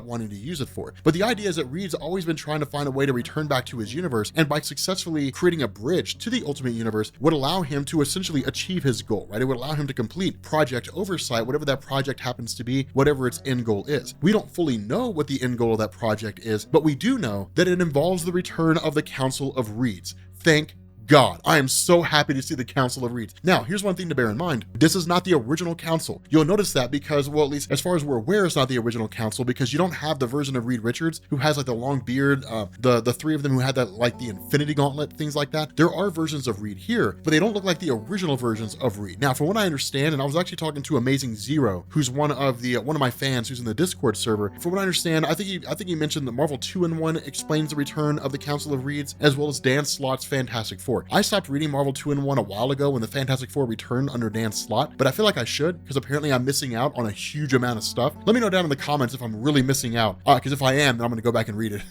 wanting to use it for. But the idea is that Reed's always been trying to find a way to return back to his universe, and by successfully creating a bridge to the Ultimate Universe would allow him to essentially achieve his goal, right? It would allow him to complete Project Oversight, whatever that project happens to be, whatever its end goal is. We don't fully know what the end goal of that project is, but we do know that it involves the return of the Council of Reeds. Thank God, I am so happy to see the Council of Reeds. Now, here's one thing to bear in mind. This is not the original council. You'll notice that because, well, at least as far as we're aware, it's not the original council because you don't have the version of Reed Richards who has like the long beard, the three of them who had that, like the Infinity Gauntlet, things like that. There are versions of Reed here, but they don't look like the original versions of Reed. Now, from what I understand, and I was actually talking to Amazing Zero, who's one of my fans who's in the Discord server. From what I understand, I think he mentioned that Marvel 2-in-1 explains the return of the Council of Reeds, as well as Dan Slott's Fantastic Four. I stopped reading Marvel 2-in-1 a while ago when the Fantastic Four returned under Dan Slott, but I feel like I should because apparently I'm missing out on a huge amount of stuff. Let me know down in the comments if I'm really missing out, because if I am, then I'm going to go back and read it.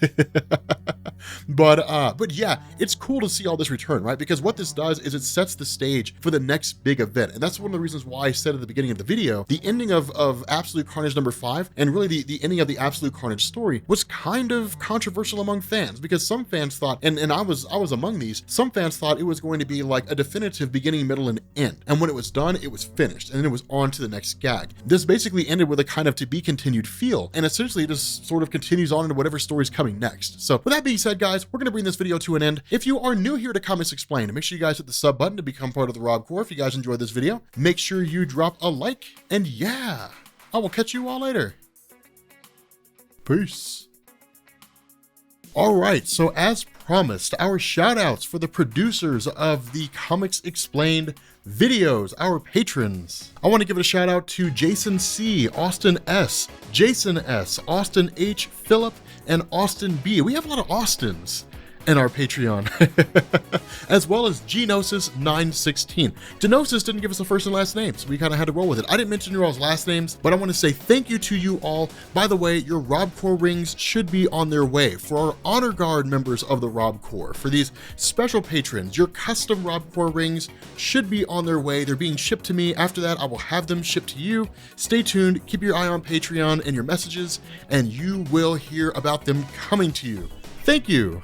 But yeah, it's cool to see all this return, right? Because what this does is it sets the stage for the next big event, and that's one of the reasons why I said at the beginning of the video, the ending of Absolute Carnage number 5, and really the ending of the Absolute Carnage story was kind of controversial among fans, because some fans thought, and I was among these, some fans thought it was going to be like a definitive beginning, middle, and end. And when it was done, it was finished, and then it was on to the next gag. This basically ended with a kind of to be continued feel, and essentially it just sort of continues on into whatever story's coming next. So with that being said, guys, we're going to bring this video to an end. If you are new here to Comics Explained, make sure you guys hit the sub button to become part of the Rob Corps. If you guys enjoyed this video, make sure you drop a like, and yeah, I will catch you all later. Peace. All right, so as promised, our shout outs for the producers of the Comics Explained videos, our patrons. I want to give a shout out to Jason C, Austin S, Jason S, Austin H, Philip, and Austin B. We have a lot of Austins in our Patreon, as well as Genosis916. Genosis didn't give us a first and last name, so we kind of had to roll with it. I didn't mention your all's last names, but I want to say thank you to you all. By the way, your Rob Corps rings should be on their way. For our Honor Guard members of the Rob Corps, for these special patrons, your custom Rob Corps rings should be on their way. They're being shipped to me. After that, I will have them shipped to you. Stay tuned, keep your eye on Patreon and your messages, and you will hear about them coming to you. Thank you.